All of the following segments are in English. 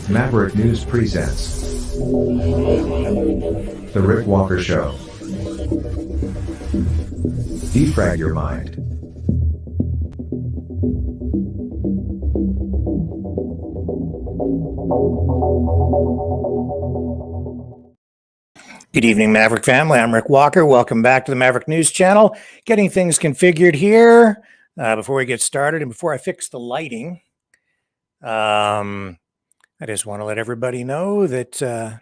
Maverick News presents The Rick Walker Show. Defrag your mind. Good evening, Maverick family. I'm Rick Walker. Welcome back to the Maverick News Channel. Getting things configured here. Before we get started and before I fix the lighting, I just want to let everybody know that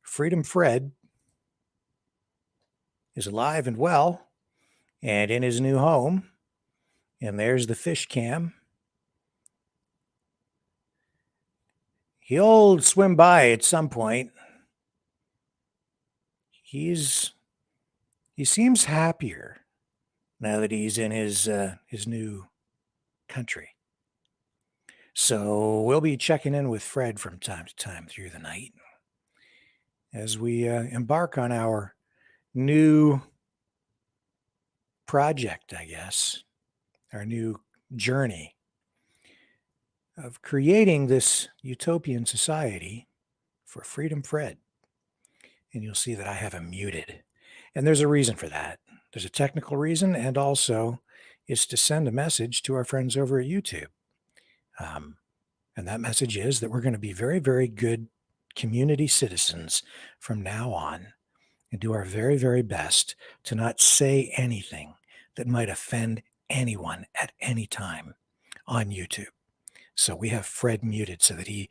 Freedom Fred is alive and well and in his new home. And there's the fish cam. He'll swim by at some point. He seems happier now that he's in his new country. So we'll be checking in with Fred from time to time through the night as we embark on our new project, I guess, our new journey of creating this utopian society for Freedom Fred. And you'll see that I have him muted. And there's a reason for that. There's a technical reason, and also it's to send a message to our friends over at YouTube. And that message is that we're going to be very, very good community citizens from now on and do our very, very best to not say anything that might offend anyone at any time on YouTube. So we have Fred muted so that he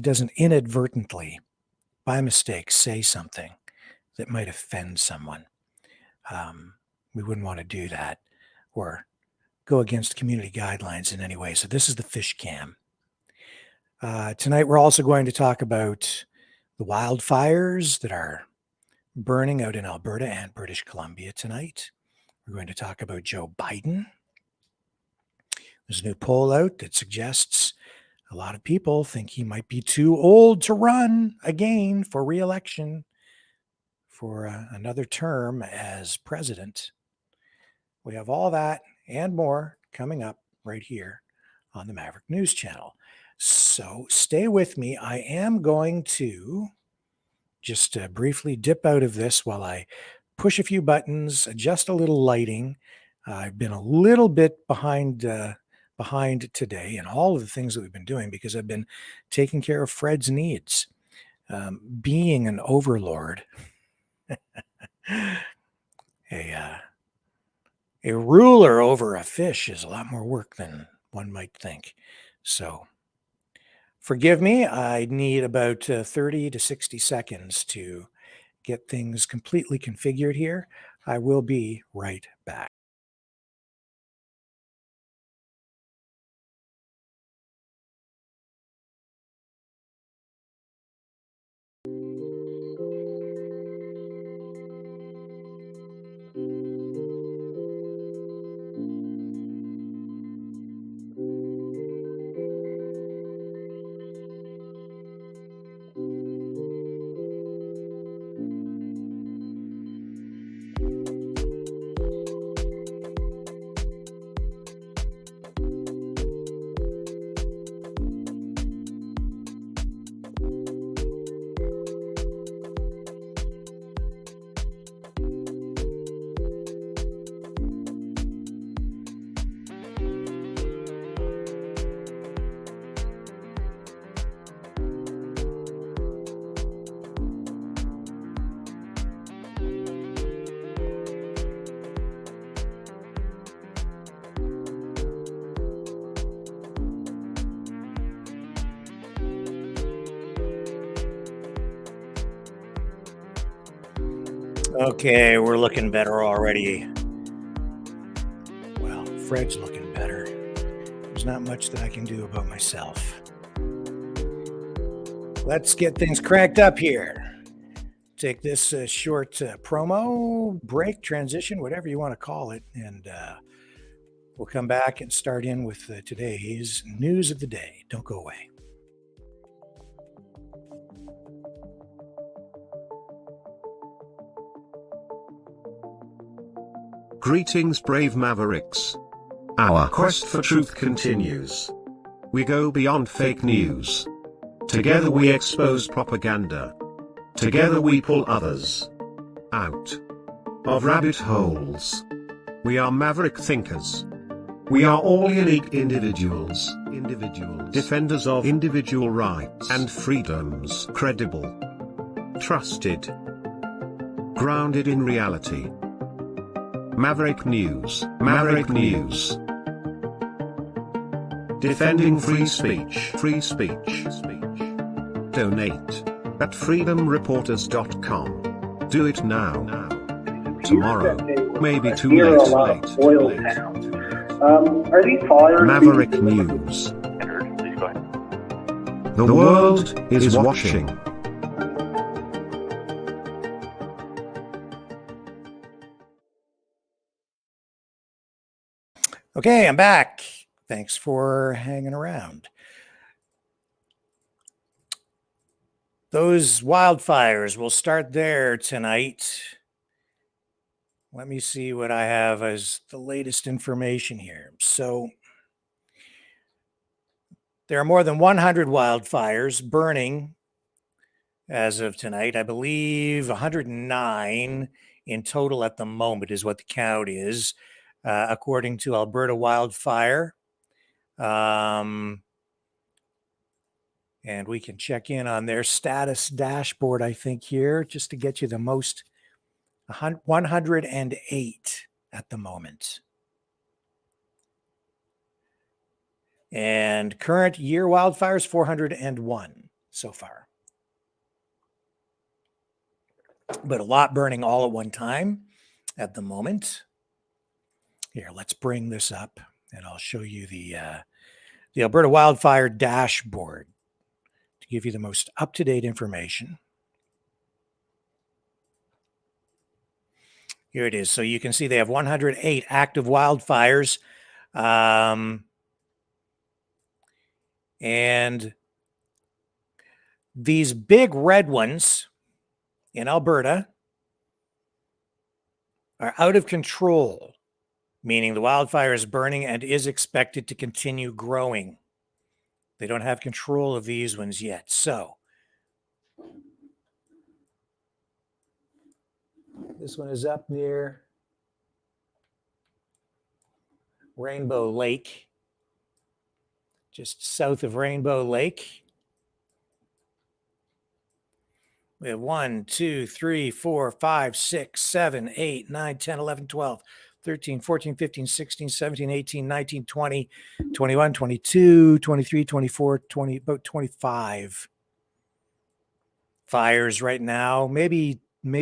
doesn't inadvertently, by mistake, say something that might offend someone. We wouldn't want to do that or go against community guidelines in any way. So this is the fish cam. Tonight, we're also going to talk about the wildfires that are burning out in Alberta and British Columbia tonight. We're going to talk about Joe Biden. There's a new poll out that suggests a lot of people think he might be too old to run again for re-election for another term as president. We have all that and more coming up right here on the Maverick News Channel. So stay with me. I am going to just briefly dip out of this while I push a few buttons, adjust a little lighting. I've been a little bit behind today and all of the things that we've been doing because I've been taking care of Fred's needs. Being an overlord, a ruler over a fish is a lot more work than one might think. So forgive me, I need about 30 to 60 seconds to get things completely configured here. I will be right back. Okay, we're looking better already. Well, Fred's looking better. There's not much that I can do about myself. Let's get things cranked up here. Take this short promo, break, transition, whatever you want to call it, and we'll come back and start in with today's news of the day. Don't go away. Greetings, brave Mavericks. Our quest for truth continues. We go beyond fake news. Together we expose propaganda. Together we pull others out of rabbit holes. We are maverick thinkers. We are all unique individuals, defenders of individual rights and freedoms, credible, trusted, grounded in reality. Maverick News, Maverick News. Defending free speech, free speech. Donate at freedomreporters.com. Do it now. Tomorrow, maybe too late. Are these fires? Maverick News. The world is watching. Okay, I'm back. Thanks for hanging around. Those wildfires, we'll start there tonight. Let me see what I have as the latest information here. So there are more than 100 wildfires burning as of tonight. I believe 109 in total at the moment is what the count is, according to Alberta Wildfire. And we can check in on their status dashboard, I think, here, just to get you the most. 108 at the moment. And current year wildfires, 401 so far. But a lot burning all at one time at the moment. Here, let's bring this up and I'll show you the Alberta Wildfire dashboard to give you the most up-to-date information. Here it is. So you can see they have 108 active wildfires. And these big red ones in Alberta are out of control, meaning the wildfire is burning and is expected to continue growing. They don't have control of these ones yet. So this one is up near Rainbow Lake, just south of Rainbow Lake. We have 1, 2, 3, 4, 5, 6, 7, 8, 9, 10, 11, 12, 13, 14, 15, 16, 17, 18, 19, 20, 21, 22, 23, 24, 20, about 25 fires right now. Maybe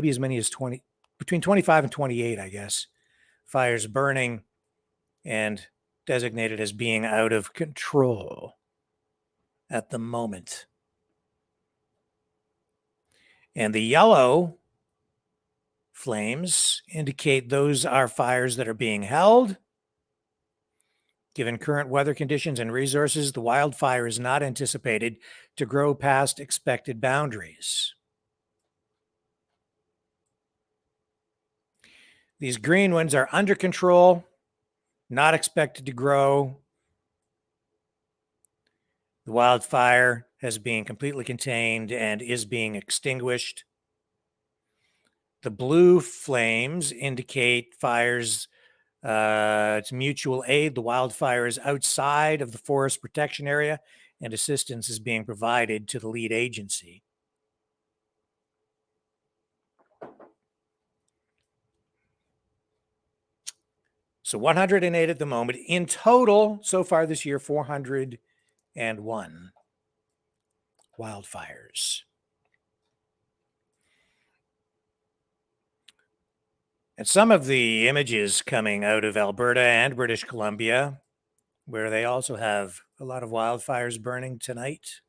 as many as 20, between 25 and 28, I guess, fires burning and designated as being out of control at the moment. And the yellow flames indicate those are fires that are being held. Given current weather conditions and resources, the wildfire is not anticipated to grow past expected boundaries. These green ones are under control, not expected to grow. The wildfire has been completely contained and is being extinguished. The blue flames indicate fires. It's mutual aid. The wildfire is outside of the forest protection area and assistance is being provided to the lead agency. So 108 at the moment. In total, so far this year, 401 wildfires. And some of the images coming out of Alberta and British Columbia, where they also have a lot of wildfires burning tonight,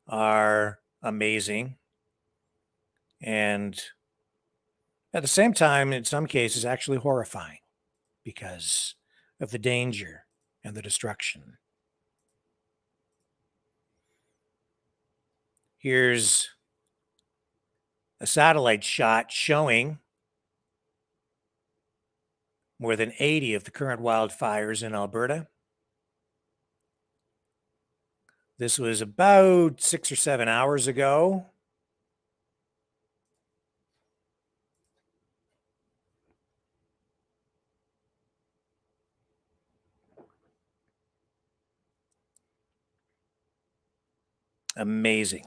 are amazing. And at the same time, in some cases, actually horrifying because of the danger and the destruction. Here's a satellite shot showing more than 80 of the current wildfires in Alberta. This was about 6 or 7 hours ago. Amazing.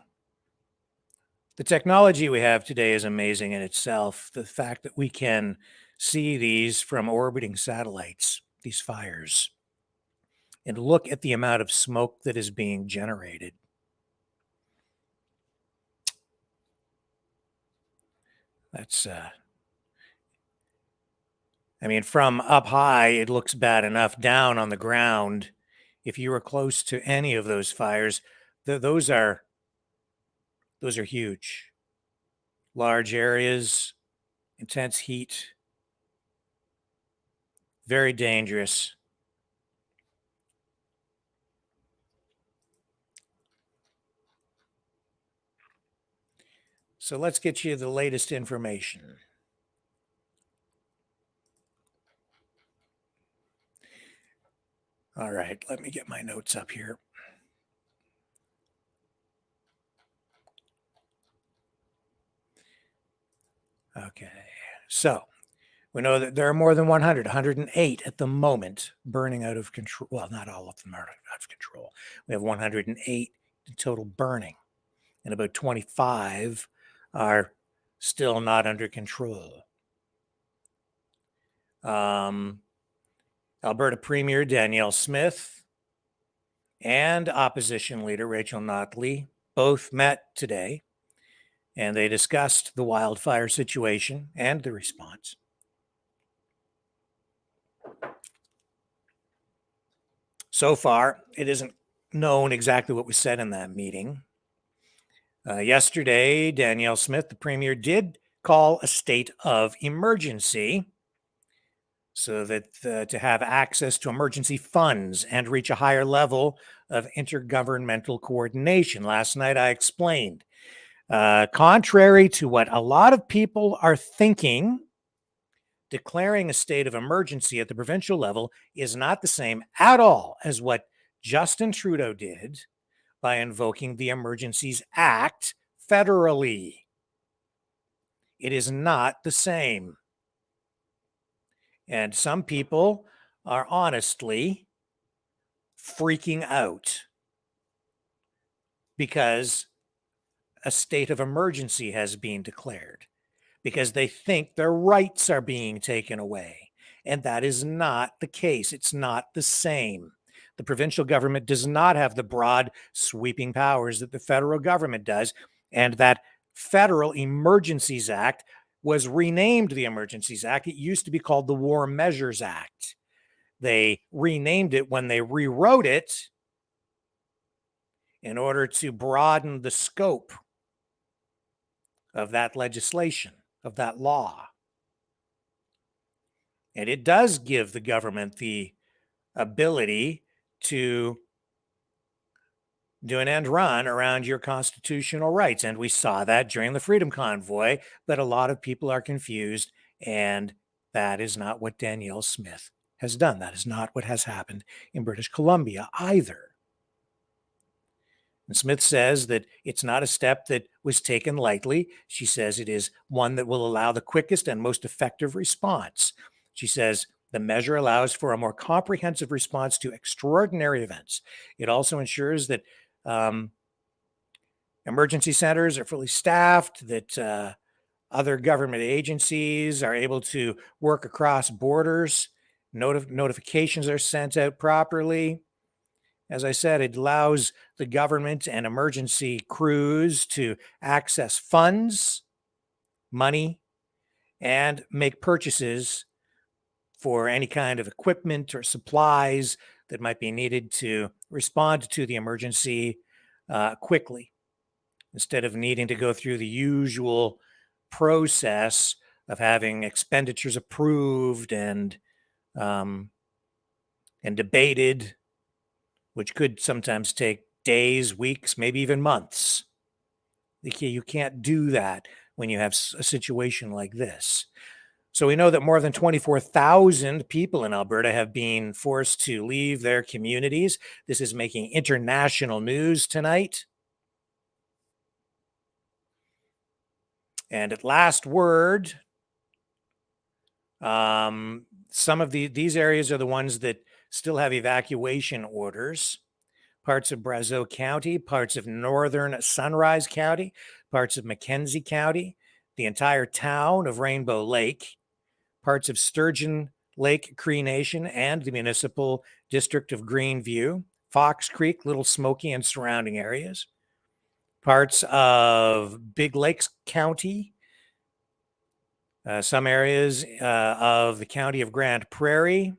The technology we have today is amazing in itself. The fact that we can see these from orbiting satellites, these fires, and look at the amount of smoke that is being generated. That's, from up high, it looks bad enough. Down on the ground, if you were close to any of those fires, those are huge. Large areas, intense heat, very dangerous. So let's get you the latest information. All right, let me get my notes up here. Okay, so we know that there are more than 108 at the moment burning out of control. Well, not all of them are out of control. We have 108 in total burning, and about 25 are still not under control. Alberta Premier Danielle Smith and opposition leader Rachel Notley both met today, and they discussed the wildfire situation and the response. So far, it isn't known exactly what was said in that meeting. Yesterday, Danielle Smith, the premier, did call a state of emergency so that to have access to emergency funds and reach a higher level of intergovernmental coordination. Last night, I explained, contrary to what a lot of people are thinking, declaring a state of emergency at the provincial level is not the same at all as what Justin Trudeau did by invoking the Emergencies Act federally. It is not the same. And some people are honestly freaking out because a state of emergency has been declared, because they think their rights are being taken away. And that is not the case. It's not the same. The provincial government does not have the broad, sweeping powers that the federal government does. And that Federal Emergencies Act was renamed the Emergencies Act. It used to be called the War Measures Act. They renamed it when they rewrote it in order to broaden the scope of that legislation, of that law. And it does give the government the ability to do an end run around your constitutional rights. And we saw that during the Freedom Convoy, but a lot of people are confused, and that is not what Danielle Smith has done. That is not what has happened in British Columbia either. And Smith says that it's not a step that was taken lightly. She says it is one that will allow the quickest and most effective response. She says the measure allows for a more comprehensive response to extraordinary events. It also ensures that emergency centers are fully staffed, that other government agencies are able to work across borders, notifications are sent out properly. As I said, it allows the government and emergency crews to access funds, money, and make purchases for any kind of equipment or supplies that might be needed to respond to the emergency quickly, instead of needing to go through the usual process of having expenditures approved and debated, which could sometimes take days, weeks, maybe even months. You can't do that when you have a situation like this. So we know that more than 24,000 people in Alberta have been forced to leave their communities. This is making international news tonight. And at last word, some of these areas are the ones that still have evacuation orders. Parts of Brazeau County, parts of northern Sunrise County, parts of Mackenzie County, the entire town of Rainbow Lake, parts of Sturgeon Lake Cree Nation and the municipal district of Greenview, Fox Creek, Little Smoky and surrounding areas, parts of Big Lakes County, some areas of the county of Grand Prairie,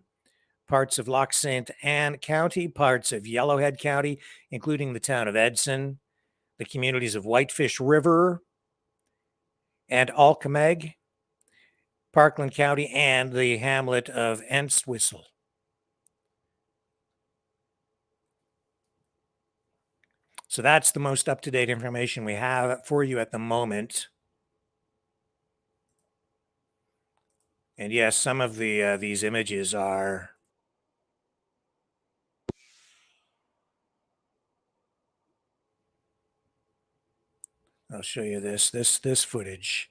parts of Lac Sainte Anne County, parts of Yellowhead County, including the town of Edson, the communities of Whitefish River and Alchemeg, Parkland County, and the hamlet of Entwistle. So that's the most up-to-date information we have for you at the moment. And yes, some of these images are I'll show you this footage.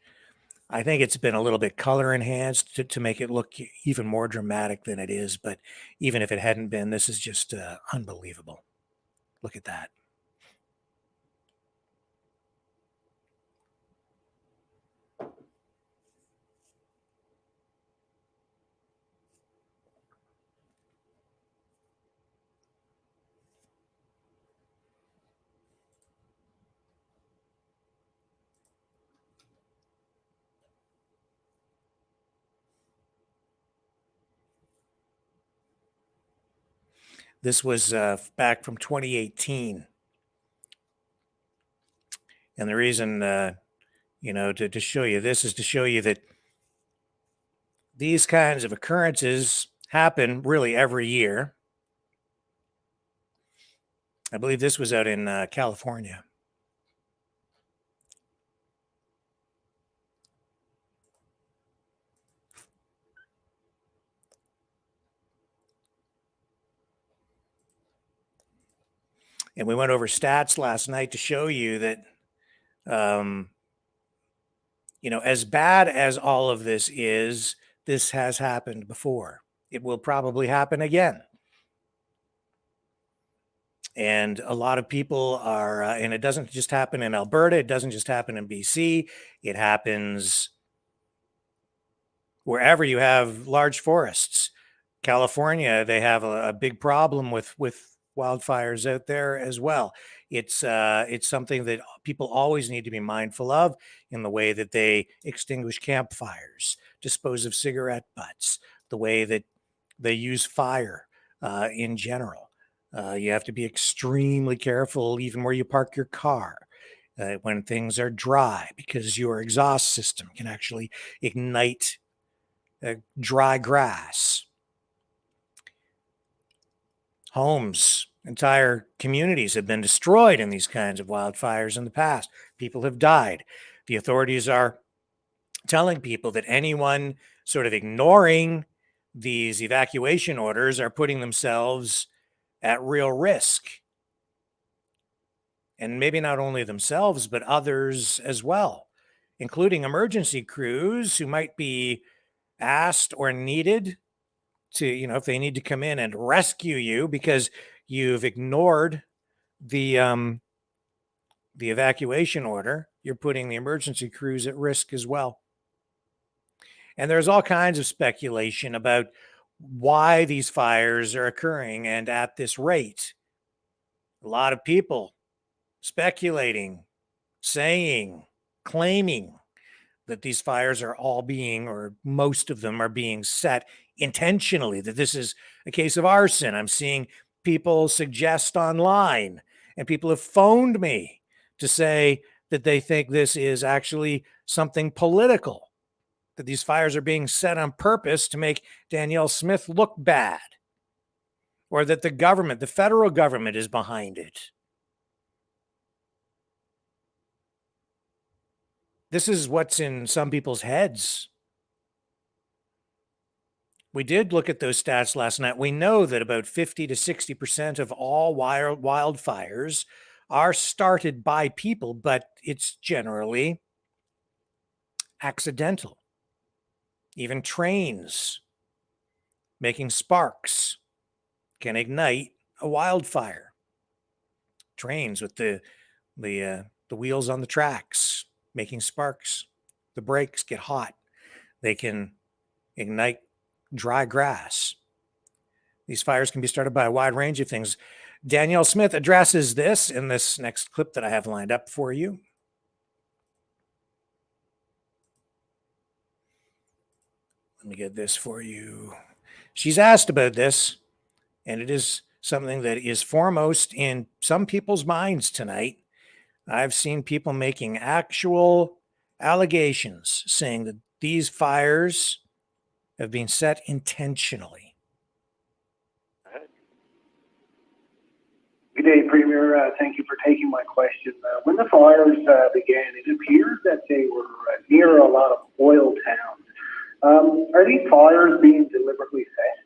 I think it's been a little bit color enhanced to make it look even more dramatic than it is. But even if it hadn't been, this is just unbelievable. Look at that. This was back from 2018. And the reason, to show you this is to show you that these kinds of occurrences happen really every year. I believe this was out in California. And we went over stats last night to show you that, as bad as all of this is, this has happened before. It will probably happen again. And a lot of people are, and it doesn't just happen in Alberta. It doesn't just happen in BC. It happens wherever you have large forests. California, they have a big problem with wildfires out there as well. It's something that people always need to be mindful of in the way that they extinguish campfires, dispose of cigarette butts, the way that they use fire in general. You have to be extremely careful even where you park your car when things are dry, because your exhaust system can actually ignite dry grass. Homes, entire communities have been destroyed in these kinds of wildfires in the past. People have died. The authorities are telling people that anyone sort of ignoring these evacuation orders are putting themselves at real risk. And maybe not only themselves, but others as well, including emergency crews who might be asked or needed to, if they need to come in and rescue you because you've ignored the evacuation order, you're putting the emergency crews at risk as well. And there's all kinds of speculation about why these fires are occurring and at this rate. A lot of people speculating, saying, claiming that these fires are all being, or most of them are being set intentionally, that this is a case of arson. I'm seeing people suggest online, and people have phoned me to say that they think this is actually something political, that these fires are being set on purpose to make Danielle Smith look bad, or that the government, the federal government, is behind it. This is what's in some people's heads. We did look at those stats last night. We know that about 50 to 60% of all wildfires are started by people, but it's generally accidental. Even trains making sparks can ignite a wildfire. Trains with the wheels on the tracks making sparks. The brakes get hot. They can ignite dry grass. These fires can be started by a wide range of things. Danielle Smith addresses this in this next clip that I have lined up for you. Let me get this for you. She's asked about this, and it is something that is foremost in some people's minds tonight. I've seen people making actual allegations saying that these fires have been set intentionally. Good day, Premier. Thank you for taking my question. When the fires began, it appears that they were near a lot of oil towns. Are these fires being deliberately set?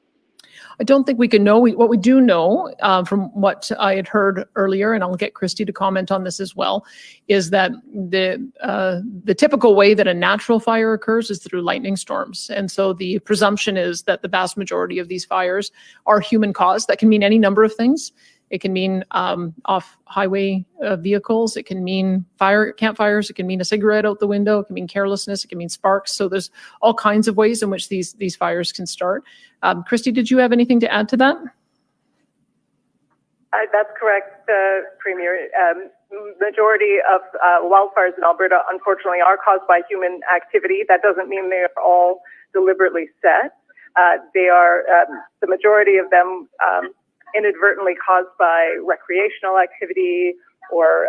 I don't think we can know. What we do know from what I had heard earlier, and I'll get Christy to comment on this as well, is that the typical way that a natural fire occurs is through lightning storms. And so the presumption is that the vast majority of these fires are human caused. That can mean any number of things. It can mean off-highway vehicles. It can mean campfires. It can mean a cigarette out the window. It can mean carelessness. It can mean sparks. So there's all kinds of ways in which these fires can start. Christy, did you have anything to add to that? That's correct, Premier. Majority of wildfires in Alberta, unfortunately, are caused by human activity. That doesn't mean they are all deliberately set. They are the majority of them inadvertently caused by recreational activity or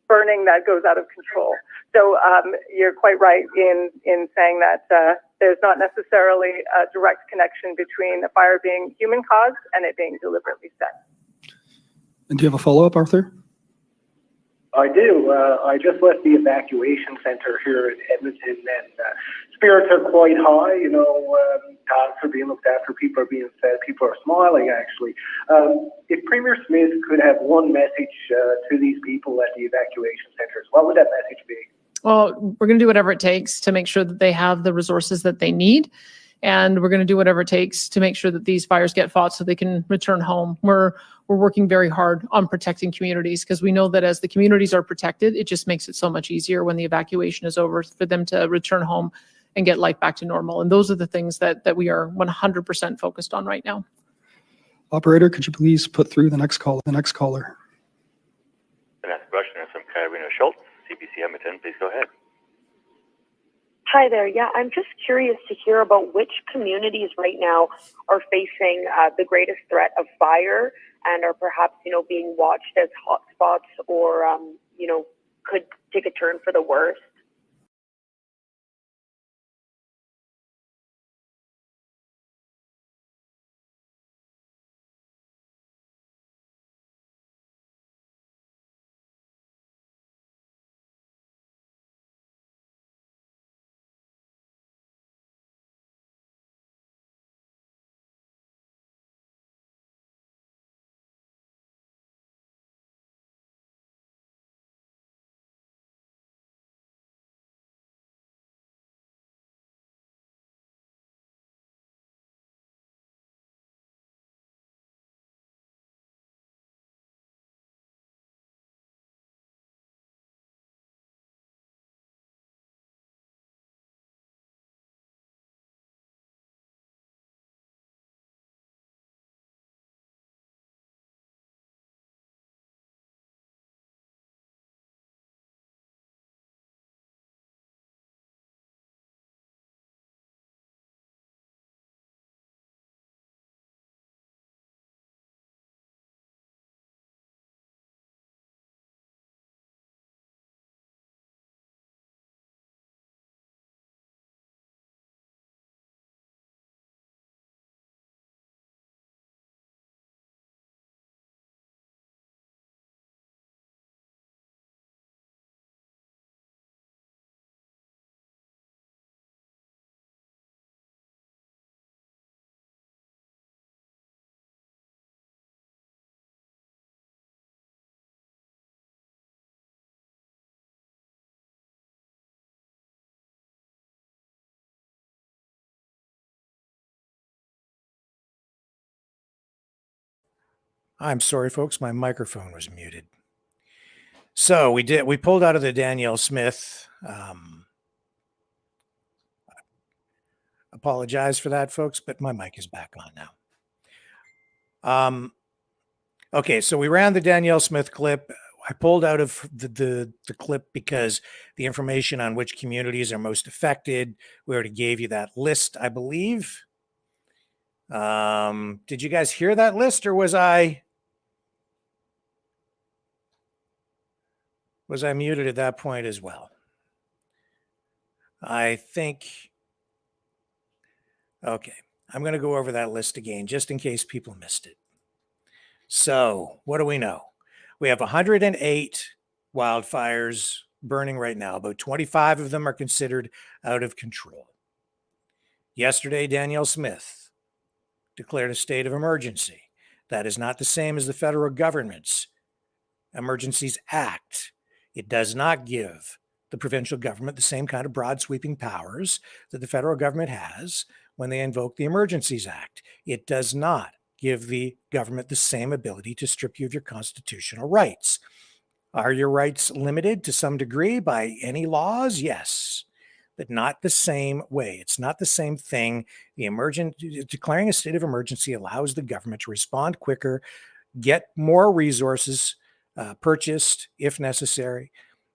burning that goes out of control. So you're quite right in saying that there's not necessarily a direct connection between the fire being human caused and it being deliberately set. And do you have a follow-up, Arthur? I do. I just left the evacuation center here in Edmonton, and spirits are quite high. You know, tasks are being looked after, people are being fed, people are smiling, actually. If Premier Smith could have one message to these people at the evacuation centers, what would that message be? Well, we're going to do whatever it takes to make sure that they have the resources that they need. And we're going to do whatever it takes to make sure that these fires get fought so they can return home. We're working very hard on protecting communities because we know that as the communities are protected, it just makes it so much easier when the evacuation is over for them to return home and get life back to normal. And those are the things that we are 100% focused on right now. Operator, could you please put through the next caller? The next question is from Karina Schultz, CBC Edmonton. Please go ahead. Hi there. Yeah, I'm just curious to hear about which communities right now are facing the greatest threat of fire and are perhaps, being watched as hotspots or, could take a turn for the worse. I'm sorry, folks, my microphone was muted. So we pulled out of the Danielle Smith. Apologize for that, folks, but my mic is back on now. Okay, so we ran the Danielle Smith clip. I pulled out of the clip because the information on which communities are most affected, we already gave you that list, I believe. Did you guys hear that list, or was I muted at that point as well? I think, okay, I'm going to go over that list again just in case people missed it. So what do we know? We have 108 wildfires burning right now. About 25 of them are considered out of control. Yesterday, Danielle Smith declared a state of emergency. That is not the same as the federal government's Emergencies Act. It does not give the provincial government the same kind of broad sweeping powers that the federal government has when they invoke the Emergencies Act. It does not give the government the same ability to strip you of your constitutional rights. Are your rights limited to some degree by any laws? Yes, but not the same way. It's not the same thing. Declaring a state of emergency allows the government to respond quicker, get more resources purchased if necessary,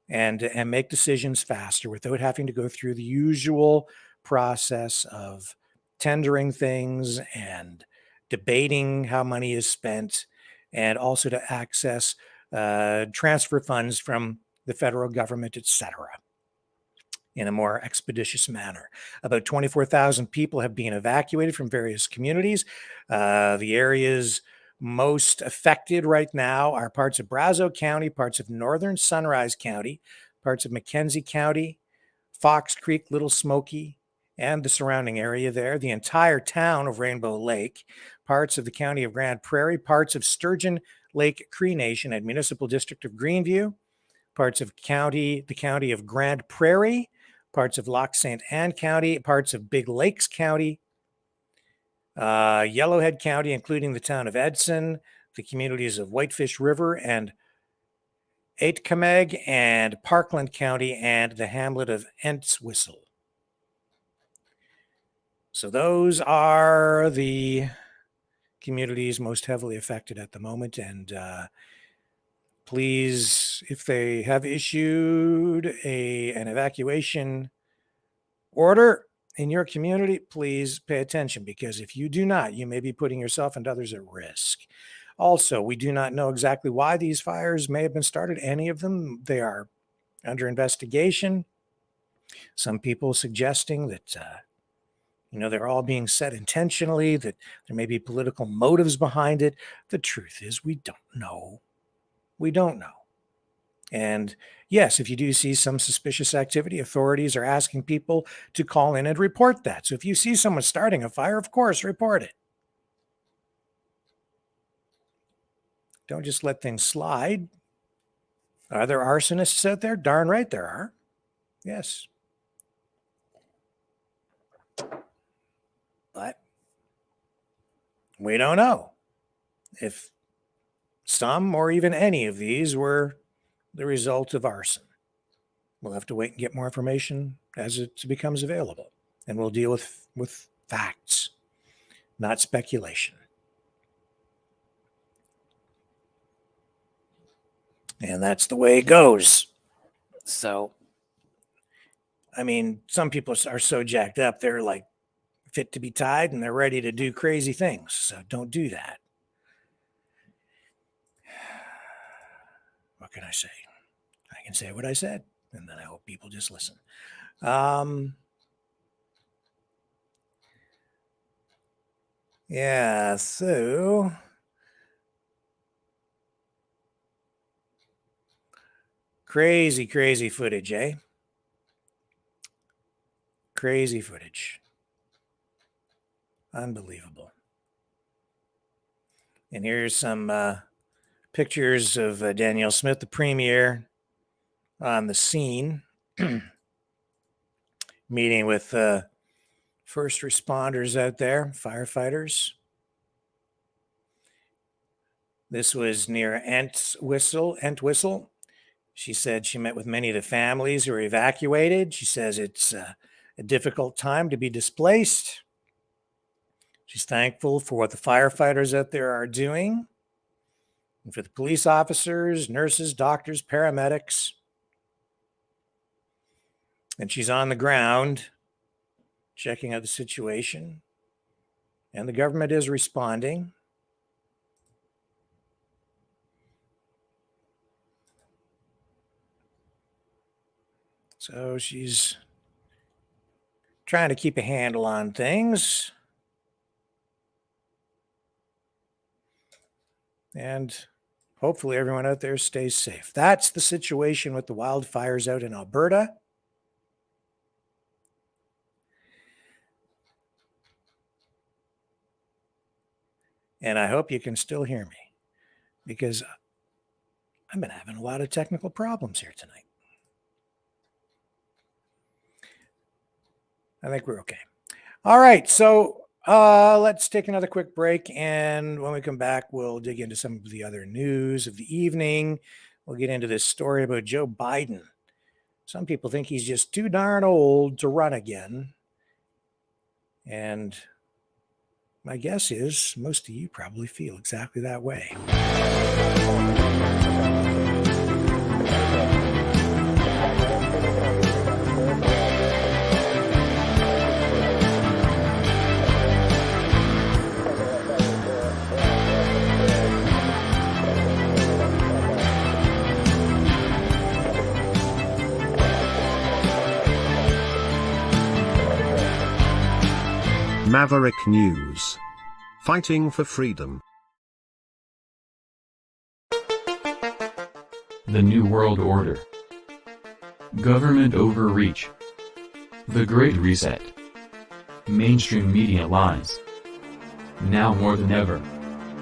and make decisions faster without having to go through the usual process of tendering things and debating how money is spent, and also to access transfer funds from the federal government, etc., in a more expeditious manner. About 24,000 people have been evacuated from various communities. The areas most affected right now are parts of Brazeau County, parts of northern Sunrise County, parts of Mackenzie County, Fox Creek, Little Smoky, and the surrounding area there, the entire town of Rainbow Lake, parts of the county of Grand Prairie, parts of Sturgeon Lake Cree Nation and Municipal District of Greenview, parts of the county of Grand Prairie, parts of Lac St. Anne County, parts of Big Lakes County, Yellowhead County, including the town of Edson, the communities of Whitefish River and Aitkameg, and Parkland County, and the hamlet of Entwistle. So those are the communities most heavily affected at the moment. And please, if they have issued an evacuation order in your community, please pay attention, because if you do not, you may be putting yourself and others at risk. Also, we do not know exactly why these fires may have been started. Any of them, they are under investigation. Some people suggesting that they're all being set intentionally, that there may be political motives behind it. The truth is, we don't know. We don't know. And yes, if you do see some suspicious activity, authorities are asking people to call in and report that. So if you see someone starting a fire, of course, report it. Don't just let things slide. Are there arsonists out there? Darn right there are. Yes. But we don't know if some or even any of these were the result of arson. We'll have to wait and get more information as it becomes available. And we'll deal with facts, not speculation. And that's the way it goes. So, I mean, some people are so jacked up, they're like fit to be tied and they're ready to do crazy things. So don't do that. What can I say? I can say what I said, and then I hope people just listen. Yeah, so crazy footage, eh? Crazy footage. Unbelievable. And here's some pictures of Danielle Smith, the premier, on the scene, meeting with first responders out there, firefighters. This was near Entwistle. She said she met with many of the families who were evacuated. She says it's a difficult time to be displaced. She's thankful for what the firefighters out there are doing, and for the police officers, nurses, doctors, paramedics. And she's on the ground checking out the situation, and the government is responding. So she's trying to keep a handle on things. And hopefully everyone out there stays safe. That's the situation with the wildfires out in Alberta. And I hope you can still hear me, because I've been having a lot of technical problems here tonight. I think we're okay. All right, so let's take another quick break, and when we come back, we'll dig into some of the other news of the evening. We'll get into this story about Joe Biden. Some people think he's just too darn old to run again. And my guess is most of you probably feel exactly that way. Maverick News. Fighting for freedom. The New World Order. Government overreach. The Great Reset. Mainstream media lies. Now more than ever,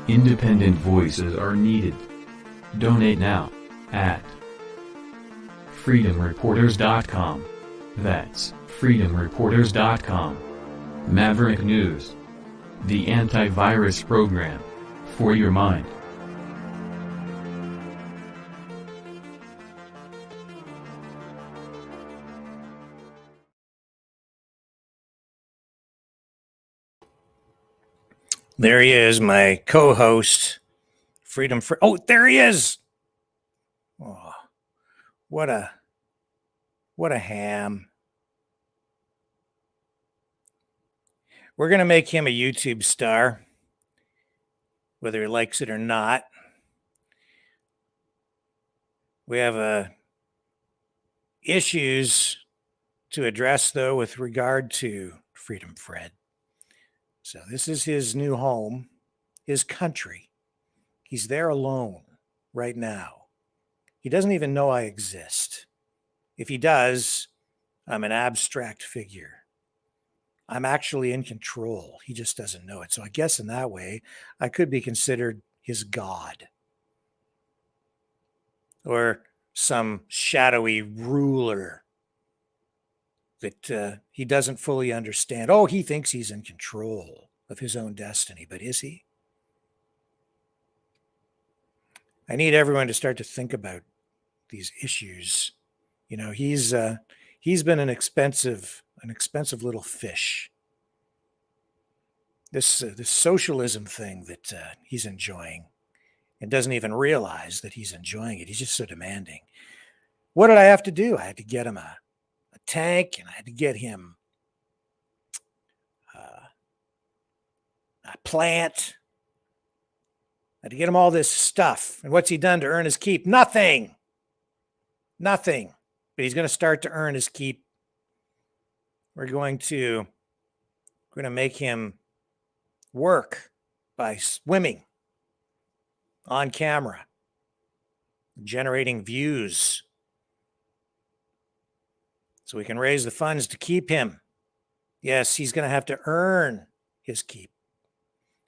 independent voices are needed. Donate now at freedomreporters.com. That's freedomreporters.com. Maverick News. The antivirus program for your mind. There he is, my co-host, Oh, there he is. Oh, what a ham. We're going to make him a YouTube star, whether he likes it or not. We have issues to address, though, with regard to Freedom Fred. So this is his new home, his country. He's there alone right now. He doesn't even know I exist. If he does, I'm an abstract figure. I'm actually in control. He just doesn't know it. So I guess in that way, I could be considered his god, or some shadowy ruler that he doesn't fully understand. Oh, he thinks he's in control of his own destiny, but is he? I need everyone to start to think about these issues. You know, he's been an expensive little fish. This socialism thing that he's enjoying, and doesn't even realize that he's enjoying it. He's just so demanding. What did I have to do? I had to get him a tank, and I had to get him a plant. I had to get him all this stuff. And what's he done to earn his keep? Nothing. But he's going to start to earn his keep. We're going to make him work by swimming on camera, generating views, so we can raise the funds to keep him. Yes, he's going to have to earn his keep.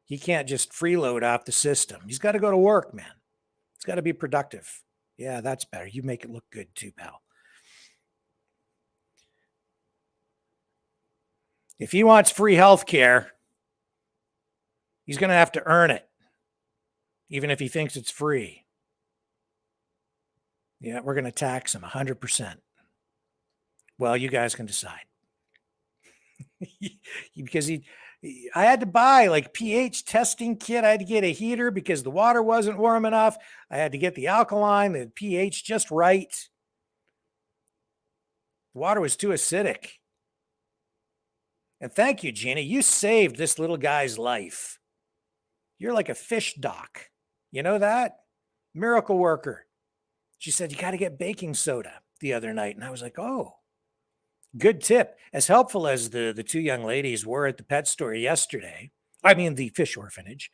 He can't just freeload off the system. He's got to go to work, man. He's got to be productive. Yeah, that's better. You make it look good too, pal. If he wants free health care, he's going to have to earn it. even if he thinks it's free. Yeah, we're going to tax him 100%. Well, you guys can decide. Because I had to buy like pH testing kit. I had to get a heater because the water wasn't warm enough. I had to get the alkaline, the pH just right. The water was too acidic. And thank you, Gina. You saved this little guy's life. You're like a fish doc. You know that? Miracle worker. She said, you got to get baking soda the other night. And I was like, oh, good tip. As helpful as the two young ladies were at the pet store yesterday, I mean, the fish orphanage,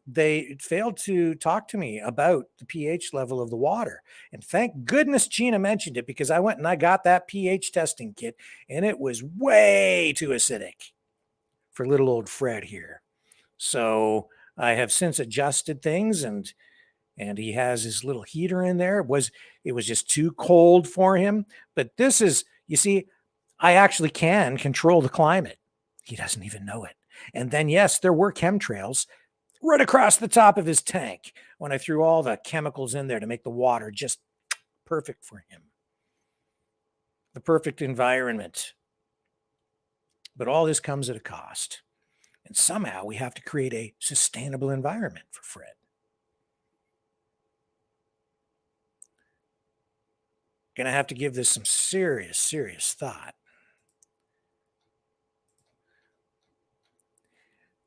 they failed to talk to me about the pH level of the water. And thank goodness Gina mentioned it, because I went and I got that pH testing kit and it was way too acidic for little old Fred here. So I have since adjusted things, and he has his little heater in there. It was just too cold for him. But this is, you see, I actually can control the climate. He doesn't even know it. And then, yes, there were chemtrails right across the top of his tank when I threw all the chemicals in there to make the water just perfect for him. The perfect environment. But all this comes at a cost. And somehow we have to create a sustainable environment for Fred. Going to have to give this some serious, serious thought.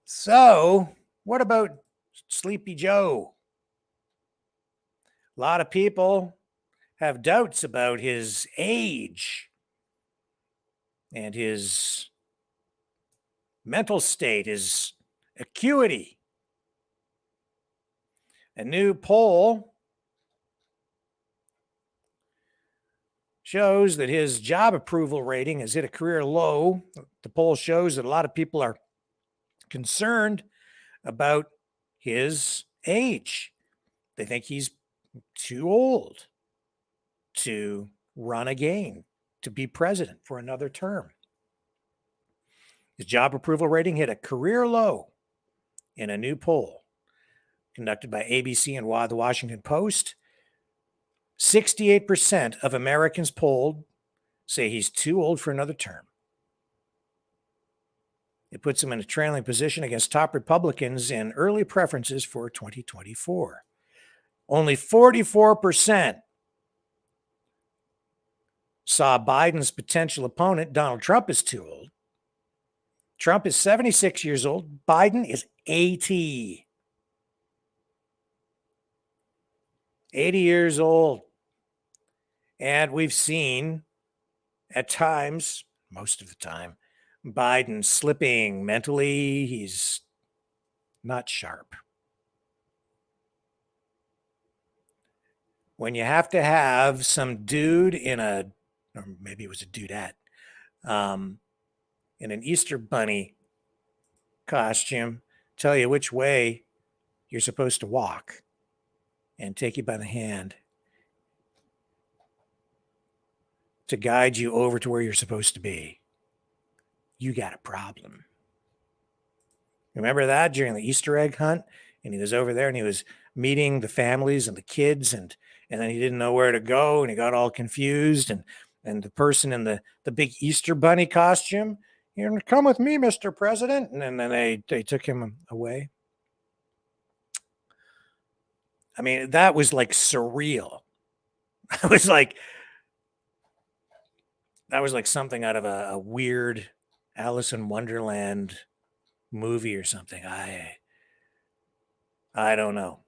So, what about Sleepy Joe? A lot of people have doubts about his age and his mental state, his acuity. A new poll shows that his job approval rating has hit a career low. The poll shows that a lot of people are concerned about his age. They think he's too old to run again, to be president for another term. His job approval rating hit a career low in a new poll conducted by ABC and the Washington Post. 68% of Americans polled say he's too old for another term. It puts him in a trailing position against top Republicans in early preferences for 2024. Only 44% saw Biden's potential opponent, Donald Trump, is too old. Trump is 76 years old. Biden is 80. 80 years old. And we've seen at times, most of the time, Biden slipping mentally. He's not sharp. When you have to have some dude or maybe it was a dudette, in an Easter bunny costume, tell you which way you're supposed to walk and take you by the hand to guide you over to where you're supposed to be, you got a problem. Remember that during the Easter egg hunt? And he was over there and he was meeting the families and the kids, and then he didn't know where to go and he got all confused. And the person in the big Easter bunny costume, you're going to come with me, Mr. President. And then they took him away. I mean, that was like surreal. That was like something out of a weird Alice in Wonderland movie or something. I don't know.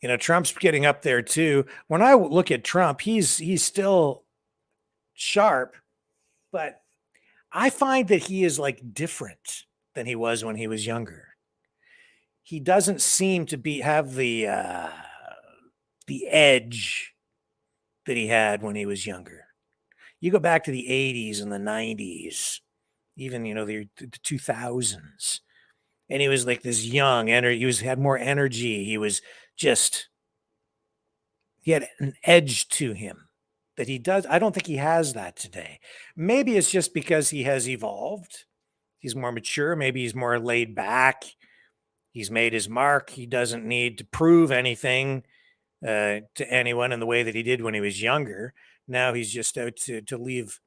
You know, Trump's getting up there too. When I look at Trump, he's still sharp, but I find that he is like different than he was when he was younger. He doesn't seem to have the edge that he had when he was younger. You go back to the 80s and the 90s, even, the 2000s, and he was like this young, had more energy. He was he had an edge to him that he does. I don't think he has that today. Maybe it's just because he has evolved he's more mature. Maybe he's more laid back. He's made his mark. He doesn't need to prove anything to anyone in the way that he did when he was younger. Now he's just out to leave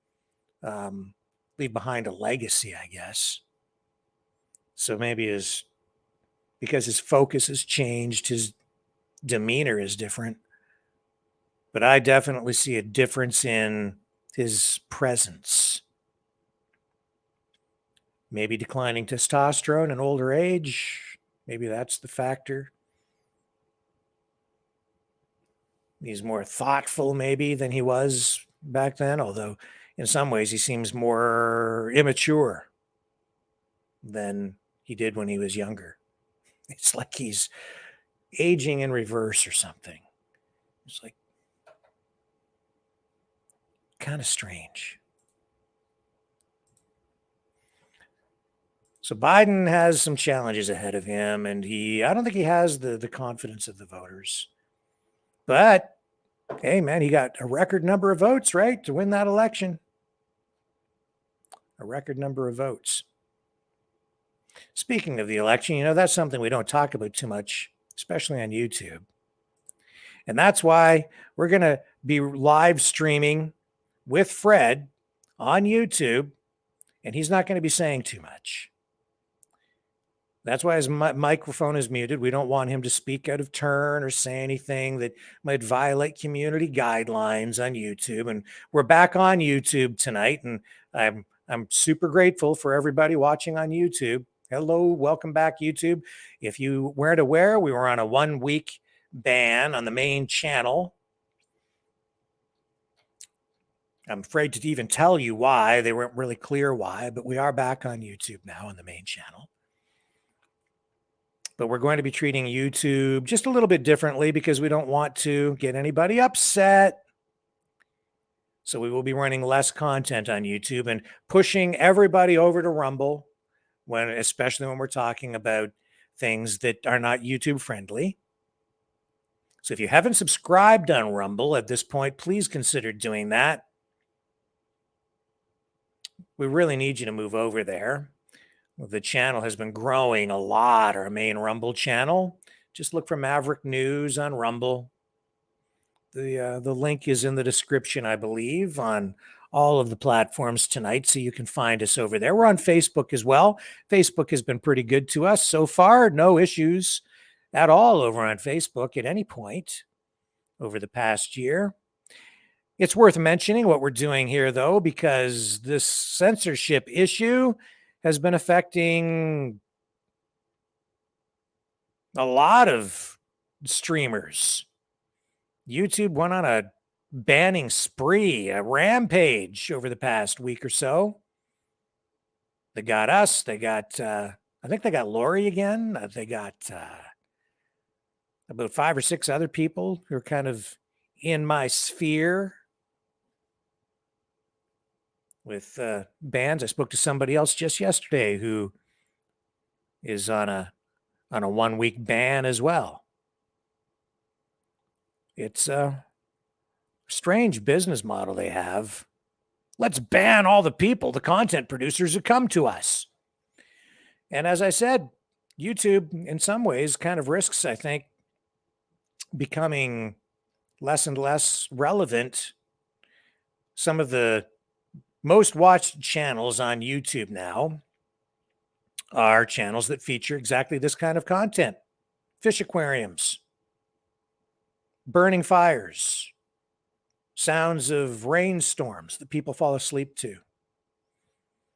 behind a legacy, I guess. So maybe because his focus has changed, his demeanor is different. But I definitely see a difference in his presence. Maybe declining testosterone and older age. Maybe that's the factor. He's more thoughtful maybe than he was back then, although in some ways he seems more immature than he did when he was younger. It's like he's aging in reverse or something. It's like kind of strange. So Biden has some challenges ahead of him, and I don't think he has the confidence of the voters. But hey, man, he got a record number of votes, right, to win that election. A record number of votes. Speaking of the election, that's something we don't talk about too much, especially on YouTube. And that's why we're going to be live streaming with Fred on YouTube, and he's not going to be saying too much. That's why his microphone is muted. We don't want him to speak out of turn or say anything that might violate community guidelines on YouTube. And we're back on YouTube tonight, and I'm super grateful for everybody watching on YouTube. Hello, welcome back, YouTube. If you weren't aware, we were on a 1-week ban on the main channel. I'm afraid to even tell you why. They weren't really clear why, but we are back on YouTube now on the main channel. But we're going to be treating YouTube just a little bit differently because we don't want to get anybody upset. So we will be running less content on YouTube and pushing everybody over to Rumble, especially when we're talking about things that are not YouTube friendly. So if you haven't subscribed on Rumble at this point, please consider doing that. We really need you to move over there. The channel has been growing a lot, our main Rumble channel. Just look for Maverick News on Rumble. The link is in the description, I believe, on all of the platforms tonight, so you can find us over there. We're on Facebook as well. Facebook has been pretty good to us so far. No issues at all over on Facebook at any point over the past year. It's worth mentioning what we're doing here, though, because this censorship issue has been affecting a lot of streamers. YouTube went on a banning spree, a rampage over the past week or so. They got us. They got, I think they got Lori again. They got about 5 or 6 other people who are kind of in my sphere with bans. I spoke to somebody else just yesterday who is on a 1-week ban as well. It's a strange business model they have. Let's ban all the people, the content producers who come to us. And as I said, YouTube in some ways kind of risks, I think, becoming less and less relevant. Some of the most watched channels on YouTube now are channels that feature exactly this kind of content. Fish aquariums, burning fires, sounds of rainstorms that people fall asleep to.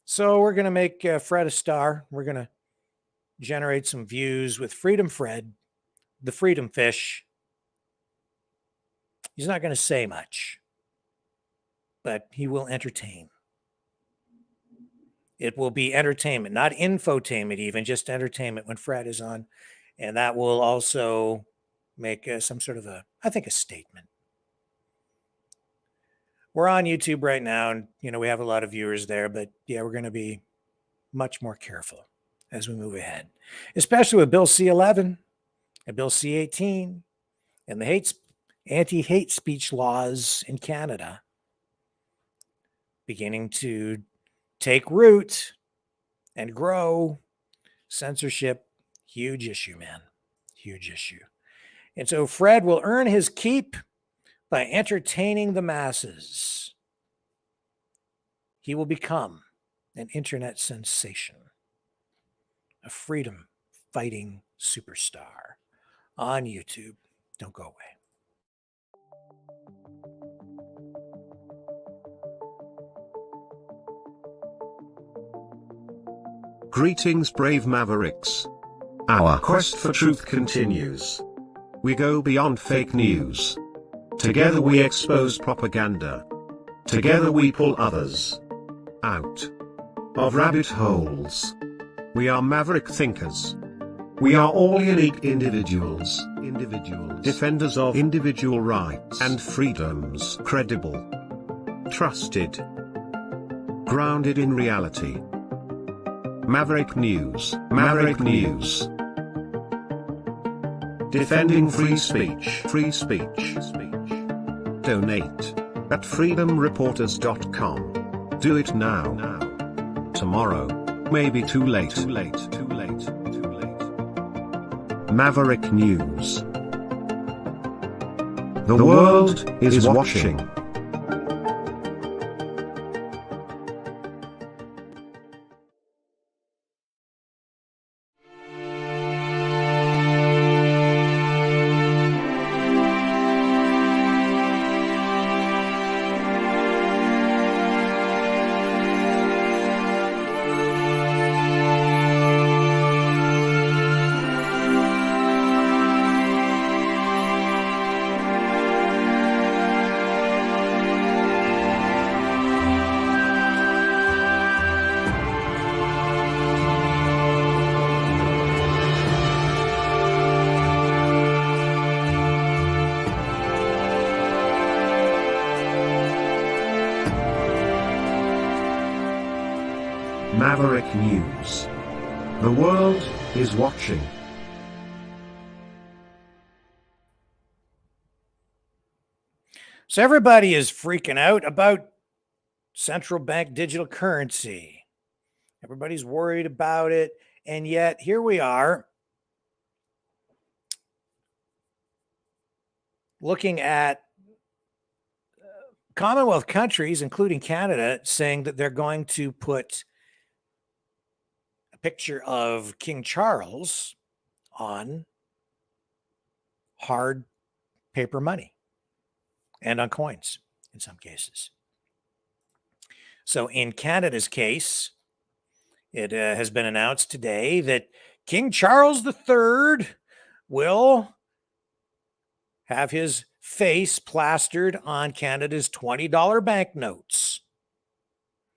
So we're going to make Fred a star. We're going to generate some views with Freedom Fred, the Freedom Fish. He's not going to say much, but he will entertain. It will be entertainment, not infotainment even, just entertainment when Fred is on. And that will also make some sort of a statement. We're on YouTube right now, and, we have a lot of viewers there, but yeah, we're going to be much more careful as we move ahead, especially with Bill C-11 and Bill C-18 and the anti-hate speech laws in Canada beginning to take root and grow. Censorship, huge issue, man. Huge issue. And so Fred will earn his keep by entertaining the masses. He will become an internet sensation, a freedom fighting superstar on YouTube. Don't go away. Greetings, brave Mavericks. Our quest for truth continues. We go beyond fake news. Together we expose propaganda. Together we pull others out of rabbit holes. We are maverick thinkers. We are all unique individuals, defenders of individual rights and freedoms, credible, trusted, grounded in reality. Maverick News, Maverick News. Defending free speech, free speech. Donate at freedomreporters.com. Do it now. Tomorrow may be too late. Maverick News. The world is watching. Maverick News. The world is watching. So everybody is freaking out about central bank digital currency. Everybody's worried about it. And yet here we are looking at Commonwealth countries, including Canada, saying that they're going to put a picture of King Charles on hard paper money and on coins in some cases. So in Canada's case, it has been announced today that King Charles III will have his face plastered on Canada's $20 banknotes,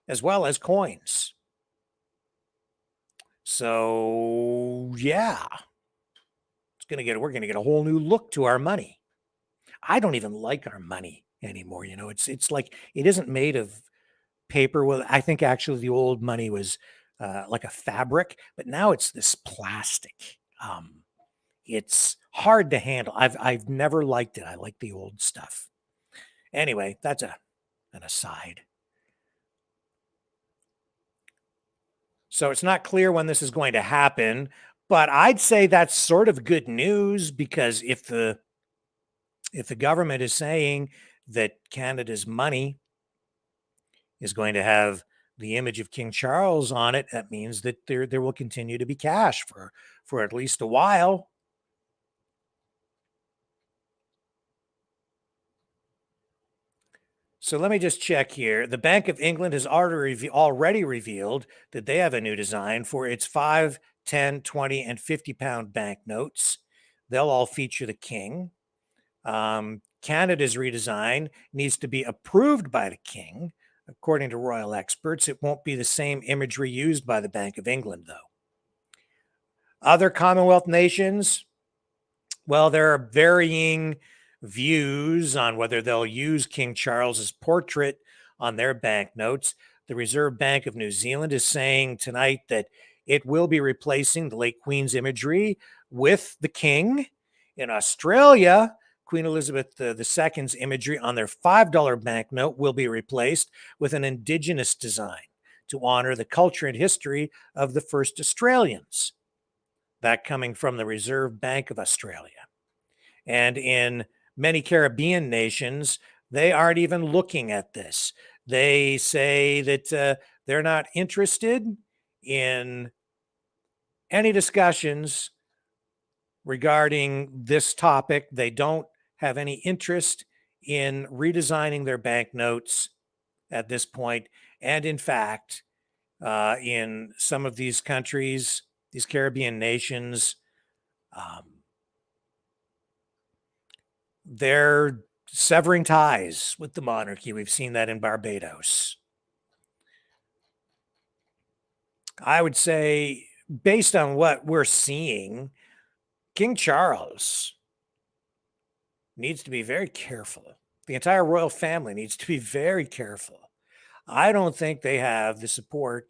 as well as coins. So, yeah, we're gonna get a whole new look to our money. I don't even like our money anymore. You know, it's like it isn't made of paper. Well, I think actually the old money was like a fabric, but now it's this plastic. It's hard to handle. I've never liked it. I like the old stuff. Anyway, that's an aside. So it's not clear when this is going to happen, but I'd say that's sort of good news, because if the government is saying that Canada's money is going to have the image of King Charles on it, that means that there will continue to be cash for at least a while. So let me just check here. The Bank of England has already revealed that they have a new design for its 5, 10, 20, and 50-pound banknotes. They'll all feature the king. Canada's redesign needs to be approved by the king. According to royal experts, it won't be the same imagery used by the Bank of England, though. Other Commonwealth nations, well, there are varying views on whether they'll use King Charles's portrait on their banknotes. The Reserve Bank of New Zealand is saying tonight that it will be replacing the late Queen's imagery with the king. In Australia, Queen Elizabeth II's imagery on their $5 banknote will be replaced with an indigenous design to honor the culture and history of the first Australians, that coming from the Reserve Bank of Australia. And in many Caribbean nations, they aren't even looking at this. They say that they're not interested in any discussions regarding this topic. They don't have any interest in redesigning their banknotes at this point. And in fact, in some of these countries, these Caribbean nations, they're severing ties with the monarchy. We've seen that in Barbados. I would say, based on what we're seeing, King Charles needs to be very careful. The entire royal family needs to be very careful. I don't think they have the support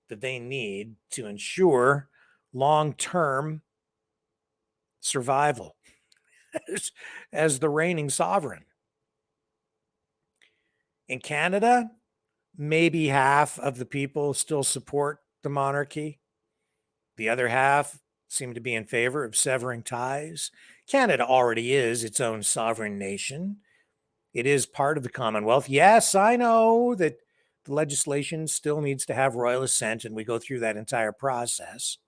that they need to ensure long-term survival as the reigning sovereign. In Canada, maybe half of the people still support the monarchy. The other half seem to be in favor of severing ties. Canada already is its own sovereign nation. It is part of the Commonwealth. Yes, I know that the legislation still needs to have royal assent, and we go through that entire process.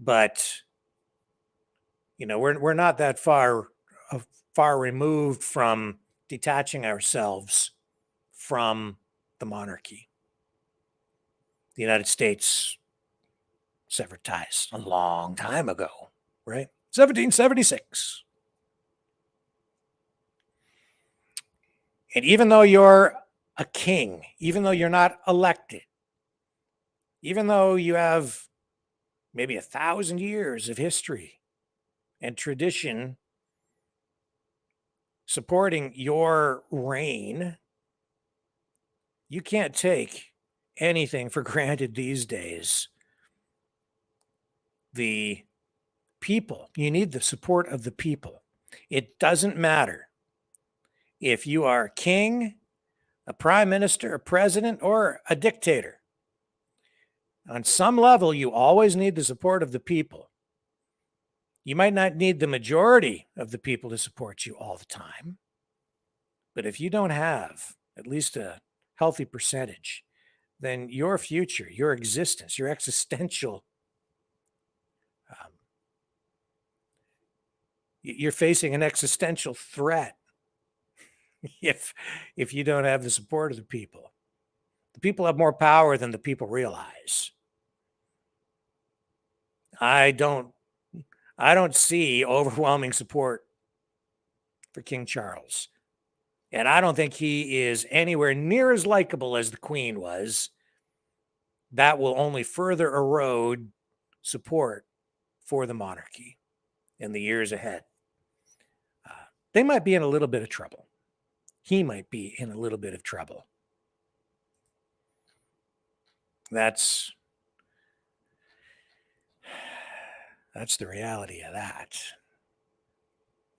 But, you know, we're not that far removed from detaching ourselves from the monarchy. The United States severed ties a long time ago, right? 1776. And even though you're a king, even though you're not elected, even though you have maybe 1,000 years of history and tradition supporting your reign, you can't take anything for granted these days. The people, you need the support of the people. It doesn't matter if you are a king, a prime minister, a president, or a dictator. On some level, you always need the support of the people. You might not need the majority of the people to support you all the time, but if you don't have at least a healthy percentage, then your future, your existence, your existential, you're facing an existential threat if you don't have the support of the people. The people have more power than the people realize. I don't see overwhelming support for King Charles. And I don't think he is anywhere near as likable as the Queen was. That will only further erode support for the monarchy in the years ahead. They might be in a little bit of trouble. He might be in a little bit of trouble. That's the reality of that.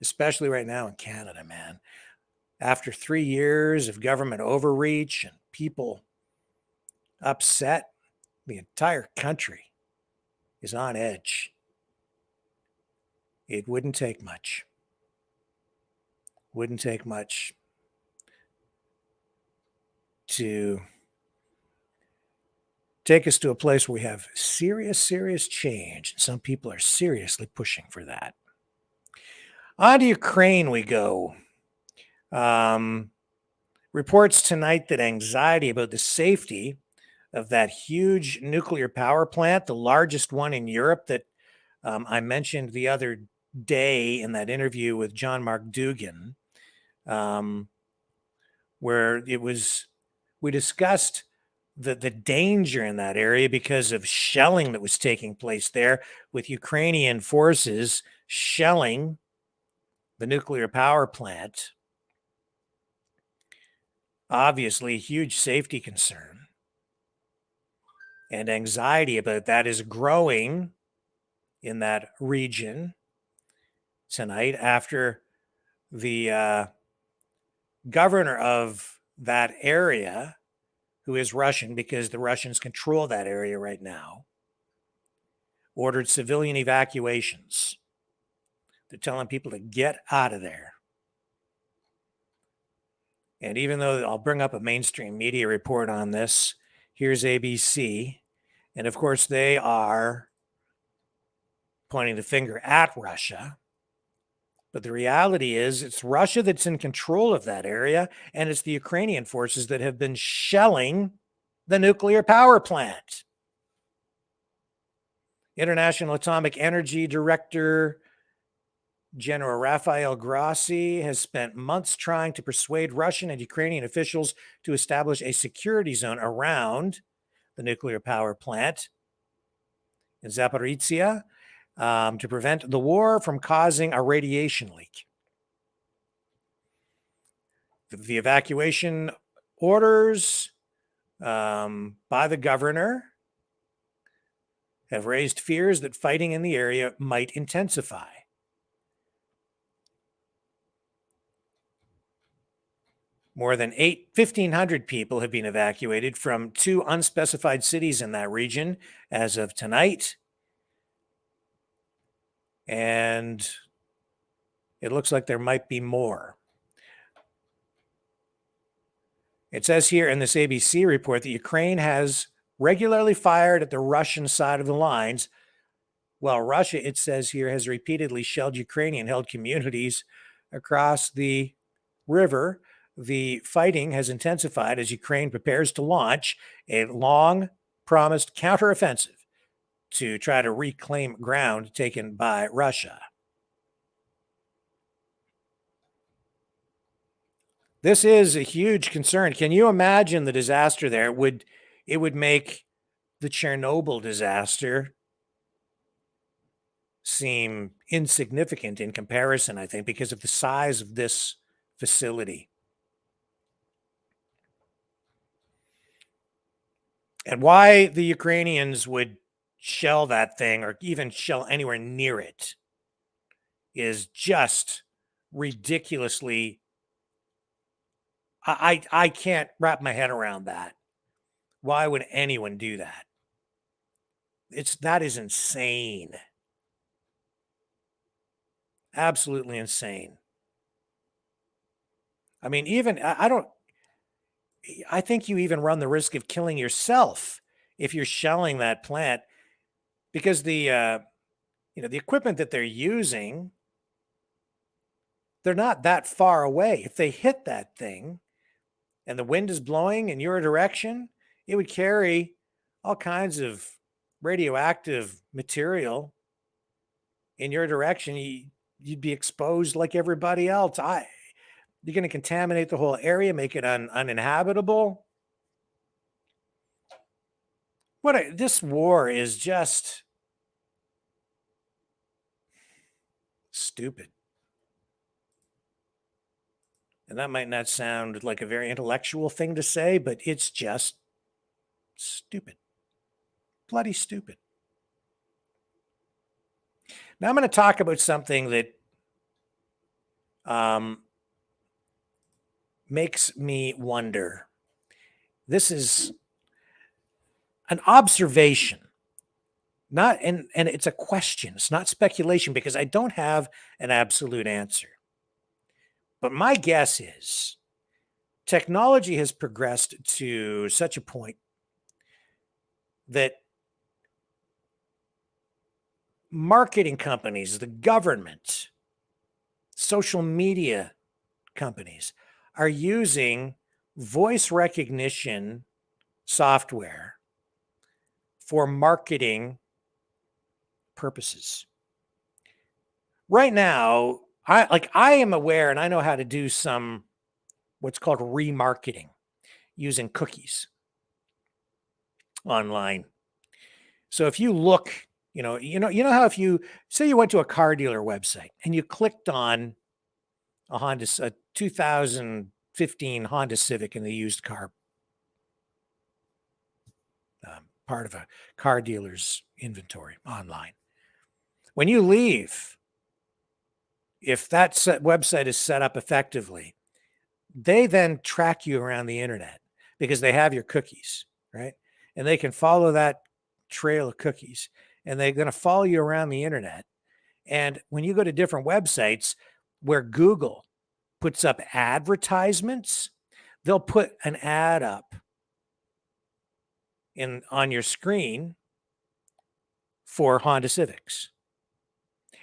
Especially right now in Canada, man. After 3 years of government overreach and people upset, the entire country is on edge. It wouldn't take much. Wouldn't take much to take us to a place where we have serious change. Some people are seriously pushing for that. On to Ukraine we go. Reports tonight that anxiety about the safety of that huge nuclear power plant, the largest one in Europe that I mentioned the other day in that interview with John Mark Dugan, where we discussed the danger in that area because of shelling that was taking place there, with Ukrainian forces shelling the nuclear power plant. Obviously, a huge safety concern. And anxiety about that is growing in that region tonight after the governor of that area who is Russian because the Russians control that area right now, ordered civilian evacuations. They're telling people to get out of there. And even though I'll bring up a mainstream media report on this, here's ABC. And of course, they are pointing the finger at Russia. But the reality is it's Russia that's in control of that area, and it's the Ukrainian forces that have been shelling the nuclear power plant. International Atomic Energy Director General Rafael Grossi has spent months trying to persuade Russian and Ukrainian officials to establish a security zone around the nuclear power plant in Zaporizhzhia to prevent the war from causing a radiation leak. The evacuation orders by the governor have raised fears that fighting in the area might intensify. More than 1,500 people have been evacuated from 2 unspecified cities in that region as of tonight. And it looks like there might be more. It says here in this ABC report that Ukraine has regularly fired at the Russian side of the lines, while Russia, it says here, has repeatedly shelled Ukrainian-held communities across the river. The fighting has intensified as Ukraine prepares to launch a long-promised counteroffensive to try to reclaim ground taken by Russia. This is a huge concern. Can you imagine the disaster there? It would make the Chernobyl disaster seem insignificant in comparison, I think, because of the size of this facility. And why the Ukrainians would shell that thing or even shell anywhere near it is just ridiculously. I can't wrap my head around that. Why would anyone do that? That is insane. Absolutely insane. I mean, even I think you even run the risk of killing yourself if you're shelling that plant, because the equipment that they're using, they're not that far away. If they hit that thing and the wind is blowing in your direction, it would carry all kinds of radioactive material in your direction. You'd be exposed like everybody else. You're going to contaminate the whole area, make it uninhabitable. This war is just stupid. And that might not sound like a very intellectual thing to say, but it's just stupid. Bloody stupid. Now I'm going to talk about something that makes me wonder. This is an observation, and it's a question. It's not speculation because I don't have an absolute answer. But my guess is technology has progressed to such a point that marketing companies, the government, social media companies are using voice recognition software for marketing purposes. Right now, I am aware and I know how to do some what's called remarketing using cookies online. So if you look, you know how if you say you went to a car dealer website and you clicked on a 2015 Honda Civic in the used car part of a car dealer's inventory online. When you leave, if that website is set up effectively, they then track you around the internet. because they have your cookies, right? And they can follow that trail of cookies, and they're going to follow you around the internet. And when you go to different websites where Google puts up advertisements, they'll put an ad up on your screen for Honda Civics.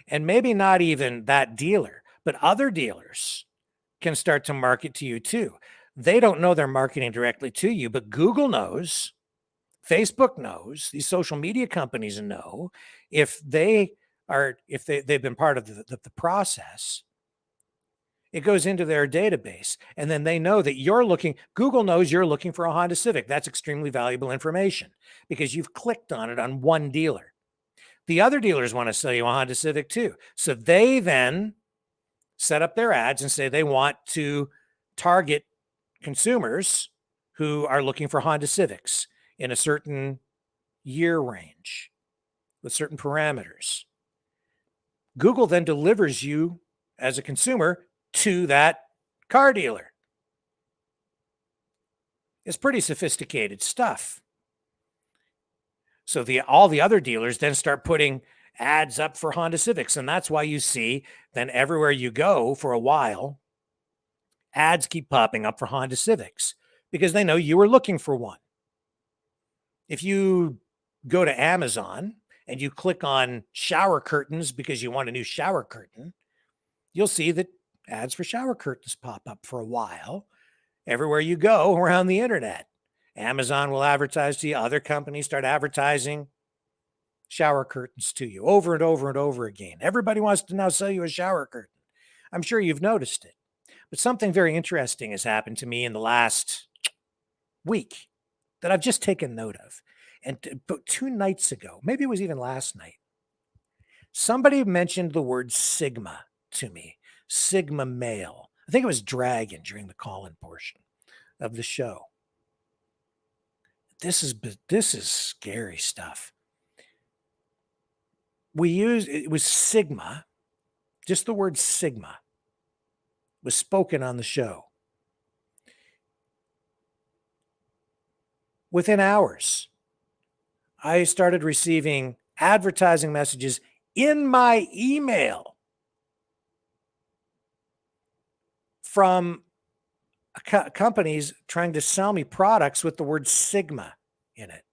And maybe not even that dealer, but other dealers can start to market to you too. They don't know they're marketing directly to you, but Google knows, Facebook knows, these social media companies know if they've been part of the process. It goes into their database, and then they know that Google knows you're looking for a Honda Civic. That's extremely valuable information because you've clicked on it on one dealer. The other dealers want to sell you a Honda Civic too. So they then set up their ads and say they want to target consumers who are looking for Honda Civics in a certain year range with certain parameters. Google then delivers you as a consumer to that car dealer. It's pretty sophisticated stuff. So all the other dealers then start putting ads up for Honda Civics. And that's why you see then everywhere you go for a while, ads keep popping up for Honda Civics because they know you were looking for one. If you go to Amazon and you click on shower curtains because you want a new shower curtain, you'll see that ads for shower curtains pop up for a while everywhere you go around the internet. Amazon will advertise to you. Other companies start advertising shower curtains to you over and over and over again. Everybody wants to now sell you a shower curtain. I'm sure you've noticed it. But something very interesting has happened to me in the last week that I've just taken note of. And 2 nights ago, maybe it was even last night, somebody mentioned the word Sigma to me. Sigma male. I think it was Dragon during the call-in portion of the show. This is scary stuff. It was Sigma, just the word Sigma was spoken on the show. Within hours, I started receiving advertising messages in my email from companies trying to sell me products with the word Sigma in it.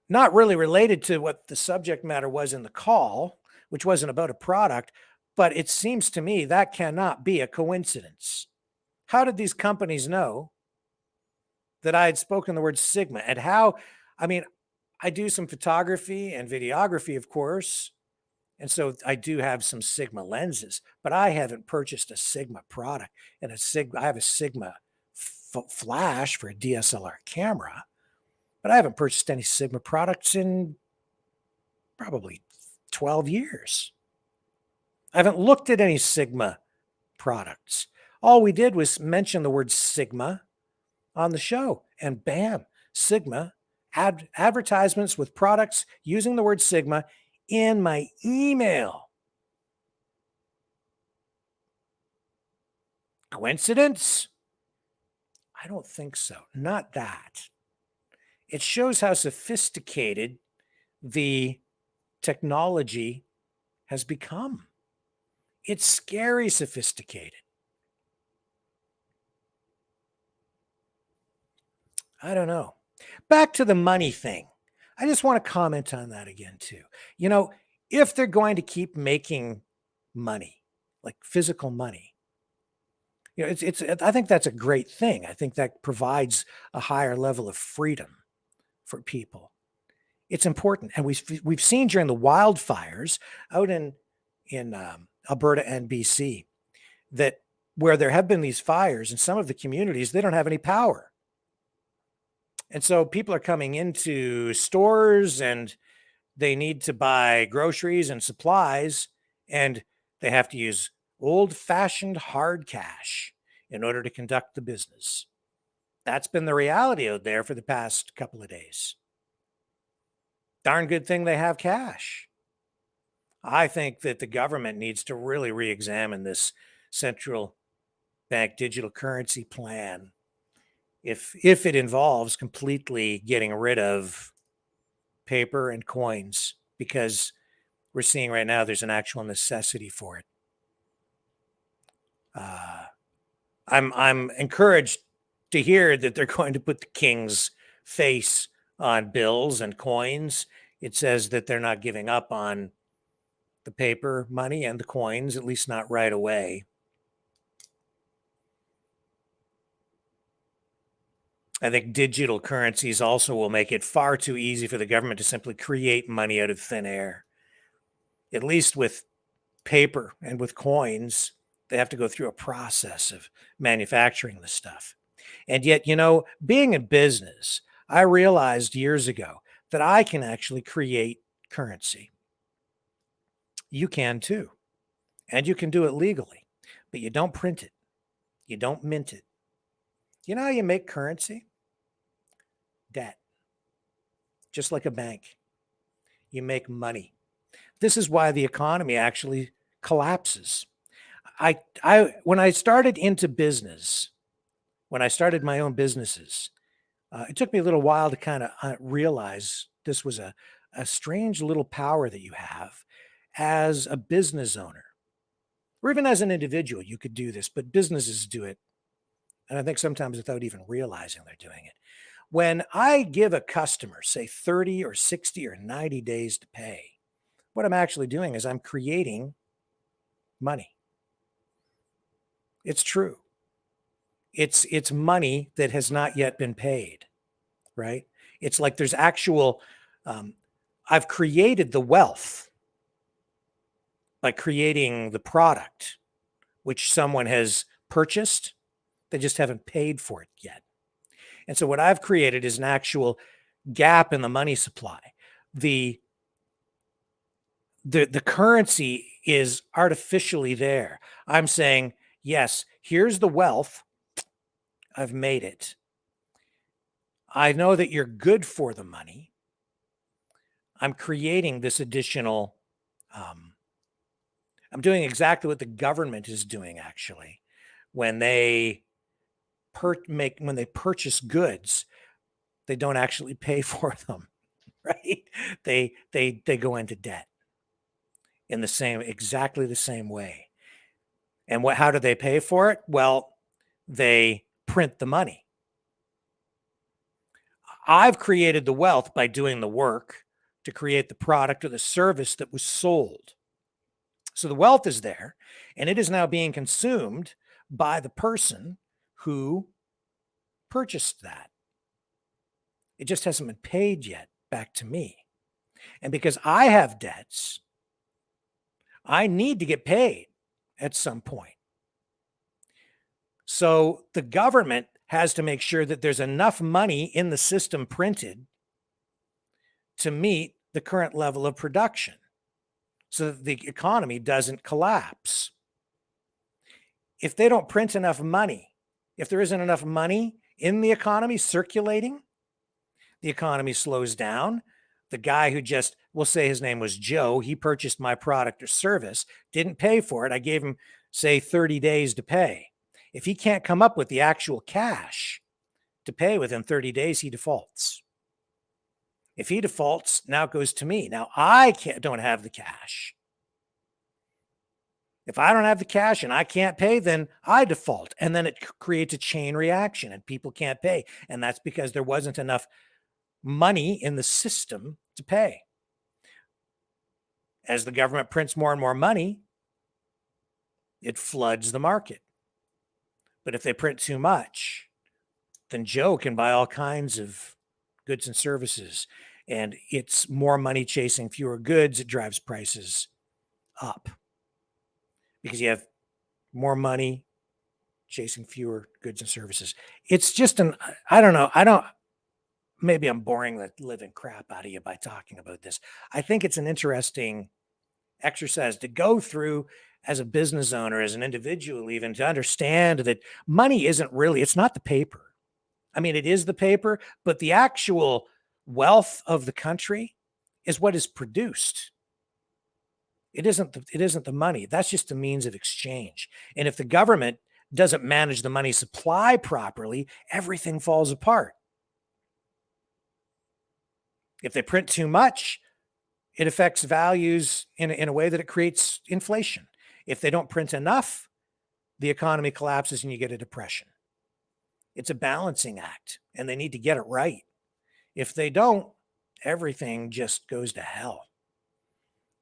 Not really related to what the subject matter was in the call, which wasn't about a product, but it seems to me that cannot be a coincidence. How did these companies know that I had spoken the word Sigma? And I do some photography and videography, of course. And so I do have some Sigma lenses, but I haven't purchased a Sigma product. And I have a Sigma flash for a DSLR camera, but I haven't purchased any Sigma products in probably 12 years. I haven't looked at any Sigma products. All we did was mention the word Sigma on the show, and bam, Sigma advertisements with products using the word Sigma in my email. Coincidence? I don't think so. Not that. It shows how sophisticated the technology has become. It's scary sophisticated. I don't know. Back to the money thing. I just want to comment on that again too. If they're going to keep making money, like physical money, I think that's a great thing. I think that provides a higher level of freedom for people. It's important. And we've seen during the wildfires out in Alberta and BC that where there have been these fires in some of the communities, they don't have any power. And so people are coming into stores and they need to buy groceries and supplies, and they have to use old-fashioned hard cash in order to conduct the business. That's been the reality out there for the past couple of days. Darn good thing they have cash. I think that the government needs to really re-examine this central bank digital currency plan if it involves completely getting rid of paper and coins, because we're seeing right now there's an actual necessity for it. I'm encouraged to hear that they're going to put the king's face on bills and coins. It says that they're not giving up on the paper money and the coins, at least not right away. I think digital currencies also will make it far too easy for the government to simply create money out of thin air. At least with paper and with coins, they have to go through a process of manufacturing the stuff. And yet, being in business, I realized years ago that I can actually create currency. You can too. And you can do it legally, but you don't print it. You don't mint it. You know how you make currency? Debt. Just like a bank. You make money. This is why the economy actually collapses. When I started into business, when I started my own businesses, it took me a little while to kind of realize this was a strange little power that you have as a business owner, or even as an individual. You could do this, but businesses do it, and I think sometimes without even realizing they're doing it. When I give a customer, say 30 or 60 or 90 days to pay, what I'm actually doing is I'm creating money. It's true. It's money that has not yet been paid, right? It's like there's actual, I've created the wealth by creating the product, which someone has purchased. They just haven't paid for it yet. And so what I've created is an actual gap in the money supply. The currency is artificially there. I'm saying, yes, here's the wealth. I've made it. I know that you're good for the money. I'm creating this additional, I'm doing exactly what the government is doing, actually. When they purchase goods, they don't actually pay for them, right? They go into debt in exactly the same way. And how do they pay for it? Well, they print the money. I've created the wealth by doing the work to create the product or the service that was sold. So the wealth is there, and it is now being consumed by the person who purchased that. It just hasn't been paid yet back to me. And because I have debts, I need to get paid at some point. So the government has to make sure that there's enough money in the system printed to meet the current level of production so that the economy doesn't collapse. If they don't print enough money, if there isn't enough money in the economy circulating, the economy slows down. The guy who we'll say his name was Joe, he purchased my product or service, didn't pay for it. I gave him, say, 30 days to pay. If he can't come up with the actual cash to pay within 30 days, he defaults. If he defaults, now it goes to me. Now I don't have the cash. If I don't have the cash and I can't pay, then I default. And then it creates a chain reaction and people can't pay. And that's because there wasn't enough money in the system to pay. As the government prints more and more money, it floods the market. But if they print too much, then Joe can buy all kinds of goods and services. And it's more money chasing fewer goods. It drives prices up because you have more money chasing fewer goods and services. It's just I don't know. Maybe I'm boring the living crap out of you by talking about this. I think it's an interesting exercise to go through as a business owner, as an individual, even to understand that money it's not the paper. I mean, it is the paper, but the actual wealth of the country is what is produced. It isn't the money. That's just a means of exchange. And if the government doesn't manage the money supply properly, everything falls apart. If they print too much, it affects values in a way that it creates inflation. If they don't print enough, the economy collapses and you get a depression. It's a balancing act, and they need to get it right. If they don't, everything just goes to hell.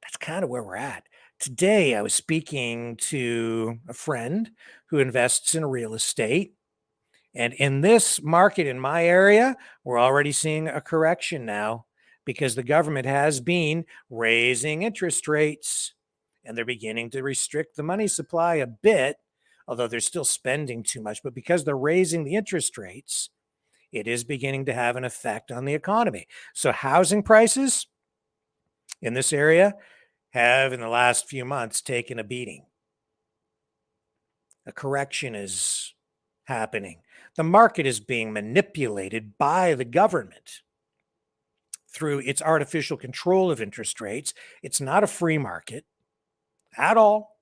That's kind of where we're at. Today, I was speaking to a friend who invests in real estate. And in this market in my area, we're already seeing a correction now because the government has been raising interest rates and they're beginning to restrict the money supply a bit, although they're still spending too much. But because they're raising the interest rates, it is beginning to have an effect on the economy. So housing prices in this area have in the last few months taken a beating. A correction is happening. The market is being manipulated by the government through its artificial control of interest rates. It's not a free market at all.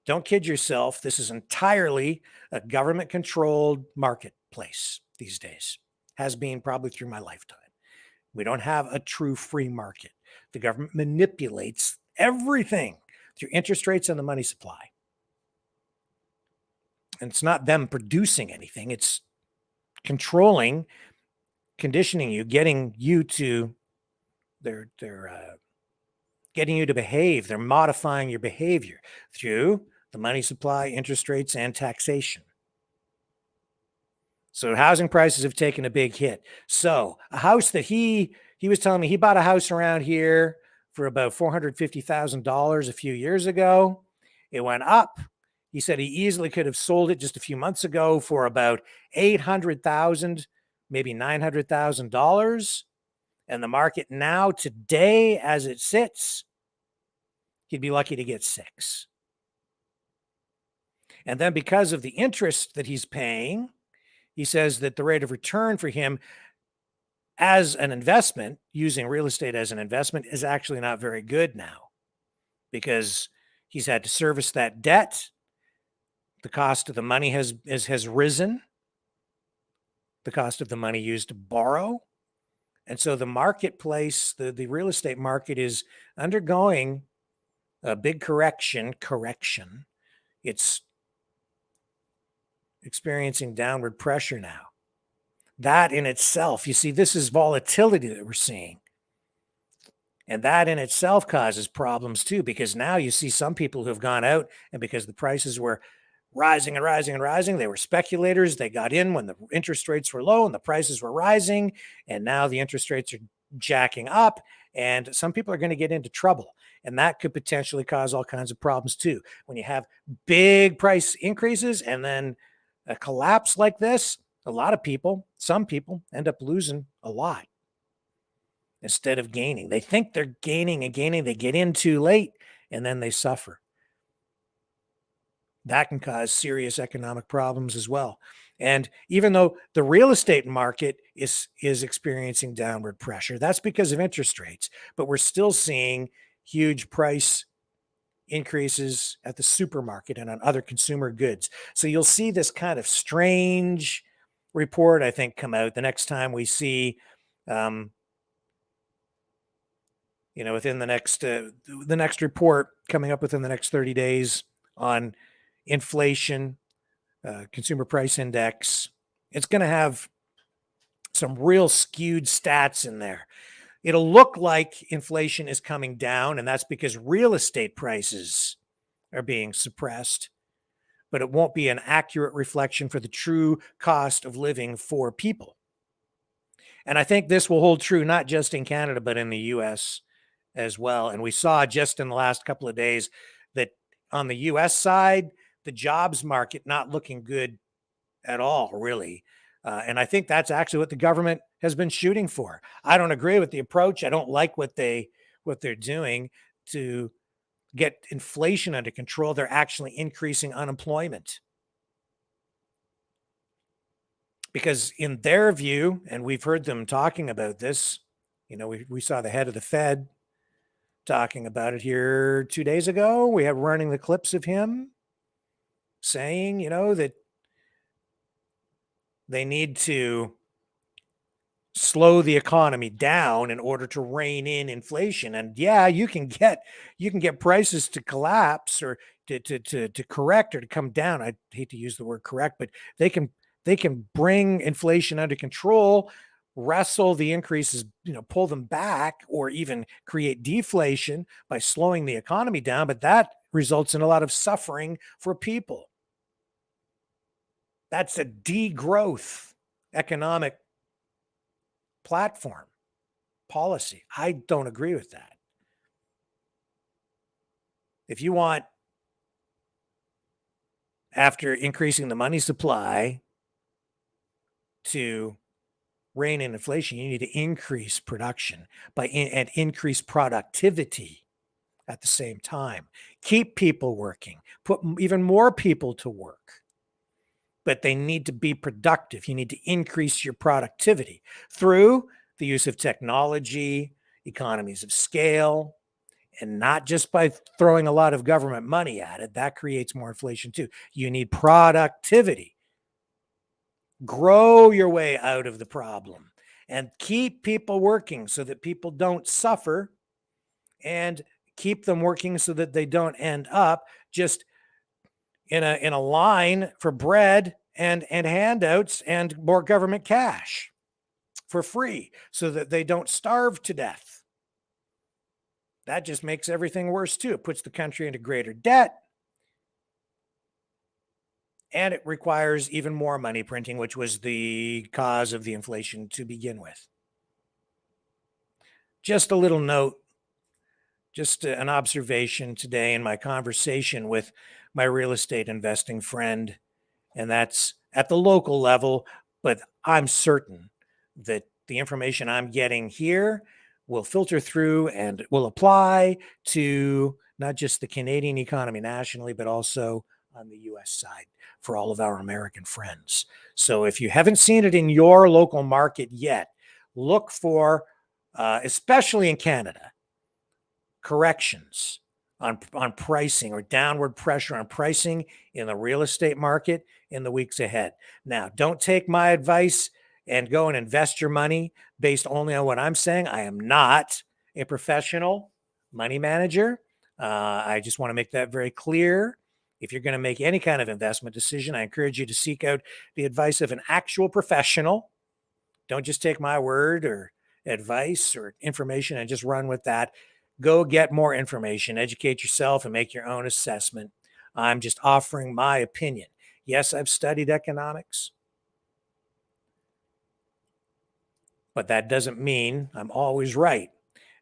Don't kid yourself. This is entirely a government-controlled marketplace these days. Has been probably through my lifetime. We don't have a true free market. The government manipulates everything through interest rates and the money supply. And it's not them producing anything. It's controlling, conditioning you, getting you to they're getting you to behave. They're modifying your behavior through the money supply, interest rates, and taxation. So housing prices have taken a big hit. So a house that he was telling me he bought a house around here for about $450,000 a few years ago. It went up. He said he easily could have sold it just a few months ago for about $800,000, maybe $900,000. And the market now, today, as it sits, he'd be lucky to get 6. And then because of the interest that he's paying, he says that the rate of return for him as an investment, using real estate as an investment, is actually not very good now because he's had to service that debt. The cost of the money has risen. The cost of the money used to borrow. And so the marketplace, the real estate market is undergoing a big correction. It's experiencing downward pressure now. That in itself, you see, this is volatility that we're seeing. And that in itself causes problems too, because now you see some people who have gone out and because the prices were rising and rising and rising, they were speculators. They got in when the interest rates were low and the prices were rising. And now the interest rates are jacking up and some people are going to get into trouble. And that could potentially cause all kinds of problems too. When you have big price increases and then a collapse like this, a lot of people, some people end up losing a lot instead of gaining. They think they're gaining and gaining. They get in too late and then they suffer. That can cause serious economic problems as well. And even though the real estate market is experiencing downward pressure, that's because of interest rates. But we're still seeing huge price increases at the supermarket and on other consumer goods. So you'll see this kind of strange report, I think, come out the next time we see, within the next report coming up within the next 30 days on inflation, consumer price index. It's going to have some real skewed stats in there. It'll look like inflation is coming down, and that's because real estate prices are being suppressed, but it won't be an accurate reflection for the true cost of living for people. And I think this will hold true not just in Canada, but in the US as well. And we saw just in the last couple of days that on the US side, the jobs market not looking good at all, really. And I think that's actually what the government has been shooting for. I don't agree with the approach. I don't like what they're doing to get inflation under control. They're actually increasing unemployment. Because in their view, and we've heard them talking about this, we saw the head of the Fed talking about it here 2 days ago. We have running the clips of him. saying, that they need to slow the economy down in order to rein in inflation. And yeah, you can get prices to collapse or to correct or to come down. I hate to use the word correct, but they can bring inflation under control, wrestle the increases, pull them back, or even create deflation by slowing the economy down. But that results in a lot of suffering for people. That's a degrowth economic platform policy. I don't agree with that. If you want, after increasing the money supply, to rein in inflation, you need to increase production and increase productivity at the same time. Keep people working, put even more people to work. But they need to be productive. You need to increase your productivity through the use of technology, economies of scale, and not just by throwing a lot of government money at it. That creates more inflation too. You need productivity. Grow your way out of the problem and keep people working so that people don't suffer, and keep them working so that they don't end up just in a line for bread and handouts and more government cash for free so that they don't starve to death. That just makes everything worse too. It puts the country into greater debt, and it requires even more money printing, which was the cause of the inflation to begin with. Just a little note, just an observation today in my conversation with my real estate investing friend, and that's at the local level, but I'm certain that the information I'm getting here will filter through and will apply to not just the Canadian economy nationally, but also on the US side for all of our American friends. So if you haven't seen it in your local market yet, look for, especially in Canada, corrections on pricing or downward pressure on pricing in the real estate market in the weeks ahead. Now, don't take my advice and go and invest your money based only on what I'm saying. I am not a professional money manager. I just want to make that very clear. If you're going to make any kind of investment decision, I encourage you to seek out the advice of an actual professional. Don't just take my word or advice or information and just run with that. Go get more information, educate yourself, and make your own assessment. I'm just offering my opinion. Yes, I've studied economics, but that doesn't mean I'm always right.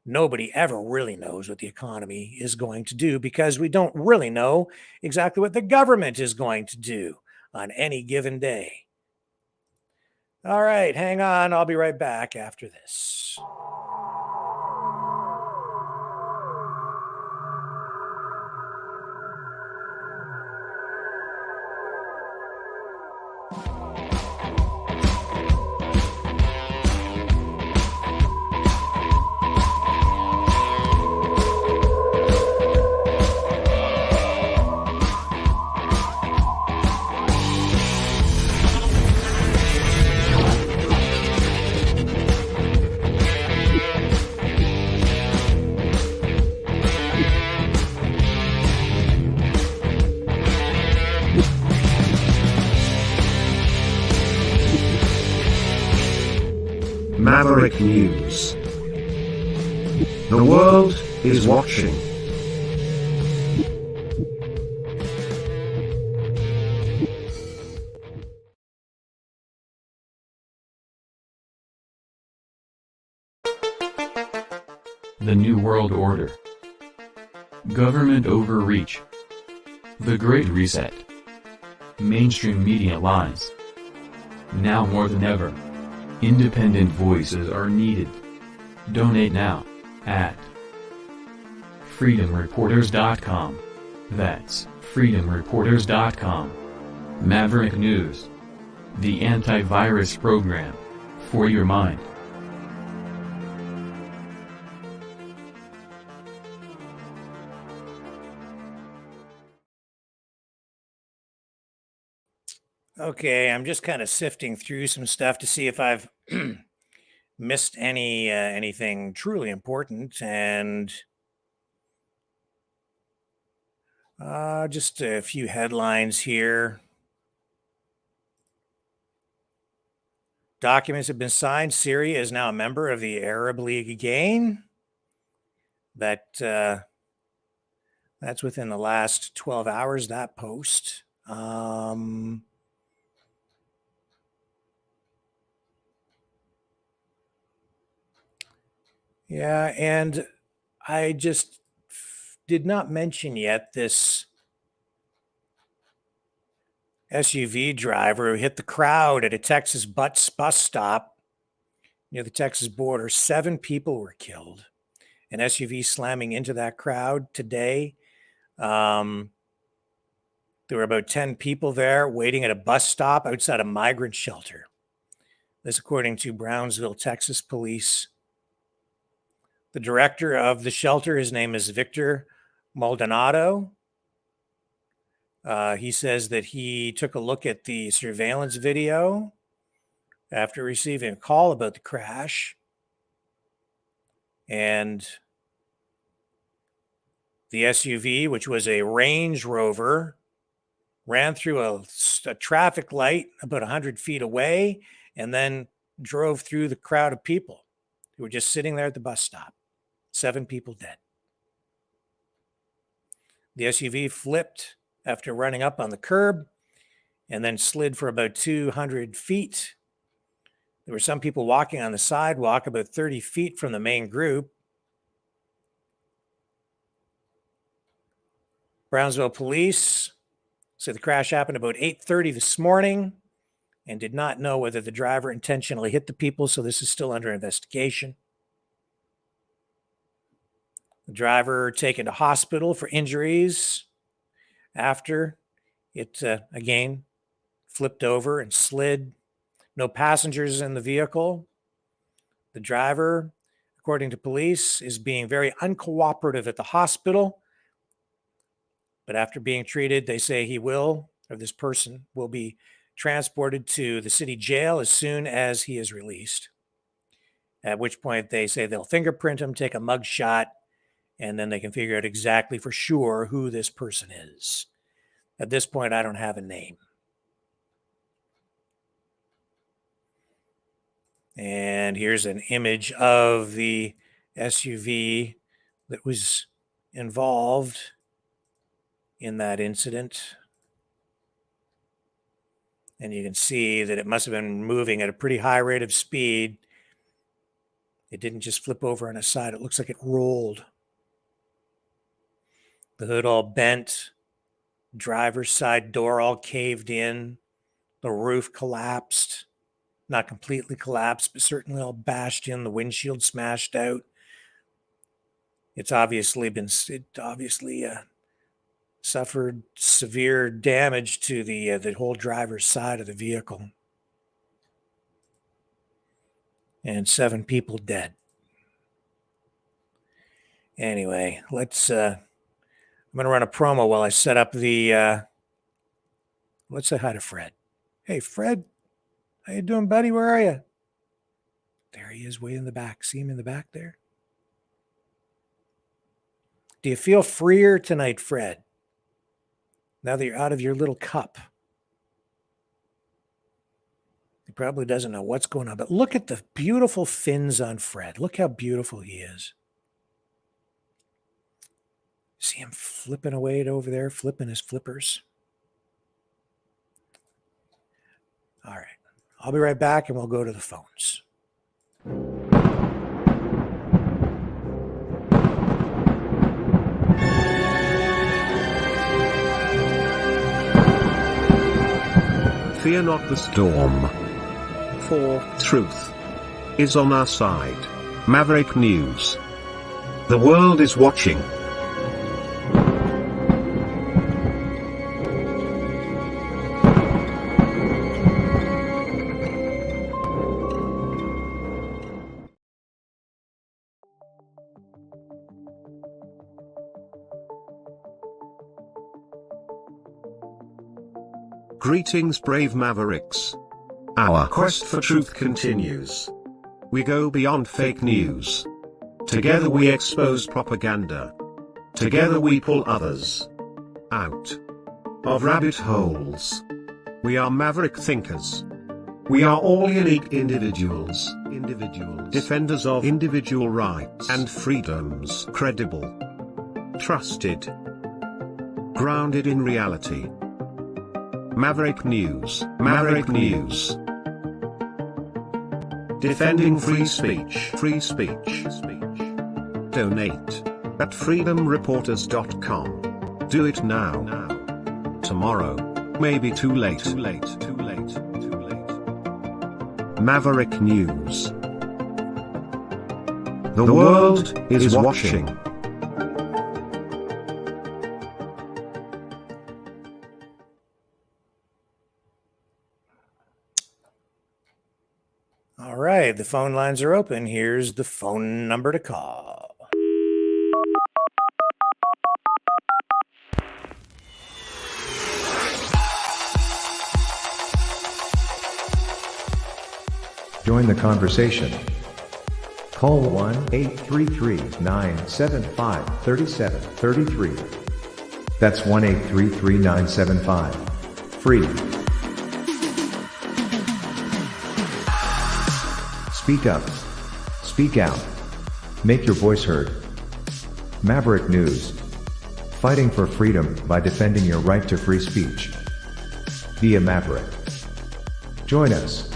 Nobody ever really knows what the economy is going to do because we don't really know exactly what the government is going to do on any given day. All right, hang on. I'll be right back after this. Maverick News. The world is watching. The New World Order. Government overreach. The Great Reset. Mainstream media lies. Now more than ever, independent voices are needed. Donate now at freedomreporters.com. That's freedomreporters.com. Maverick News. The antivirus program for your mind. Okay, I'm just kind of sifting through some stuff to see if I've missed anything truly important, and just a few headlines here. Documents have been signed. Syria is now a member of the Arab League again. That's within the last 12 hours, that post. Yeah, and I just did not mention yet this SUV driver who hit the crowd at a Texas bus stop near the Texas border. 7 people were killed. An SUV slamming into that crowd today. There were about 10 people there waiting at a bus stop outside a migrant shelter. This, according to Brownsville, Texas police. The director of the shelter, his name is Victor Maldonado. He says that he took a look at the surveillance video after receiving a call about the crash. And the SUV, which was a Range Rover, ran through a traffic light about 100 feet away and then drove through the crowd of people who were just sitting there at the bus stop. 7 people dead. The SUV flipped after running up on the curb and then slid for about 200 feet. There were some people walking on the sidewalk about 30 feet from the main group. Brownsville police said the crash happened about 8:30 this morning and did not know whether the driver intentionally hit the people, so this is still under investigation. The driver taken to hospital for injuries after it, again, flipped over and slid. No passengers in the vehicle. The driver, according to police, is being very uncooperative at the hospital. But after being treated, they say this person will be transported to the city jail as soon as he is released. At which point they say they'll fingerprint him, take a mug shot, and then they can figure out exactly for sure who this person is. At this point, I don't have a name. And here's an image of the SUV that was involved in that incident. And you can see that it must have been moving at a pretty high rate of speed. It didn't just flip over on its side. It looks like it rolled. The hood all bent. Driver's side door all caved in. The roof collapsed. Not completely collapsed, but certainly all bashed in. The windshield smashed out. It obviously suffered severe damage to the whole driver's side of the vehicle. And 7 people dead. Anyway, I'm going to run a promo while I set up the, let's say hi to Fred. Hey, Fred, how you doing, buddy? Where are you? There he is, way in the back. See him in the back there? Do you feel freer tonight, Fred? Now that you're out of your little cup. He probably doesn't know what's going on, but look at the beautiful fins on Fred. Look how beautiful he is. See him flipping away over there, flipping his flippers. All right. I'll be right back and we'll go to the phones. Fear not the storm, for truth is on our side. Maverick News. The world is watching. Greetings, brave Mavericks. Our quest for truth continues. We go beyond fake news. Together we expose propaganda. Together we pull others out of rabbit holes. We are maverick thinkers. We are all unique individuals, defenders of individual rights and freedoms, credible, trusted, grounded in reality. Maverick News, Maverick News. Defending free speech, Donate at freedomreporters.com. Do it now. Tomorrow may be too late. Maverick News. The world is watching. All right, the phone lines are open. Here's the phone number to call. Join the conversation. Call 1-833-975-3733. That's 1-833-975-FREE. Speak up. Speak out. Make your voice heard. Maverick News. Fighting for freedom by defending your right to free speech. Be a Maverick. Join us.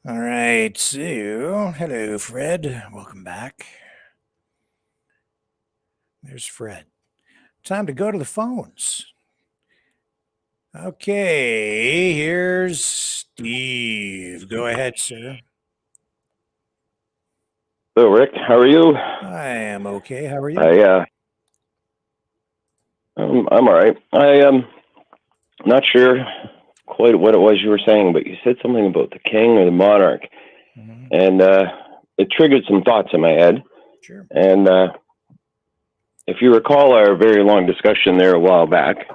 All right, so hello, Fred. Welcome back. There's Fred. Time to go to the phones. Okay, here's Steve. Go ahead, sir. Hello, Rick. How are you? I am okay. How are you? I'm all right. I am not sure quite what it was you were saying, but you said something about the king or the monarch, and it triggered some thoughts in my head. Sure. And if you recall our very long discussion there a while back,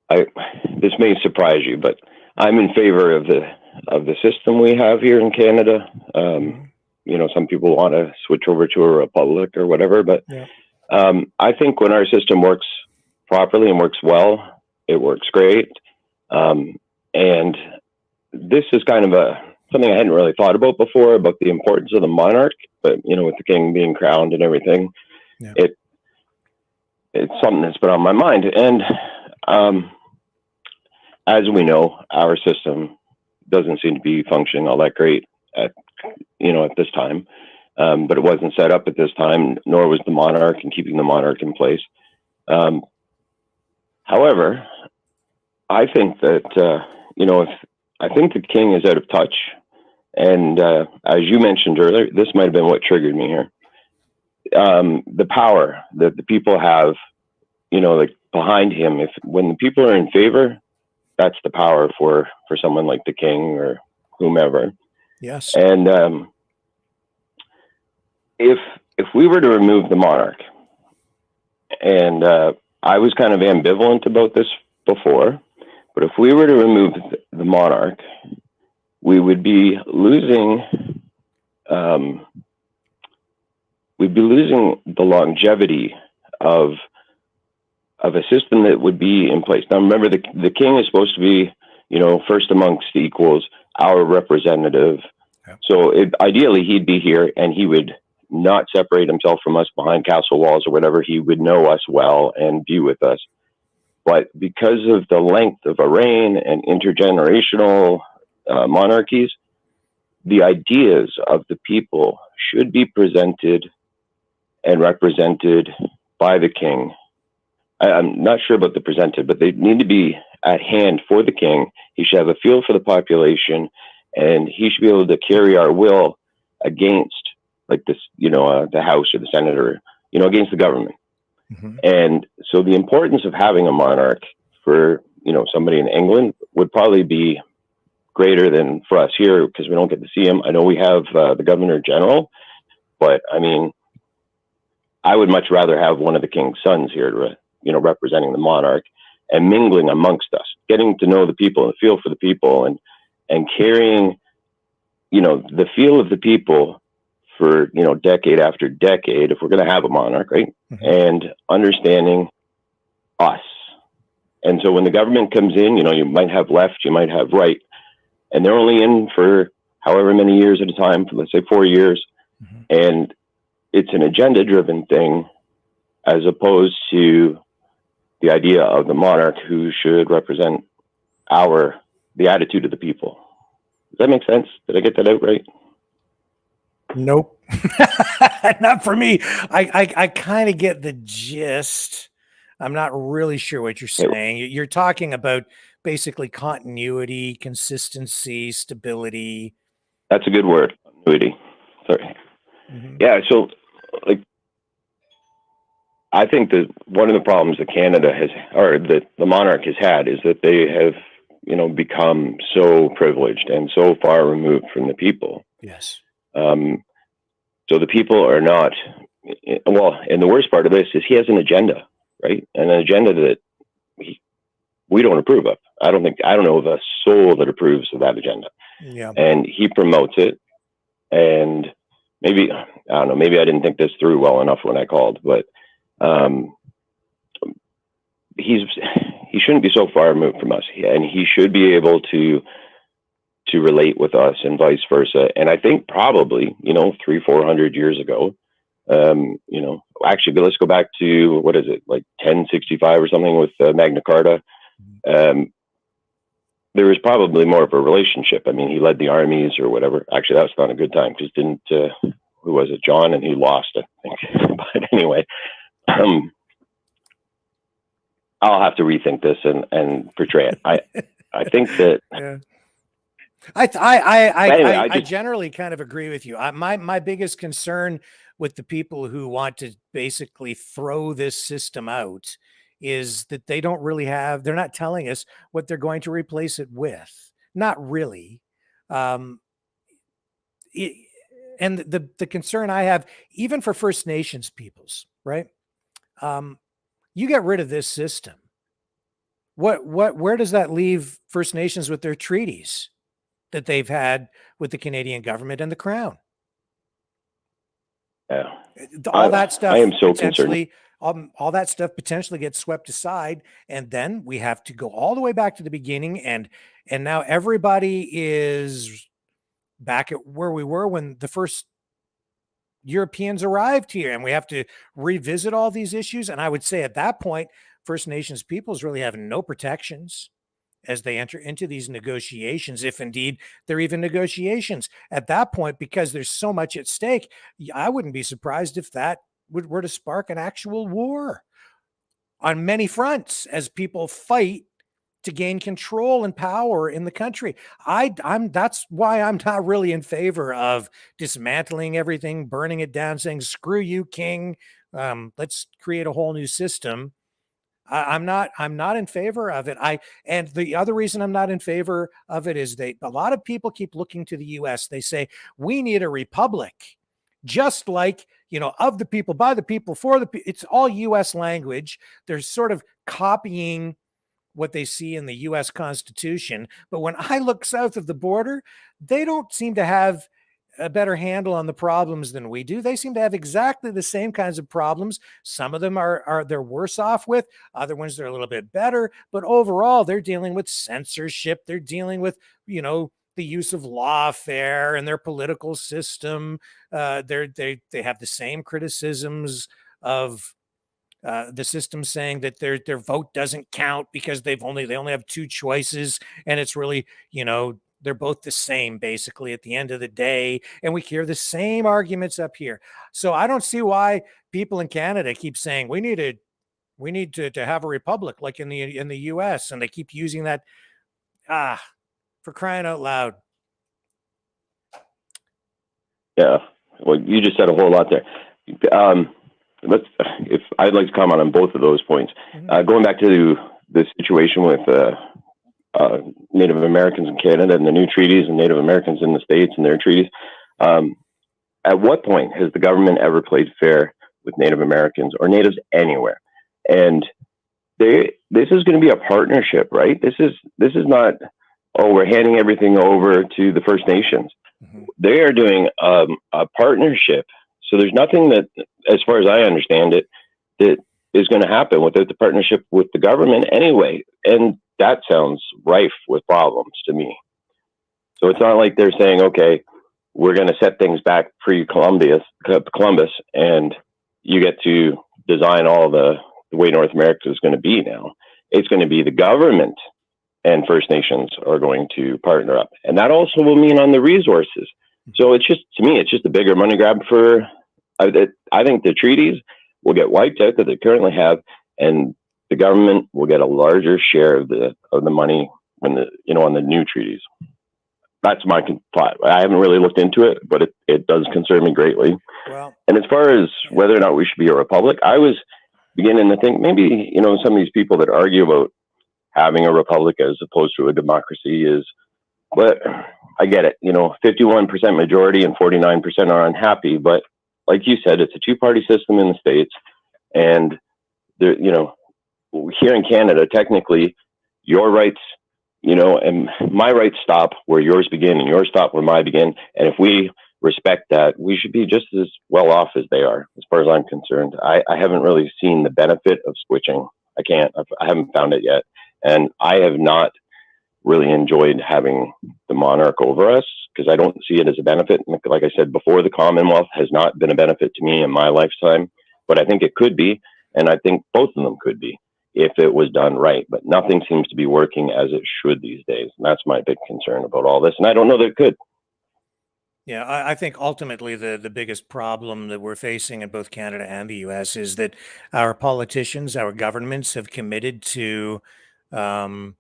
this may surprise you, but I'm in favor of the system we have here in Canada. You know, some people want to switch over to a republic or whatever, but I think when our system works properly and works well, it works great. And this is kind of something I hadn't really thought about before, about the importance of the monarch, but you know, with the king being crowned and everything, it's something that's been on my mind. And as we know, our system doesn't seem to be functioning all that great at this time. But it wasn't set up at this time, nor was the monarch and keeping the monarch in place. However, I think that, I think the king is out of touch. And as you mentioned earlier, this might have been what triggered me here. The power that the people have, like behind him, when the people are in favor, that's the power for someone like the king or whomever. Yes. And if we were to remove the monarch, and I was kind of ambivalent about this before, but if we were to remove the monarch, we would be losing the longevity of a system that would be in place. Now, remember, the king is supposed to be, first amongst equals, our representative. Yep. So ideally, he'd be here, and he would not separate himself from us behind castle walls or whatever. He would know us well and be with us. But because of the length of a reign and intergenerational monarchies, the ideas of the people should be presented and represented by the king. I'm not sure about the presented, but they need to be at hand for the king. He should have a feel for the population, and he should be able to carry our will against, like this, the House or the Senate, or against the government. Mhm. And so the importance of having a monarch for somebody in England would probably be greater than for us here, because we don't get to see him. I know we have the Governor General, but I mean, I would much rather have one of the king's sons here, representing the monarch and mingling amongst us, getting to know the people and feel for the people, and carrying, the feel of the people for, decade after decade, if we're going to have a monarch, right? Mhm. And understanding us. And so when the government comes in, you might have left, you might have right, and they're only in for however many years at a time, for let's say 4 years. Mhm. And it's an agenda driven thing, as opposed to the idea of the monarch who should represent the attitude of the people. Does that make sense? Did I get that out right? Nope. Not for me. I kind of get the gist. I'm not really sure what you're saying. You're talking about basically continuity, consistency, stability. That's a good word. Continuity. Sorry. Mhm. Yeah. So, like, I think that one of the problems that Canada has, or that the monarch has had, is that they have, become so privileged and so far removed from the people. Yes. So the people are not, well, and the worst part of this is he has an agenda, right? And an agenda that we don't approve of. I don't know of a soul that approves of that agenda. Yeah. And he promotes it. And maybe, I don't know, maybe I didn't think this through well enough when I called, but he shouldn't be so far removed from us, and he should be able to relate with us and vice versa. And I think probably 300-400 years ago, actually, let's go back to, what is it, like 1065 or something, with Magna Carta. There was probably more of a relationship. I mean, he led the armies or whatever. Actually, that was not a good time, because who was it, John, and he lost, I think. But anyway, I'll have to rethink this and portray it. I think that. Yeah. Anyway, I generally kind of agree with you. My biggest concern with the people who want to basically throw this system out is that they don't really they're not telling us what they're going to replace it with. Not really. And the concern I have, even for First Nations peoples, right? You get rid of this system. Where does that leave First Nations with their treaties that they've had with the Canadian government and the Crown? Yeah. All that stuff. I am so potentially, all that stuff potentially gets swept aside, and then we have to go all the way back to the beginning, and now everybody is back at where we were when the first Europeans arrived here, and we have to revisit all these issues. And I would say at that point, First Nations peoples really have no protections as they enter into these negotiations, if indeed they're even negotiations at that point, because there's so much at stake. I wouldn't be surprised if that were to spark an actual war on many fronts as people fight to gain control and power in the country. That's why I'm not really in favor of dismantling everything, burning it down, saying, screw you, king. Let's create a whole new system. I'm not in favor of it. And the other reason I'm not in favor of it is a lot of people keep looking to the US. They say, we need a republic, just like, of the people, by the people, for the people. It's all US language. They're sort of copying what they see in the US Constitution. But when I look south of the border, they don't seem to have a better handle on the problems than we do. They seem to have exactly the same kinds of problems. Some of them they're worse off with, other ones they're a little bit better, but overall they're dealing with censorship. They're dealing with, the use of lawfare and their political system. They have the same criticisms of the system, saying that their vote doesn't count because they only have two choices, and it's really, they're both the same basically at the end of the day. And we hear the same arguments up here. So I don't see why people in Canada keep saying we need to have a republic like in the US, and they keep using that. For crying out loud. Yeah. Well, you just said a whole lot there. If I'd like to comment on both of those points. Going back to the situation with Native Americans in Canada and the new treaties and Native Americans in the States and their treaties. At what point has the government ever played fair with Native Americans or Natives anywhere? And this is going to be a partnership, right? This is not, oh, we're handing everything over to the First Nations. They are doing a partnership. So there's nothing that, as far as I understand it, that is going to happen without the partnership with the government anyway. And that sounds rife with problems to me. So it's not like they're saying, okay, we're going to set things back pre-Columbus, and you get to design all the way North America is going to be now. It's going to be the government and First Nations are going to partner up. And that also will mean on the resources. So it's just, to me, it's just a bigger money grab for, I think the treaties will get wiped out that they currently have, and the government will get a larger share of the money when on the new treaties. That's my thought. I haven't really looked into it, but it does concern me greatly. Well, and as far as whether or not we should be a republic, I was beginning to think maybe, some of these people that argue about having a republic as opposed to a democracy is, but I get it, 51% majority and 49% are unhappy. But like you said, it's a two-party system in the States. And there, here in Canada, technically your rights, and my rights stop where yours begin and yours stop where mine begin. And if we respect that, we should be just as well off as they are, as far as I'm concerned. I haven't really seen the benefit of switching. I haven't found it yet. And I have not really enjoyed having the monarch over us because I don't see it as a benefit. Like I said before, the Commonwealth has not been a benefit to me in my lifetime, but I think it could be. And I think both of them could be if it was done right, but nothing seems to be working as it should these days. And that's my big concern about all this. And I don't know that it could. Yeah, I think ultimately the biggest problem that we're facing in both Canada and the US is that our politicians, our governments have committed to a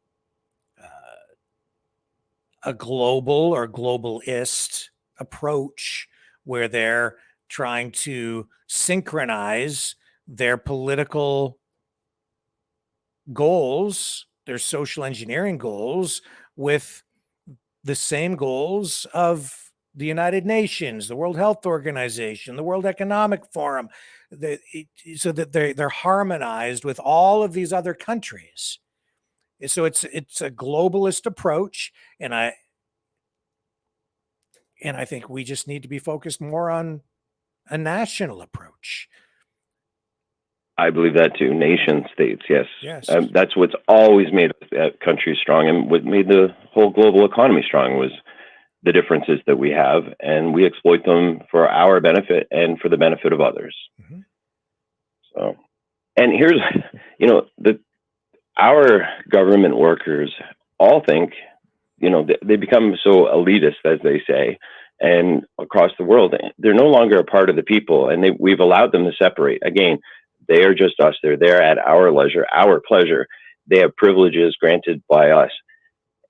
global or globalist approach where they're trying to synchronize their political goals, their social engineering goals, with the same goals of the United Nations, the World Health Organization, the World Economic Forum, so that they're harmonized with all of these other countries. So it's a globalist approach, and I think we just need to be focused more on a national approach. I believe that too. Nation states, yes. Yes. That's what's always made countries strong, and what made the whole global economy strong was the differences that we have, and we exploit them for our benefit and for the benefit of others. So, and here's, our government workers all think, they become so elitist, as they say, and across the world, they're no longer a part of the people, and we've allowed them to separate. Again, they are just us. They're there at our leisure, our pleasure. They have privileges granted by us.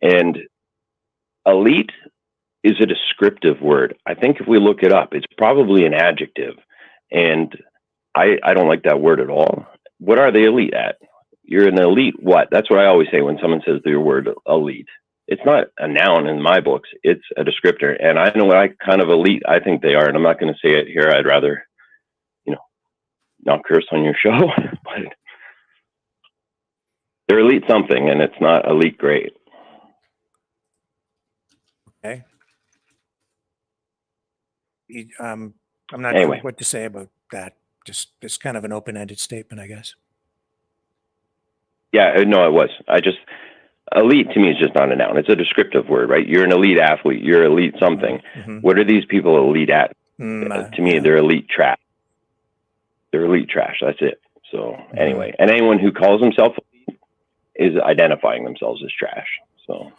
And elite is a descriptive word. I think if we look it up, it's probably an adjective. And I don't like that word at all. What are they elite at? You're an elite what? That's what I always say when someone says the word elite. It's not a noun in my books. It's a descriptor. And I know what kind of elite I think they are. And I'm not going to say it here. I'd rather, not curse on your show. But they're elite something, and it's not elite great. Okay. I'm not sure what to say about that. Just kind of an open-ended statement, I guess. Yeah, no, it was. Elite to me is just not a noun. It's a descriptive word, right? You're an elite athlete. You're elite something. What are these people elite at? To me, they're elite trash. They're elite trash. That's it. So anyway, and anyone who calls himself elite is identifying themselves as trash. So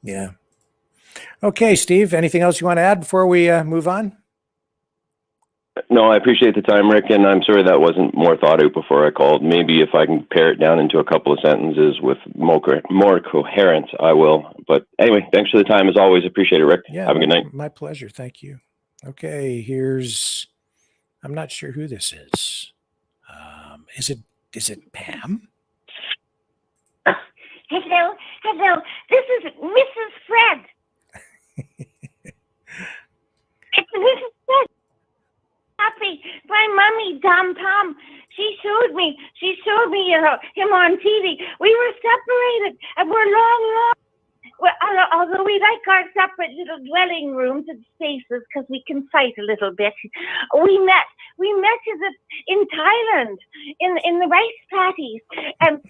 yeah. Okay, Steve, anything else you want to add before we move on? No, I appreciate the time, Rick, and I'm sorry that wasn't more thought out before I called. Maybe if I can pare it down into a couple of sentences with more coherence, I will. But anyway, thanks for the time as always. Appreciate it, Rick. Yeah, have a good night. My pleasure. Thank you. Okay, I'm not sure who this is. Is it Pam? Hello. This is Mrs. Fred. It's Mrs. Fred. Happy. My mommy, Dom Tom. She showed me him on TV. We were separated, and we're long. Well, although we like our separate little dwelling rooms and spaces because we can fight a little bit, we met in Thailand in the rice paddies, and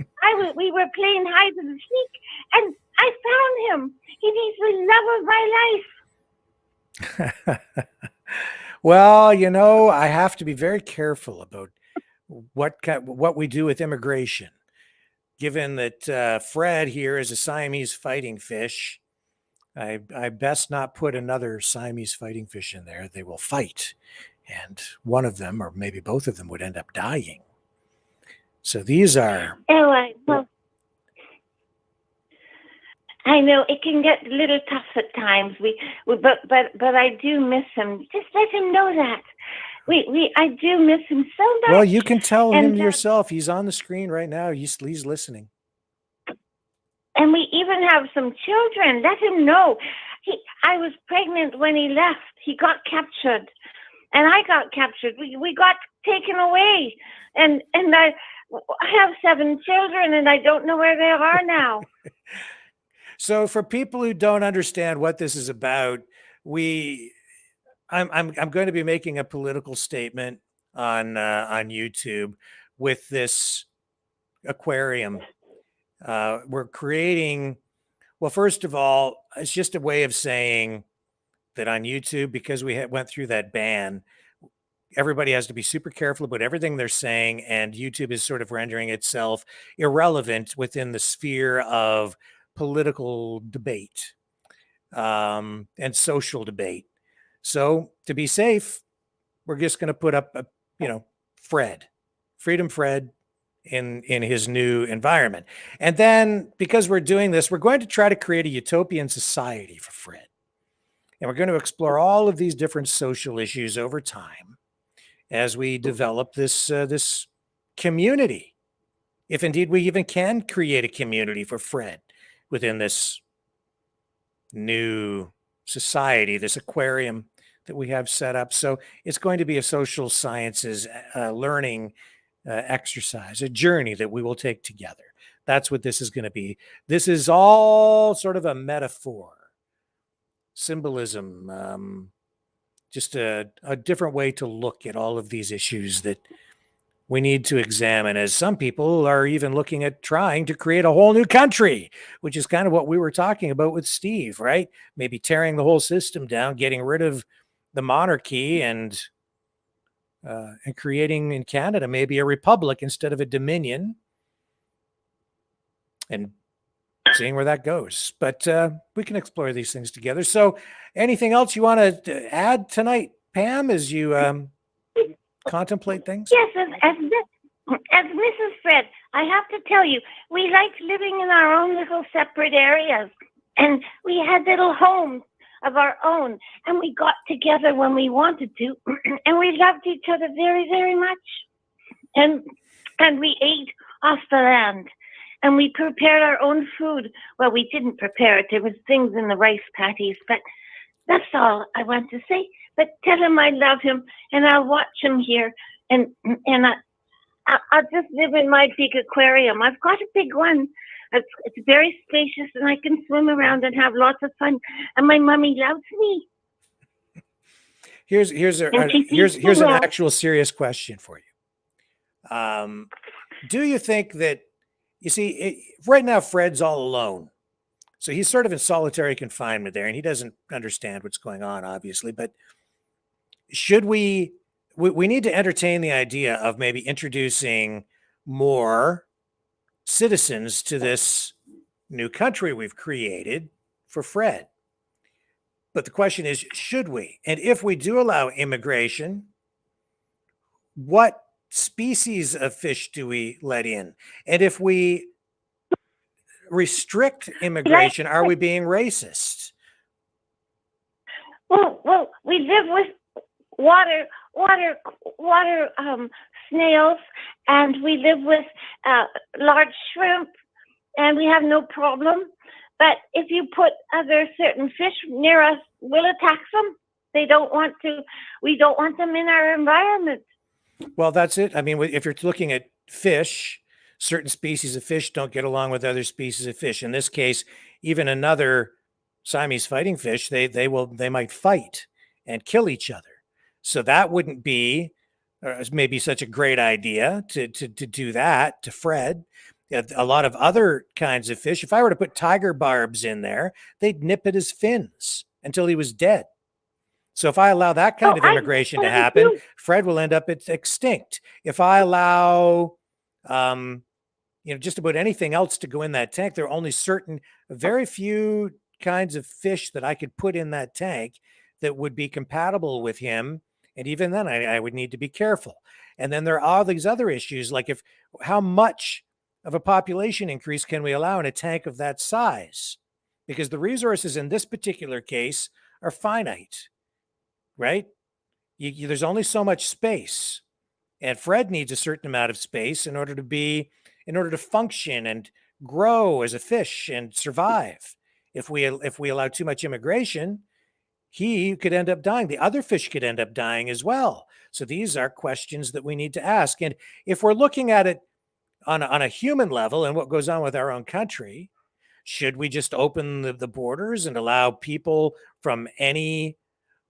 we were playing hide and seek, and I found him. He's the love of my life. Well, I have to be very careful about what we do with immigration. Given that Fred here is a Siamese fighting fish, I best not put another Siamese fighting fish in there. They will fight, and one of them, or maybe both of them, would end up dying. So these are. Well, I know it can get a little tough at times. But I do miss him. Just let him know that. I do miss him so much. Well, you can tell him yourself. He's on the screen right now. He's listening. And we even have some children. Let him know. I was pregnant when he left. He got captured, and I got captured. We got taken away, and I have 7 children, and I don't know where they are now. So, for people who don't understand what this is about, I'm going to be making a political statement on YouTube with this aquarium. We're creating. Well, first of all, it's just a way of saying that on YouTube, because we went through that ban, everybody has to be super careful about everything they're saying, and YouTube is sort of rendering itself irrelevant within the sphere of political debate and social debate. So to be safe, we're just going to put up, Freedom Fred in his new environment. And then because we're doing this, we're going to try to create a utopian society for Fred. And we're going to explore all of these different social issues over time as we develop this community. If indeed we even can create a community for Fred within this new society, this aquarium that we have set up. So it's going to be a social sciences learning exercise, a journey that we will take together. That's what this is going to be. This is all sort of a metaphor, symbolism, just a different way to look at all of these issues that we need to examine, as some people are even looking at trying to create a whole new country, which is kind of what we were talking about with Steve, right? Maybe tearing the whole system down, getting rid of the monarchy, and creating in Canada maybe a republic instead of a dominion, and seeing where that goes. But we can explore these things together. So anything else you want to add tonight, Pam, as you contemplate things? Yes, as Mrs. Fred, I have to tell you, we liked living in our own little separate areas, and we had little homes of our own, and we got together when we wanted to, and we loved each other very, very much. And we ate off the land, and we prepared our own food. Well, we didn't prepare it. There was things in the rice paddies, but that's all I want to say. But tell him I love him, and I'll watch him here, and I'll just live in my big aquarium. I've got a big one. It's very spacious, and I can swim around and have lots of fun. And my mommy loves me. Here's an actual serious question for you. Do you think that, you see, right now Fred's all alone, so he's sort of in solitary confinement there, and he doesn't understand what's going on, obviously. But should we need to entertain the idea of maybe introducing more citizens to this new country we've created for Fred? But the question is, should we? And if we do allow immigration, what species of fish do we let in? And if we restrict immigration, are we being racist? Well, we live with water snails, and we live with large shrimp, and we have no problem. But if you put other certain fish near us, we'll attack them. We don't want them in our environment. Well, that's it. I mean, if you're looking at fish, certain species of fish don't get along with other species of fish. In this case, even another Siamese fighting fish, they might fight and kill each other. So that wouldn't be maybe such a great idea to do that to Fred. A lot of other kinds of fish, if I were to put tiger barbs in there, they'd nip at his fins until he was dead. So if I allow that kind of immigration to happen, Fred will end up extinct. If I allow, just about anything else to go in that tank, there are only very few kinds of fish that I could put in that tank that would be compatible with him. And even then I would need to be careful. And then there are all these other issues, like how much of a population increase can we allow in a tank of that size? Because the resources in this particular case are finite, right? There's only so much space, and Fred needs a certain amount of space in order to function and grow as a fish and survive. If we allow too much immigration, he could end up dying. The other fish could end up dying as well. So these are questions that we need to ask. And if we're looking at it on a human level and what goes on with our own country, should we just open the borders and allow people from any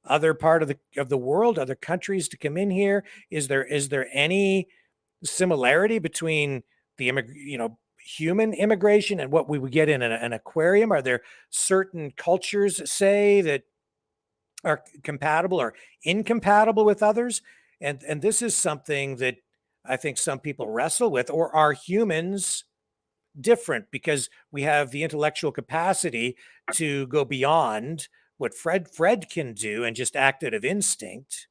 other part of the world, other countries, to come in here? Is there any similarity between the human immigration and what we would get in an aquarium? Are there certain cultures, say, that are compatible or incompatible with others? And this is something that I think some people wrestle with. Or are humans different because we have the intellectual capacity to go beyond what Fred can do and just act out of instinct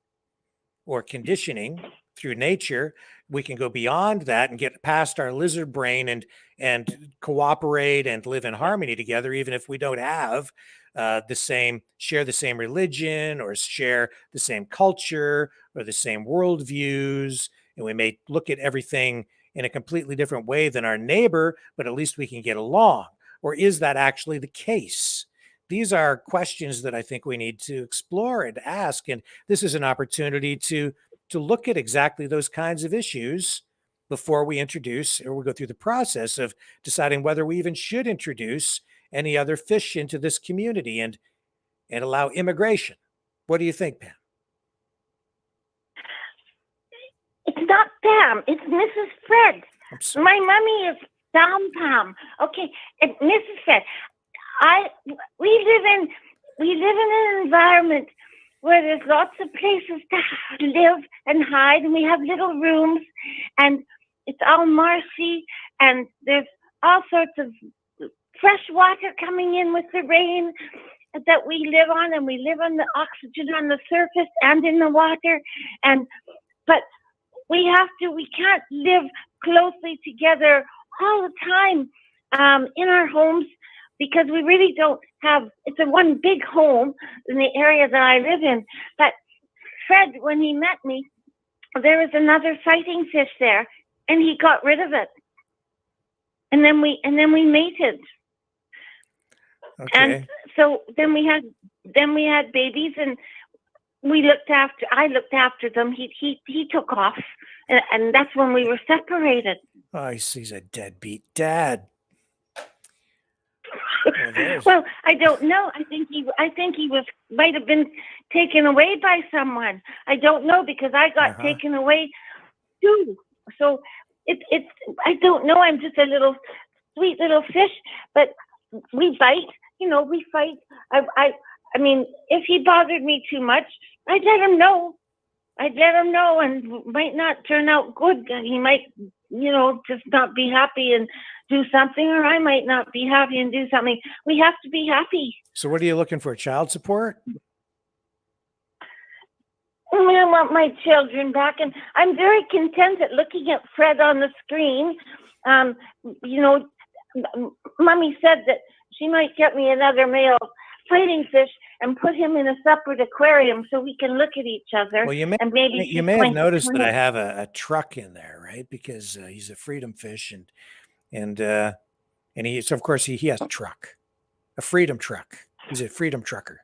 or conditioning through nature? We can go beyond that and get past our lizard brain and cooperate and live in harmony together, even if we don't have share the same religion or share the same culture or the same worldviews. And we may look at everything in a completely different way than our neighbor, but at least we can get along. Or is that actually the case? These are questions that I think we need to explore and ask. And this is an opportunity to look at exactly those kinds of issues before we introduce, or we go through the process of deciding whether we even should introduce any other fish into this community and allow immigration. What do you think, Pam? It's not Pam. It's Mrs. Fred. My mommy is down Pam. Okay, and Mrs. Fred. We live in an environment where there's lots of places to live and hide, and we have little rooms, and it's all marshy, and there's all sorts of fresh water coming in with the rain that we live on, and we live on the oxygen on the surface and in the water, but we can't live closely together all the time in our homes, because we really don't have, it's a one big home in the area that I live in. But Fred, when he met me, there was another fighting fish there, and he got rid of it. And then we mated. Okay. And so then we had babies, and I looked after them. He took off, and that's when we were separated. Oh, he's a deadbeat dad. Well, I don't know. I think he might have been taken away by someone. I don't know, because I got taken away too. So it's I don't know. I'm just a little sweet little fish, but we bite. We fight. I mean, if he bothered me too much, I'd let him know. And might not turn out good. He might, just not be happy and do something, or I might not be happy and do something. We have to be happy. So what are you looking for? Child support? I want my children back, and I'm very content at looking at Fred on the screen. You know, Mommy said that she might get me another male fighting fish and put him in a separate aquarium so we can look at each other. Well, you may have noticed that I have a truck in there, right? Because he's a freedom fish, and he's, of course, he has a truck, a freedom truck. He's a freedom trucker,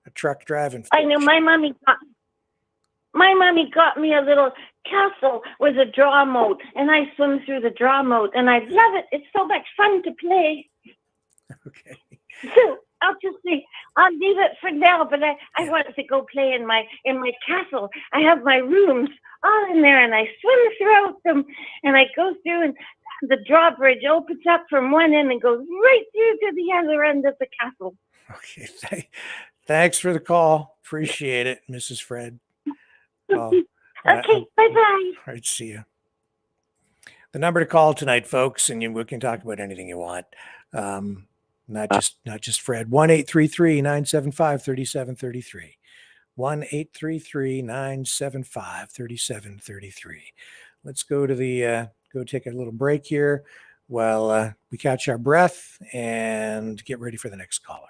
a truck driving fish. I know my mommy got me a little castle with a draw moat, and I swim through the draw moat, and I love it. It's so much fun to play. Okay. So I'll just say I'll leave it for now, but I want to go play in my castle. I have my rooms all in there, and I swim throughout them, and I go through, and the drawbridge opens up from one end and goes right through to the other end of the castle. Okay. Thanks for the call. Appreciate it, Mrs. Fred. Okay, bye-bye. All right, see you. The number to call tonight, folks, and we can talk about anything you want. Not just Fred. 1-833-975-3733. 1-833-975-3733. Let's go to go take a little break here while we catch our breath and get ready for the next caller.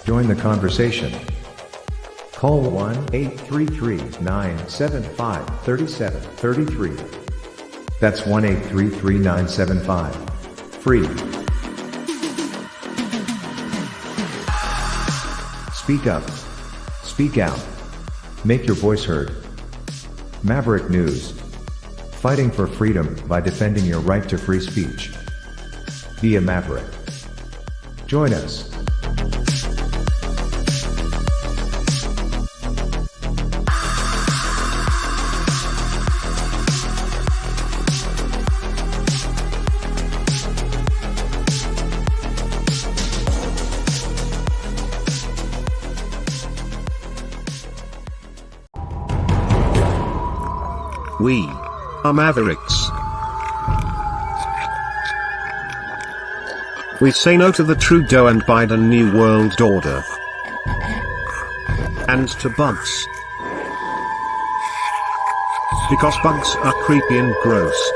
Join the conversation. Call 1-833-975-3733. That's 1-833-975-FREE. Speak up. Speak out. Make your voice heard. Maverick News. Fighting for freedom by defending your right to free speech. Be a Maverick. Join us. We are Mavericks. We say no to the Trudeau and Biden New World Order. And to bugs. Because bugs are creepy and gross.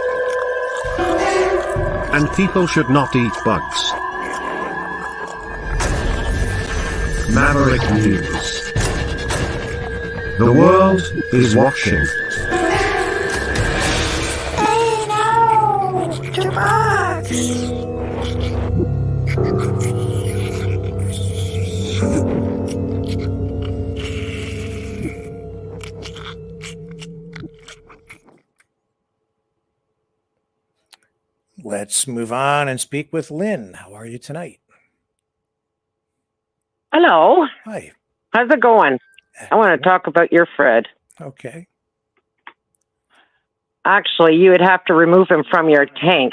And people should not eat bugs. Maverick News. The world is watching. Let's move on and speak with Lynn. How are you tonight? Hello. Hi. How's it going? I want to talk about your Fred. Okay. Actually, you would have to remove him from your tank.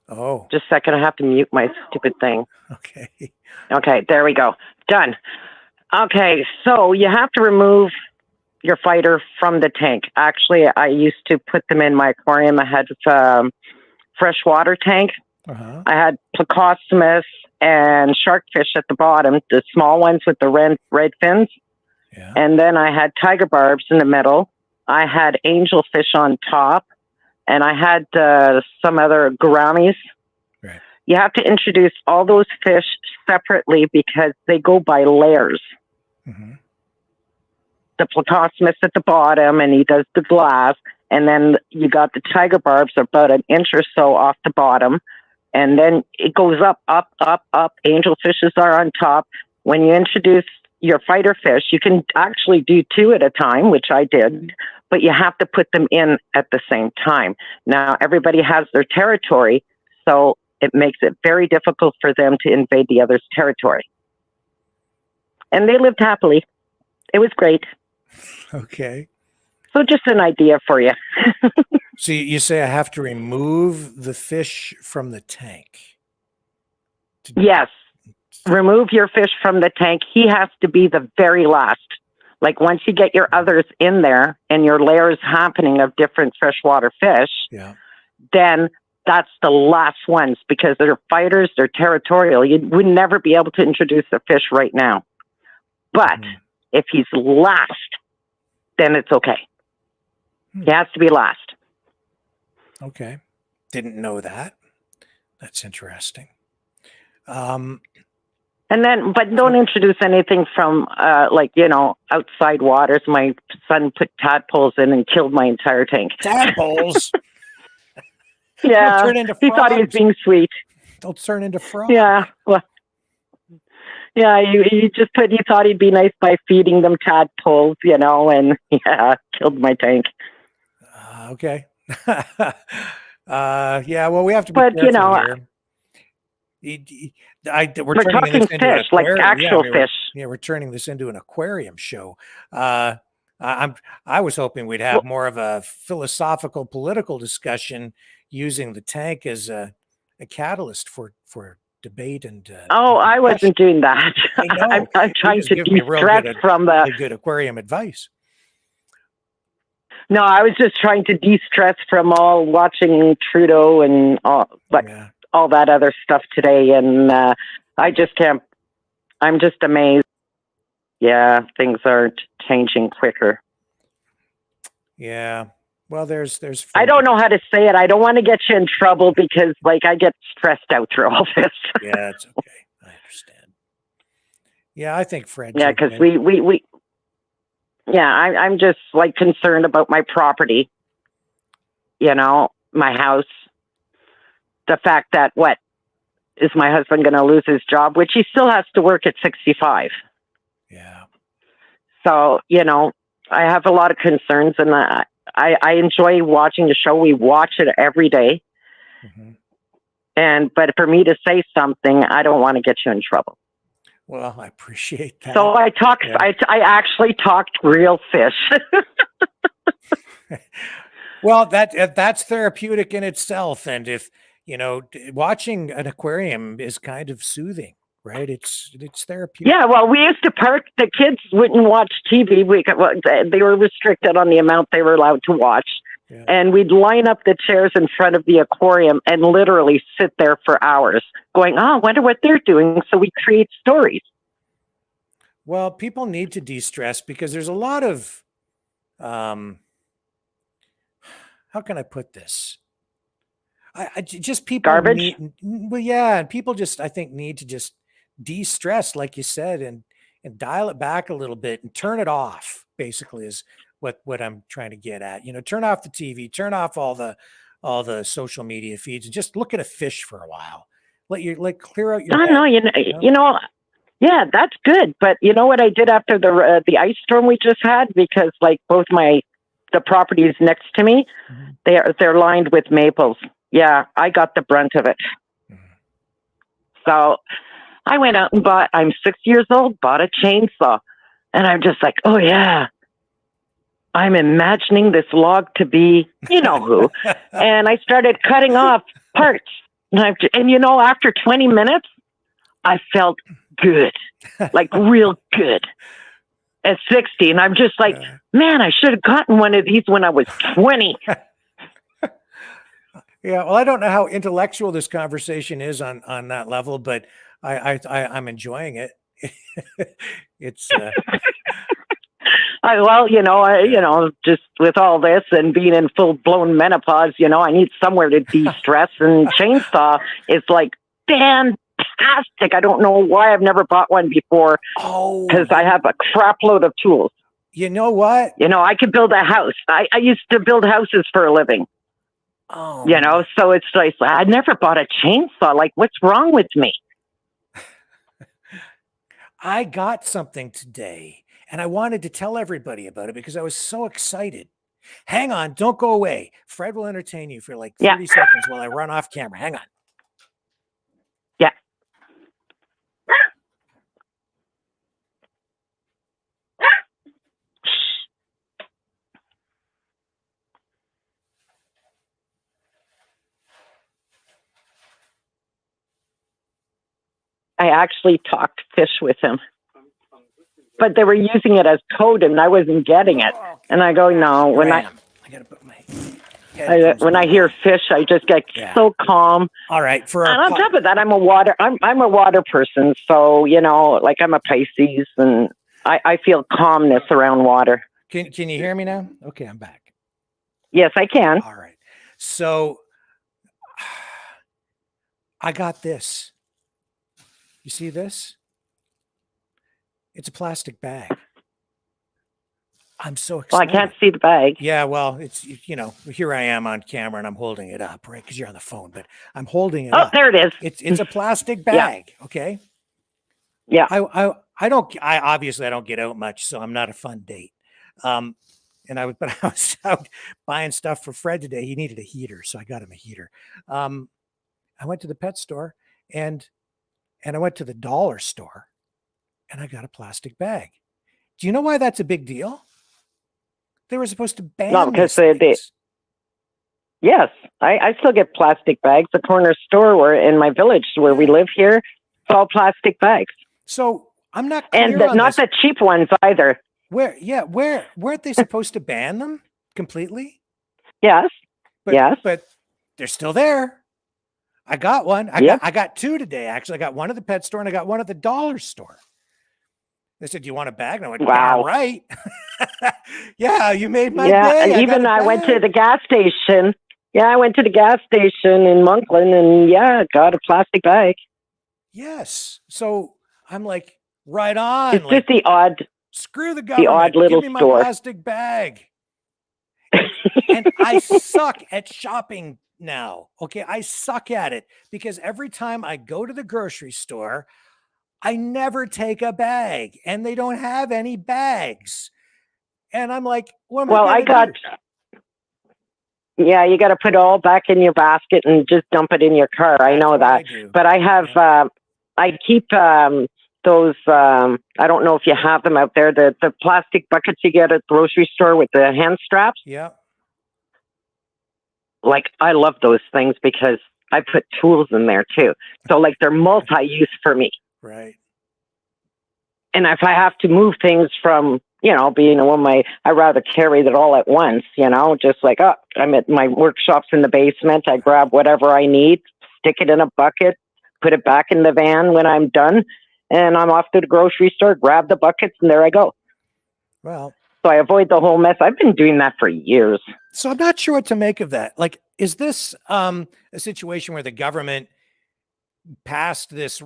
Oh. Just a second. I have to mute my stupid thing. Okay. Okay, there we go. Done. Okay, so you have to remove your fighter from the tank. Actually, I used to put them in my aquarium. I had freshwater tank. Uh-huh. I had Plecostomus and sharkfish at the bottom, the small ones with the red fins. Yeah. And then I had tiger barbs in the middle. I had angelfish on top. And I had some other gouramis. Right. You have to introduce all those fish separately because they go by layers. Mm-hmm. The Plecostomus at the bottom, and he does the glass. And then you got the tiger barbs about an inch or so off the bottom. And then it goes up, up, up, up. Angelfishes are on top. When you introduce your fighter fish, you can actually do two at a time, which I did, but you have to put them in at the same time. Now, everybody has their territory, so it makes it very difficult for them to invade the other's territory. And they lived happily. It was great. Okay. So just an idea for you. So you say I have to remove the fish from the tank? Yes. Remove your fish from the tank. He has to be the very last. Like once you get your others in there and your layers happening of different freshwater fish, then that's the last ones because they're fighters, they're territorial. You would never be able to introduce a fish right now. But if he's last, then it's okay. He has to be last. Okay. Didn't know that. That's interesting. And then, but don't introduce anything from, like, you know, outside waters. My son put tadpoles in and killed my entire tank. Tadpoles? Yeah. Turn into He thought he was frogs. being sweet. They'll turn into frogs. Yeah. Well, yeah, he just put, he thought he'd be nice by feeding them tadpoles, you know, and yeah, killed my tank. Okay. Yeah, well, we have to be But, careful you know, here. We're turning talking this into fish, an like aquarium. actual fish. We're turning this into an aquarium show. I was hoping we'd have more of a philosophical, political discussion using the tank as a catalyst for debate and. Oh, I wasn't doing that. I know. I'm trying to de-stress from the really good aquarium advice. No, I was just trying to de-stress from all watching Trudeau and all that other stuff today. And I just can't, I'm just amazed. Yeah, things are changing quicker. Yeah. Well, there's. I don't know how to say it. I don't want to get you in trouble because, like, I get stressed out through all this. Yeah, it's okay. I understand. Yeah, I think Fred. Yeah, because I'm just like concerned about my property, you know, my house, the fact that is my husband going to lose his job, which he still has to work at 65. Yeah. So, you know, I have a lot of concerns and I enjoy watching the show. We watch it every day. But for me to say something, I don't want to get you in trouble. Well, I appreciate that. So I actually talked real fish. Well, that's therapeutic in itself. And if, you know, watching an aquarium is kind of soothing, right? It's therapeutic. Yeah, well, we used to park. The kids wouldn't watch TV. They were restricted on the amount they were allowed to watch. Yeah. And we'd line up the chairs in front of the aquarium and literally sit there for hours going, oh, I wonder what they're doing. So we create stories. Well, people need to de-stress because there's a lot of, how can I put this? I just people garbage. And people just, I think, need to just de-stress, like you said, and dial it back a little bit and turn it off. Basically, is what I'm trying to get at. You know, turn off the TV, turn off all the social media feeds, and just look at a fish for a while. Clear out your. I don't know. You know. Yeah, that's good. But you know what I did after the ice storm we just had, because like both the properties next to me, they're lined with maples. Yeah, I got the brunt of it. So I went out and I'm 6 years old, bought a chainsaw, and I'm just like, oh yeah, I'm imagining this log to be, you know who, and I started cutting off parts, and you know, after 20 minutes, I felt good, like real good at 60. And I'm just like, man, I should have gotten one of these when I was 20. Yeah. Well, I don't know how intellectual this conversation is on that level, but I'm enjoying it. It's, well, you know, just with all this and being in full blown menopause, you know, I need somewhere to de-stress, and chainsaw is like, fantastic. I don't know why I've never bought one before. Oh, because I have a crap load of tools. You know what? You know, I could build a house. I used to build houses for a living. Oh, you know, so it's like I never bought a chainsaw. Like, what's wrong with me? I got something today, and I wanted to tell everybody about it because I was so excited. Hang on, don't go away. Fred will entertain you for like 30 seconds while I run off camera. Hang on. Yeah. I actually talked fish with him. but they were using it as code, and I wasn't getting it. And I go, no. When I gotta put my when I hear fish, I just get so calm. All right. And on top of that, I'm a water person. So, like I'm a Pisces, and I feel calmness around water. Can you hear me now? Okay, I'm back. Yes, I can. All right. So I got this. You see this? It's a plastic bag. I'm so excited. Well, I can't see the bag. Yeah, well, it's, here I am on camera and I'm holding it up, right? Because you're on the phone, but I'm holding it up. Oh, there it is. It's a plastic bag, okay? Yeah. I obviously I don't get out much, so I'm not a fun date. But I was out buying stuff for Fred today. He needed a heater, so I got him a heater. I went to the pet store and I went to the dollar store and I got a plastic bag. Do you know why that's a big deal? They were supposed to ban because they yes, I still get plastic bags. The corner store in my village where we live here, it's all plastic bags. So I'm not clear and on not this. the cheap ones either. Where weren't they supposed to ban them completely? Yes. But they're still there. I got one. I got two today, actually. I got one at the pet store and I got one at the dollar store. They said, "Do you want a bag?" And I went, wow. All right. Yeah, you made my day. And even I went to the gas station. Yeah, I went to the gas station in Monkland and got a plastic bag. Yes. So I'm like, right on. It's just the odd. Screw the government. The odd little Give me store. my plastic bag. And I suck at shopping now. Okay. I suck at it because every time I go to the grocery store, I never take a bag and they don't have any bags. And I'm like, what am I gonna do? Yeah, you got to put it all back in your basket and just dump it in your car. I know that. But I have, I keep those, I don't know if you have them out there, the plastic buckets you get at the grocery store with the hand straps. Yeah. Like, I love those things because I put tools in there too. So like they're multi-use for me. Right. And if I have to move things from, being a woman, I rather carry it all at once, just like, I'm at my workshops in the basement. I grab whatever I need, stick it in a bucket, put it back in the van when I'm done. And I'm off to the grocery store, grab the buckets, and there I go. Well, so I avoid the whole mess. I've been doing that for years. So I'm not sure what to make of that. Like, is this a situation where the government passed this?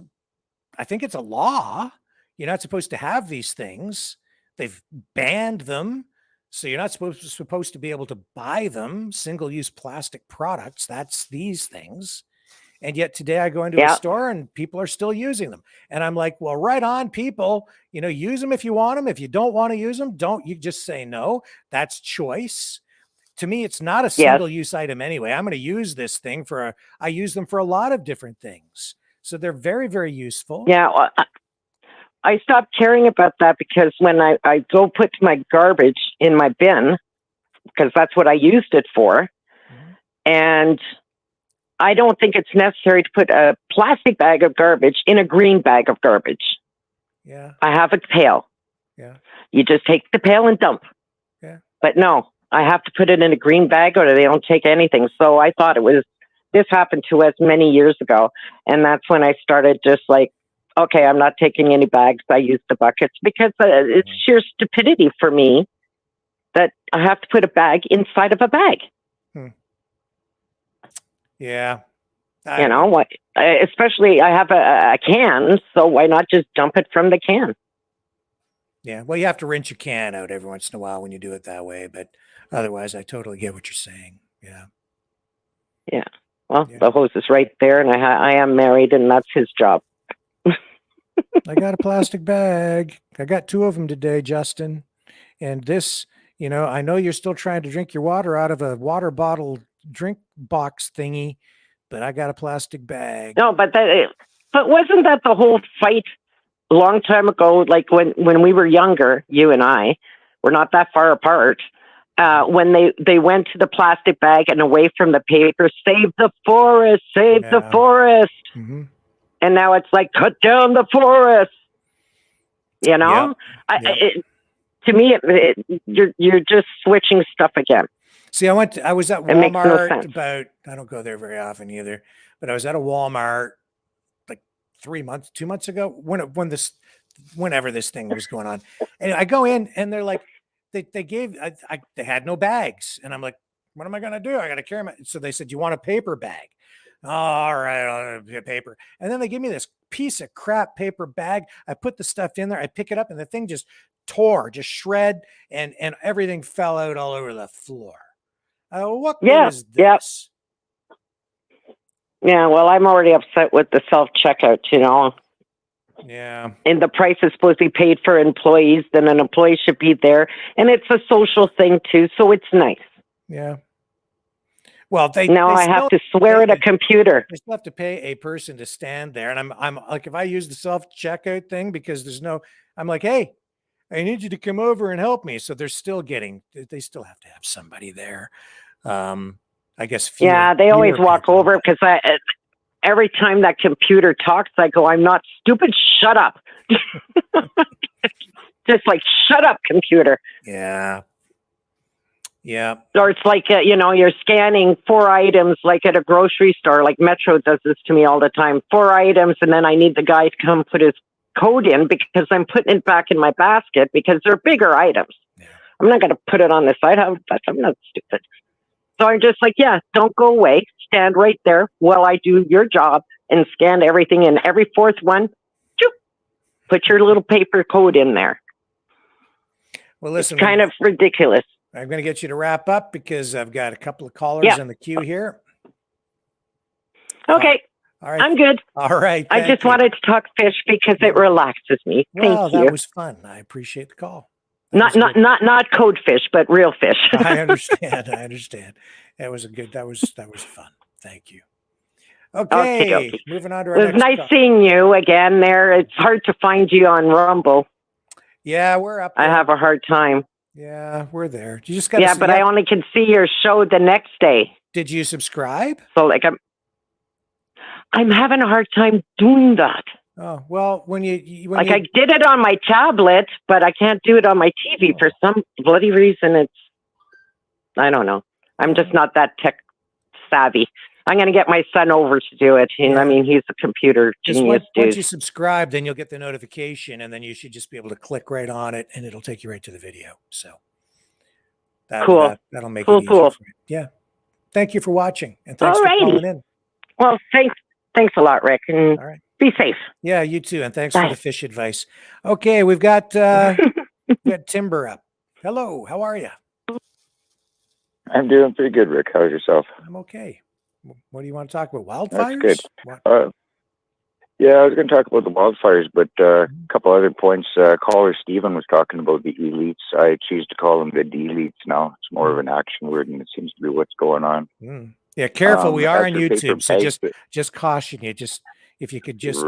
I think it's a law. You're not supposed to have these things. They've banned them. So you're not supposed to be able to buy them. Single-use plastic products. That's these things. And yet today I go into a store and people are still using them. And I'm like, well, right on, people, use them if you want them. If you don't want to use them, you just say no. That's choice. To me, it's not a single-use item anyway. I'm going to use this thing I use them for a lot of different things. So they're very, very useful. Yeah. Well, I stopped caring about that because when I go put my garbage in my bin, because that's what I used it for. Mm-hmm. And I don't think it's necessary to put a plastic bag of garbage in a green bag of garbage. Yeah. I have a pail. Yeah. You just take the pail and dump. Yeah. But no, I have to put it in a green bag or they don't take anything. So I thought this happened to us many years ago. And that's when I started just like, okay, I'm not taking any bags. I use the buckets because it's sheer stupidity for me that I have to put a bag inside of a bag. Yeah. What? Especially I have a can, so why not just dump it from the can? Yeah. Well, you have to rinse your can out every once in a while when you do it that way, but otherwise I totally get what you're saying. Yeah. Yeah. Well, the hose is right there and I am married and that's his job. I got a plastic bag. I got 2 of them today, Justin. And this, I know you're still trying to drink your water out of a water bottle drink box thingy, but I got a plastic bag. No, but wasn't that the whole fight a long time ago? Like when we were younger, you and I, we're not that far apart. When they went to the plastic bag and away from the paper, save the forest, save the forest. Mm-hmm. And now it's like, cut down the forest. You know, to me, you're just switching stuff again. See, I was at It makes no Walmart sense. about, I don't go there very often either, but I was at a Walmart like 2 months ago whenever this thing was going on. And I go in and they're like, they had no bags. And I'm like, what am I going to do? I got to carry my, so they said, you want a paper bag? All right, I'll get paper. And then they give me this piece of crap paper bag. I put the stuff in there. I pick it up and the thing just just shred, and everything fell out all over the floor. What is this? Yeah, well, I'm already upset with the self-checkout, you know. Yeah. And the price is supposed to be paid for employees, then an employee should be there. And it's a social thing, too, so it's nice. Yeah. Well, I have to swear at a computer. I still have to pay a person to stand there. And I'm like, if I use the self-checkout thing, because I'm like, hey, I need you to come over and help me. So they're still they still have to have somebody there. I guess. They always walk over because every time that computer talks, I go, I'm not stupid. Shut up. Just like, shut up, computer. Yeah. Yeah. Or it's like, you're scanning 4 items like at a grocery store, like Metro does this to me all the time. 4 items. And then I need the guy to come put his code in because I'm putting it back in my basket because they're bigger items. Yeah. I'm not going to put it on the side. I'm not stupid. So I'm just like, don't go away. Stand right there while I do your job and scan everything in. Every 4th one, put your little paper code in there. Well, listen, it's kind of ridiculous. I'm going to get you to wrap up because I've got a couple of callers in the queue here. Okay. All right. I'm good. All right. I just wanted to talk fish because it relaxes me. Well, Thank you. That was fun. I appreciate the call. Not code fish, but real fish. I understand. That was fun. Thank you. Okay. Moving on to our next nice call. Seeing you again there. It's hard to find you on Rumble. Yeah, we're up there. I have a hard time. Yeah, we're there. You just got but I only can see your show the next day. Did you subscribe? So I'm having a hard time doing that. Oh, well, when I did it on my tablet, but I can't do it on my TV for some bloody reason. I don't know. I'm just not that tech savvy. I'm going to get my son over to do it. And I mean, he's a computer genius dude. Once you subscribe, then you'll get the notification, and then you should just be able to click right on it, and it'll take you right to the video. So that'll make it easy for you. Yeah. Thank you for watching, and thanks for calling in. Well, thanks a lot, Rick, and all right. Be safe. Yeah, you too, and thanks for the fish advice. Okay, we've got Timber up. Hello, how are you? I'm doing pretty good, Rick. How's yourself? I'm okay. What do you want to talk about? Wildfires? That's good. Yeah, I was going to talk about the wildfires, but a couple other points. Caller Stephen was talking about the elites. I choose to call them the deletes now. It's more of an action word, and it seems to be what's going on. Yeah, careful. We are on YouTube, so just caution you. If you could just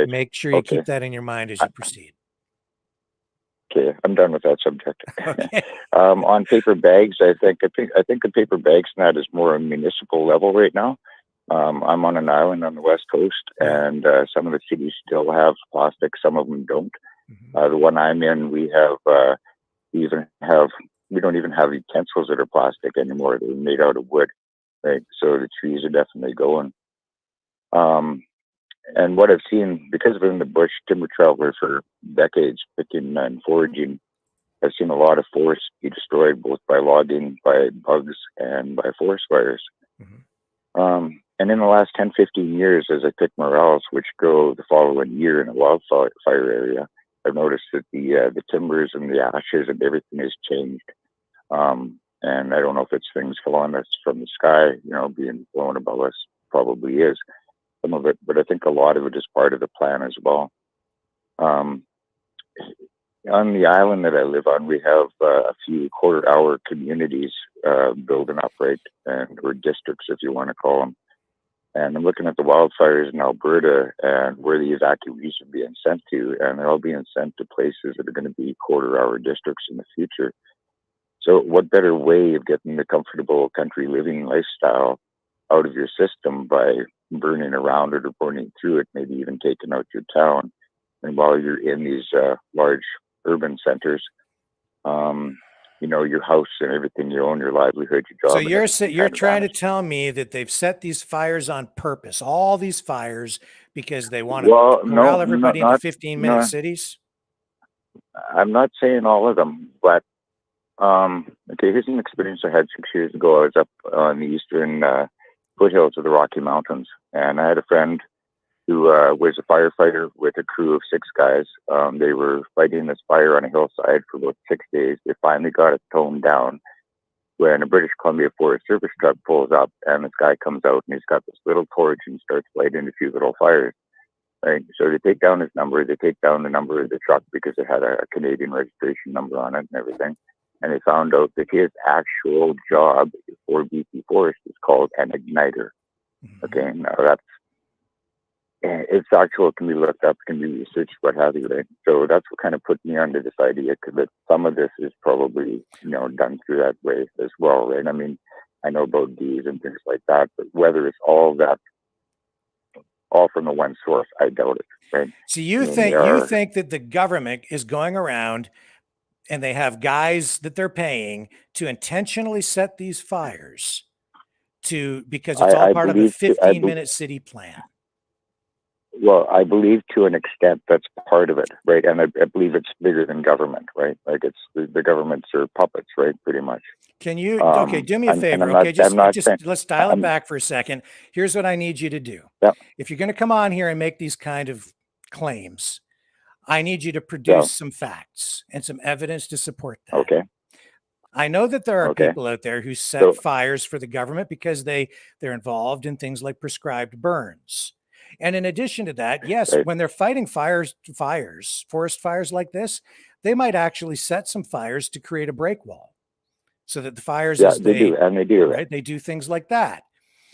make sure you keep that in your mind as you proceed. Okay, I'm done with that subject. Okay. On paper bags, I think the paper bags and that is more a municipal level right now. I'm on an island on the west coast, and some of the cities still have plastic. Some of them don't. The one I'm in, we don't even have utensils that are plastic anymore. They're made out of wood, right? So the trees are definitely going. And what I've seen, because I've been in the bush timber traveler for decades, picking and foraging, I've seen a lot of forests be destroyed, both by logging, by bugs, and by forest fires. And in the last 10, 15 years, as I pick morels, which grow the following year in a wildfire area, I've noticed that the timbers and the ashes and everything has changed. And I don't know if it's things falling us from the sky, being blown above us, probably is. Some of it, but I think a lot of it is part of the plan as well. On the island that I live on, we have a few quarter-hour communities building up, right, or districts, if you want to call them. And I'm looking at the wildfires in Alberta and where the evacuees are being sent to, and they're all being sent to places that are going to be quarter-hour districts in the future. So what better way of getting the comfortable country living lifestyle out of your system by burning around it or burning through it, maybe even taking out your town, And while you're in these large urban centers, your house and everything you own, your livelihood, your job. So and you're trying to tell me that they've set these fires on purpose, all these fires, because they want to corral everybody into 15-minute cities? I'm not saying all of them, but okay, here's an experience I had 6 years ago. I was up on the eastern foothills of the Rocky Mountains, and I had a friend who was a firefighter with a crew of 6 guys. They were fighting this fire on a hillside for about 6 days. They finally got it toned down when a British Columbia Forest Service truck pulls up, and this guy comes out and he's got this little torch and starts lighting a few little fires. Right. So they take down his number. They take down the number of the truck because it had a Canadian registration number on it and everything. And they found out that his actual job for BC Forest is called an igniter. Okay. Now it's actual. It can be looked up, can be researched, what have you. Right. So that's what kind of put me onto this idea, that some of this is probably, done through that way as well. Right. I mean, I know about bees and things like that, but whether it's all from the one source, I doubt it. Right. So you think that the government is going around and they have guys that they're paying to intentionally set these fires because it's all part of a 15-minute city plan? Well, I believe to an extent that's part of it, right? And I believe it's bigger than government, right? Like it's the governments are puppets, right? Pretty much. Can you, do me a favor, okay? Let's dial it back for a second. Here's what I need you to do. Yeah. If you're going to come on here and make these kind of claims, I need you to produce some facts and some evidence to support that. Okay. I know that there are people out there who set fires for the government because they're involved in things like prescribed burns. And in addition to that, yes, when they're fighting forest fires like this, they might actually set some fires to create a break wall so that the fires, they do, right? They do things like that.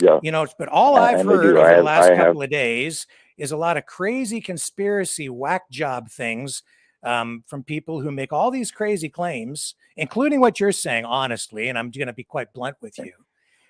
Yeah. But all I've heard over the last couple of days is a lot of crazy conspiracy whack job things from people who make all these crazy claims, including what you're saying, honestly, and I'm going to be quite blunt with you,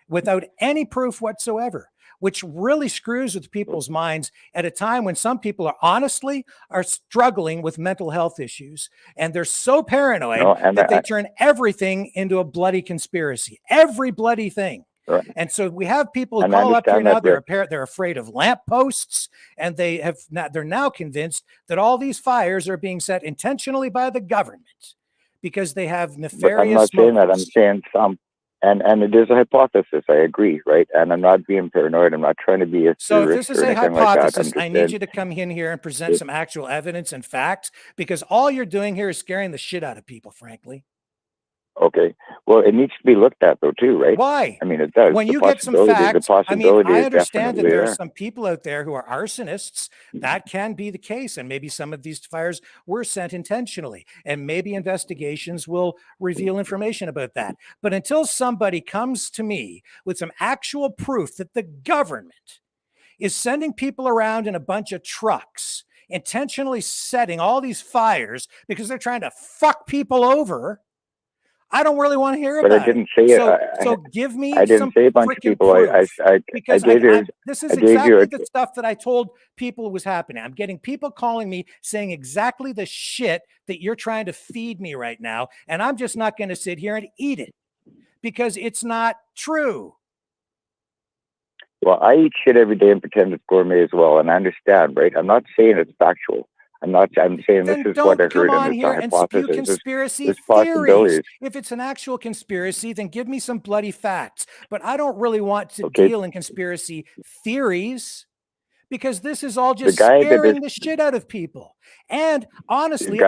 without any proof whatsoever, which really screws with people's minds at a time when some people are struggling with mental health issues. And they're so paranoid that they turn everything into a bloody conspiracy, every bloody thing. Right. And so we have people who call up here now, they're afraid of lampposts, and they're now convinced that all these fires are being set intentionally by the government because they have nefarious I'm not saying that. I'm saying some. And it is a hypothesis. I agree, right? And I'm not being paranoid. I'm not trying to be a so if this is a hypothesis, I need you to come in here and present some actual evidence and facts, because all you're doing here is scaring the shit out of people, frankly. Okay. Well, it needs to be looked at, though, too, right? Why? I mean, it does. When you get some facts, I understand that there are some people out there who are arsonists. That can be the case. And maybe some of these fires were set intentionally. And maybe investigations will reveal information about that. But until somebody comes to me with some actual proof that the government is sending people around in a bunch of trucks, intentionally setting all these fires because they're trying to fuck people over, I don't really want to hear about it. But I didn't say it. So give me I didn't some say a bunch of people. This is exactly the stuff that I told people was happening. I'm getting people calling me saying exactly the shit that you're trying to feed me right now. And I'm just not going to sit here and eat it because it's not true. Well, I eat shit every day and pretend it's gourmet as well. And I understand, right? I'm not saying it's factual. I'm saying then this is what I heard. Come on here and spew conspiracy theories. If it's an actual conspiracy, then give me some bloody facts. But I don't really want to deal in conspiracy theories because this is all just scaring the shit out of people. And honestly,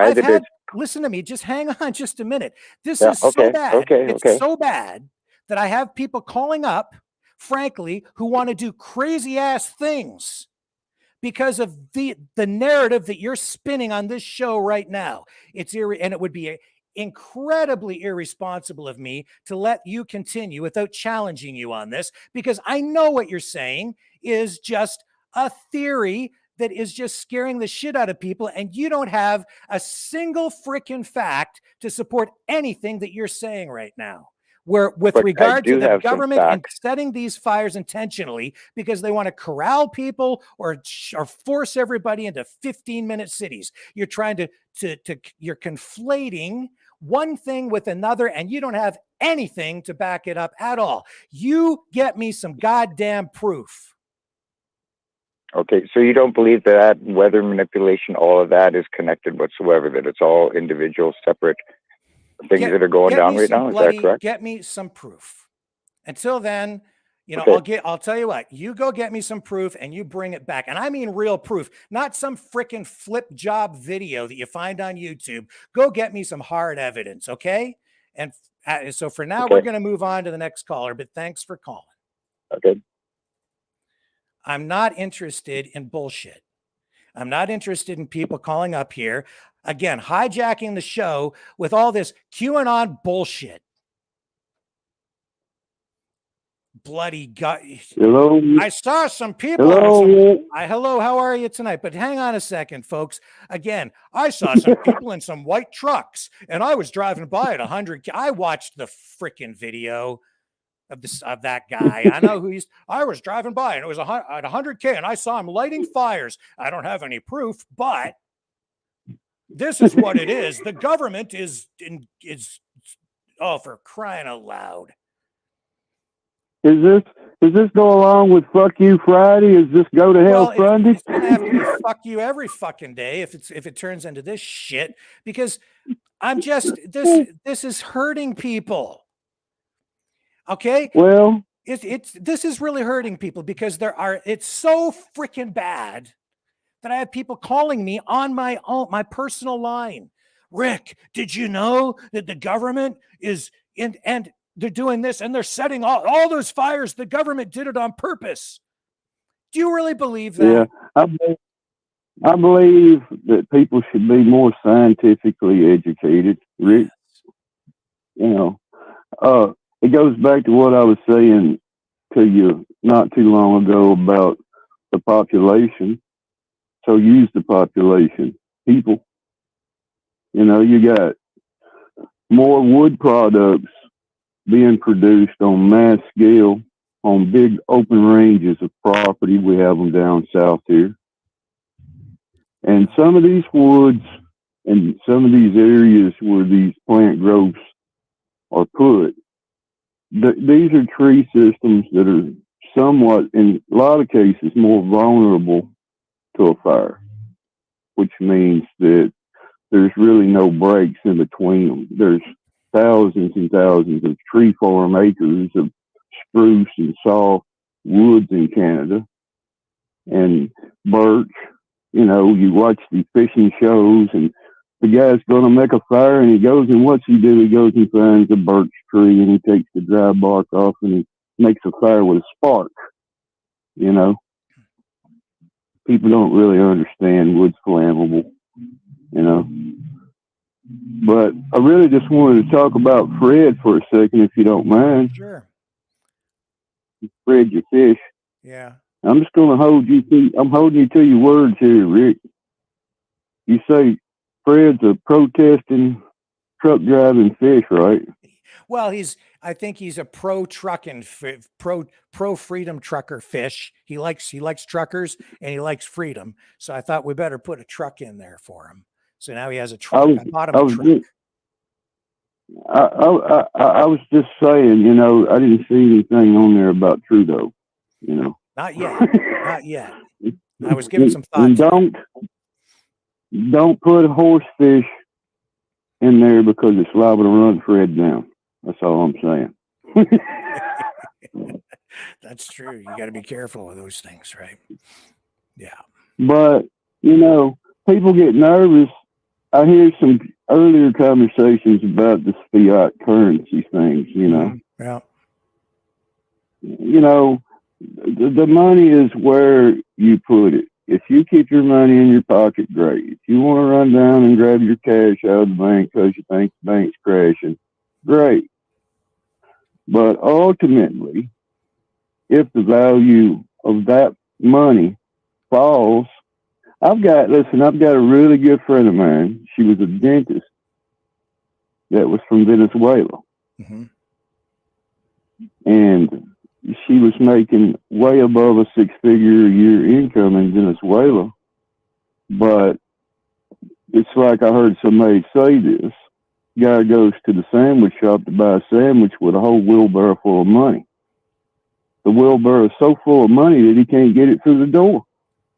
listen to me, just hang on just a minute. This is so bad. It's so bad that I have people calling up, frankly, who want to do crazy ass things because of the narrative that you're spinning on this show right now. And it would be incredibly irresponsible of me to let you continue without challenging you on this, because I know what you're saying is just a theory that is just scaring the shit out of people, and you don't have a single freaking fact to support anything that you're saying right now. where with But I regard to do the have some government and facts. setting these fires intentionally because they want to corral people or force everybody into 15-minute cities. You're trying to you're conflating one thing with another, and you don't have anything to back it up at all. You get me some goddamn proof. Okay, so you don't believe that weather manipulation, all of that is connected whatsoever, that it's all individual, separate things that are going down right now? Is that correct? Get me some proof. Until then, you know, Okay. I'll tell you what, you go get me some proof and you bring it back. And I mean real proof, not some freaking flip job video that you find on YouTube. Go get me some hard evidence, okay? And so for now, we're going to move on to the next caller, but thanks for calling. Okay. I'm not interested in bullshit. I'm not interested in people calling up here, again, hijacking the show with all this QAnon bullshit. Bloody gut. Hello. I saw some people. Hello. Hello, how are you tonight? But hang on a second, folks. Again, I saw some people in some white trucks, and I was driving by at 100. I watched the freaking video of that guy. I know who he's. I was driving by, and it was at 100K, and I saw him lighting fires. I don't have any proof, but this is what it is. The government is oh, for crying out loud. Does this go along with Fuck You Friday? Is this Go to Hell Sunday? It's gonna have to be fuck you every fucking day if it turns into this shit, because I'm just this is hurting people. Okay? Well, this is really hurting people because it's so freaking bad that I have people calling me on my personal line. Rick, did you know that the government is in and they're doing this and they're setting all those fires? The government did it on purpose. Do you really believe that? Yeah, I believe that people should be more scientifically educated, Rick. You know, it goes back to what I was saying to you not too long ago about the population. So use the population, people. You know, you got more wood products being produced on mass scale on big open ranges of property. We have them down south here. And some of these woods and some of these areas where these plant growths are put, these are tree systems that are somewhat, in a lot of cases, more vulnerable to a fire, which means that there's really no breaks in between them. There's thousands and thousands of tree farm acres of spruce and soft woods in Canada, and birch. You know, you watch these fishing shows, and the guy's going to make a fire, and he goes, and what's he do? He goes and finds a birch tree, and he takes the dry bark off, and he makes a fire with a spark. You know, people don't really understand wood's flammable. You know. But I really just wanted to talk about Fred for a second, if you don't mind. Sure. Fred, your fish. Yeah. I'm just going to I'm holding you to your words here, Rick. You say Fred's a protesting, truck driving fish, right? Well, I think he's a pro trucking, pro freedom trucker fish. He likes truckers and he likes freedom. So I thought we better put a truck in there for him. So now he has a truck. I bought him a truck. I was just saying, you know, I didn't see anything on there about Trudeau, you know. Not yet. Not yet. I was giving some thought. And don't put a horsefish in there because it's liable to run Fred down. That's all I'm saying. That's true. You got to be careful with those things, right? Yeah. But, you know, people get nervous. I hear some earlier conversations about this fiat currency things, you know. Yeah. You know, the money is where you put it. If you keep your money in your pocket, great. If you want to run down and grab your cash out of the bank because you think the bank's crashing, great. But ultimately, if the value of that money falls, I've got a really good friend of mine. She was a dentist that was from Venezuela. Mm-hmm. and she was making way above a six-figure-a-year income in Venezuela. But it's like I heard somebody say this. Guy goes to the sandwich shop to buy a sandwich with a whole wheelbarrow full of money. The wheelbarrow is so full of money that he can't get it through the door.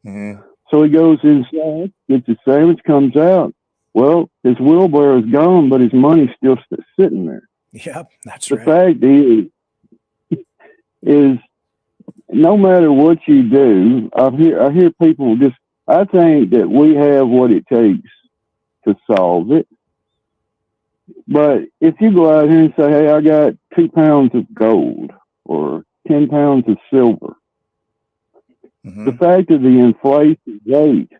Mm-hmm. So he goes inside, gets his sandwich, comes out. Well, his wheelbarrow is gone, but his money's still sitting there. Yep, that's The right. fact is no matter what you do, I hear people just, I think that we have what it takes to solve it. But if you go out here and say, hey, I got 2 pounds of gold or 10 pounds of silver, the fact of the inflation rate,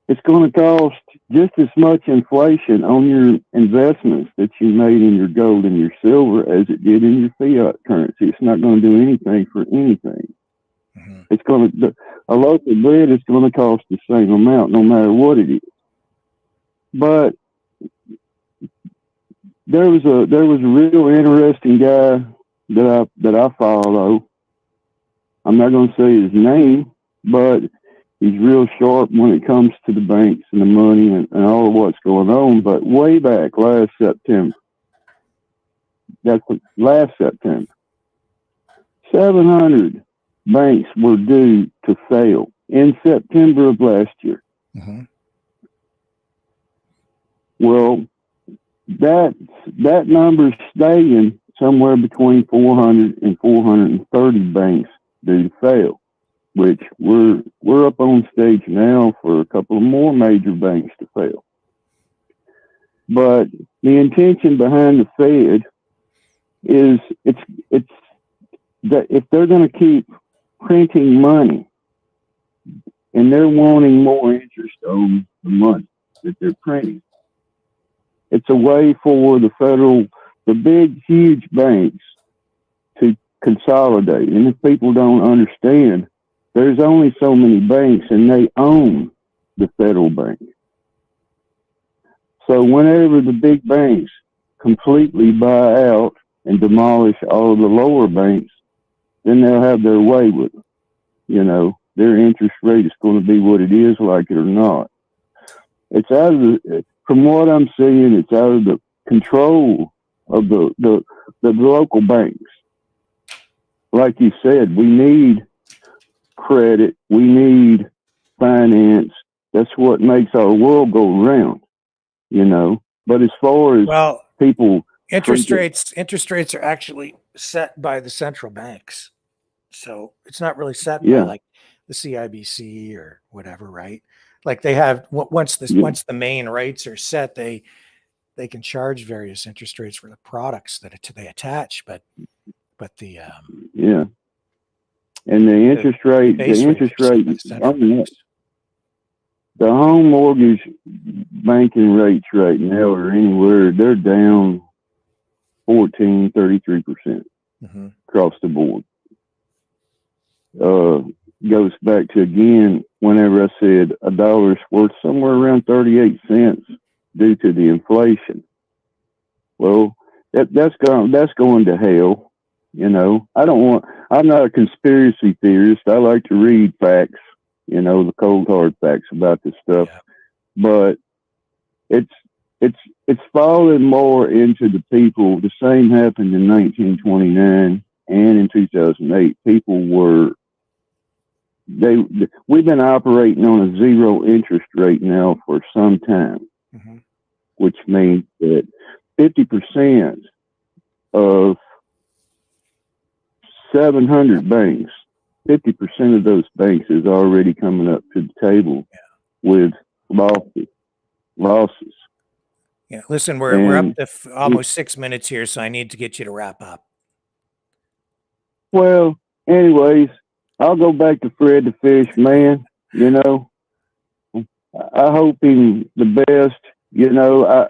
it's going to cost just as much inflation on your investments that you made in your gold and your silver as it did in your fiat currency. It's not going to do anything for anything. It's going to, a loaf of bread is going to cost the same amount no matter what it is. But there was a real interesting guy that I follow. I'm not going to say his name, but he's real sharp when it comes to the banks and the money and all of what's going on. But way back last September, 700 banks were due to fail in September of last year. Well, that number's staying somewhere between 400 and 430 banks due to fail, which we're up on stage now for a couple of more major banks to fail. But the intention behind the Fed is it's that if they're going to keep printing money and they're wanting more interest on the money that they're printing, it's a way for the big, huge banks to consolidate. And if people don't understand, there's only so many banks and they own the federal bank. So whenever the big banks completely buy out and demolish all of the lower banks, then they'll have their way with it. You know, their interest rate is going to be what it is, like it or not. It's out of from what I'm seeing, it's out of the control of the local banks. Like you said, we need credit, we need finance. That's what makes our world go round, you know. But as far as people, interest rates are actually set by the central banks. So it's not really set by like the CIBC or whatever, right? Like they have once the main rates are set, they can charge various interest rates for the products that they attach, but the and the interest rate, the home mortgage banking rates right now are anywhere, they're down 33% across the board. Goes back to, again, whenever I said a dollar's worth somewhere around 38 cents due to the inflation. Well, that's going to hell. You know, I'm not a conspiracy theorist. I like to read facts, you know, the cold hard facts about this stuff. But it's fallen more into the people. The same happened in 1929 and in 2008. We've been operating on a zero interest rate now for some time, which means that 50% of 700 banks, 50% of those banks is already coming up to the table with losses. Yeah, listen, we're up to almost 6 minutes here, so I need to get you to wrap up. Well, anyways, I'll go back to Fred the Fish, man. You know, I hope him the best. You know,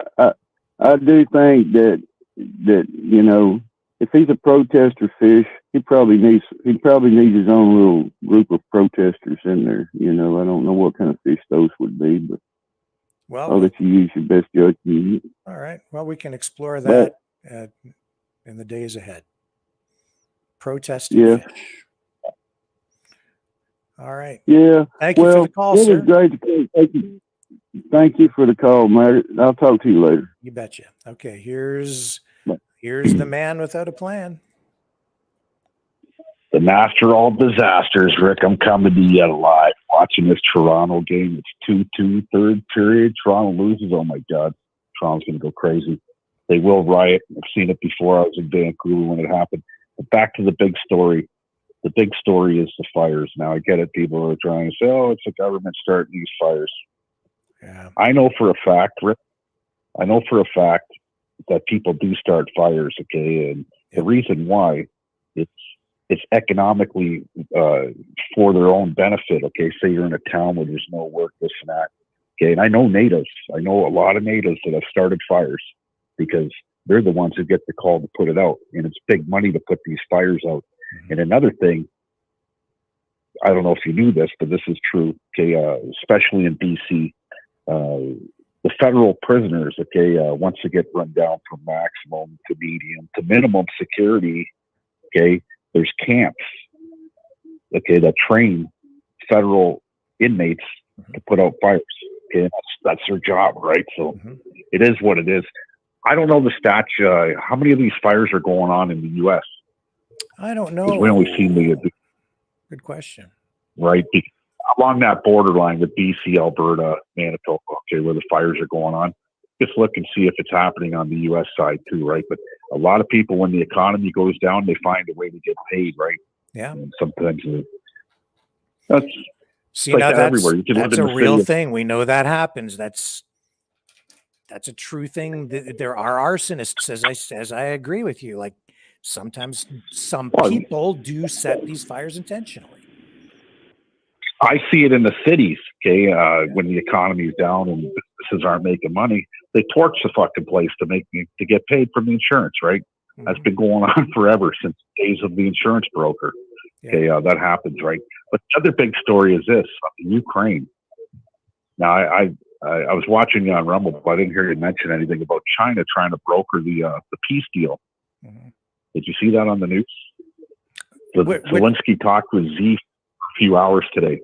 I do think that you know, if he's a protester fish, he probably needs his own little group of protesters in there. You know, I don't know what kind of fish those would be, but I'll let you use your best judgment. All right. Well, we can explore that in the days ahead. protesting Yeah. fish. All right. Yeah. Thank you for the call, it sir. was great to thank you for the call, Matt. I'll talk to you later. You betcha. Okay, here's the man without a plan. The master of all disasters, Rick. I'm coming to you live, watching this Toronto game. It's 2-2, third period. Toronto loses. Oh my God, Toronto's going to go crazy. They will riot. I've seen it before. I was in Vancouver when it happened. But back to the big story. The big story is the fires. Now I get it. People are trying to say, "Oh, it's the government starting these fires." Yeah. I know for a fact, Rick. I know for a fact that people do start fires. Okay, and the reason why it's economically for their own benefit. Okay, say you're in a town where there's no work, this and that. Okay, and I know natives. I know a lot of natives that have started fires because they're the ones who get the call to put it out, and it's big money to put these fires out. And another thing, I don't know if you knew this, but this is true. Okay, especially in BC, the federal prisoners. Okay, once they get run down from maximum to medium to minimum security, okay, there's camps. Okay, that train federal inmates to put out fires. Okay, that's their job, right? So it is what it is. I don't know the stats. How many of these fires are going on in the U.S.? I don't know. We only see the good question. Right along that borderline with BC, Alberta, Manitoba. Okay, where the fires are going on. Just look and see if it's happening on the U.S. side too, right? But a lot of people, when the economy goes down, they find a way to get paid, right? Yeah. And sometimes that's See, like now that everywhere. You can live that's in a the real city thing. We know that happens. That's a true thing. There are arsonists, as I agree with you. Like sometimes some people do set these fires intentionally. I see it in the cities. Okay, when the economy is down and businesses aren't making money, they torch the fucking place to get paid from the insurance. Right? That's been going on forever since the days of the insurance broker. Okay, that happens, right? But the other big story is this: Ukraine. Now, I was watching you on Rumble, but I didn't hear you mention anything about China trying to broker the peace deal. Did you see that on the news? Zelensky talked with Z for a few hours today.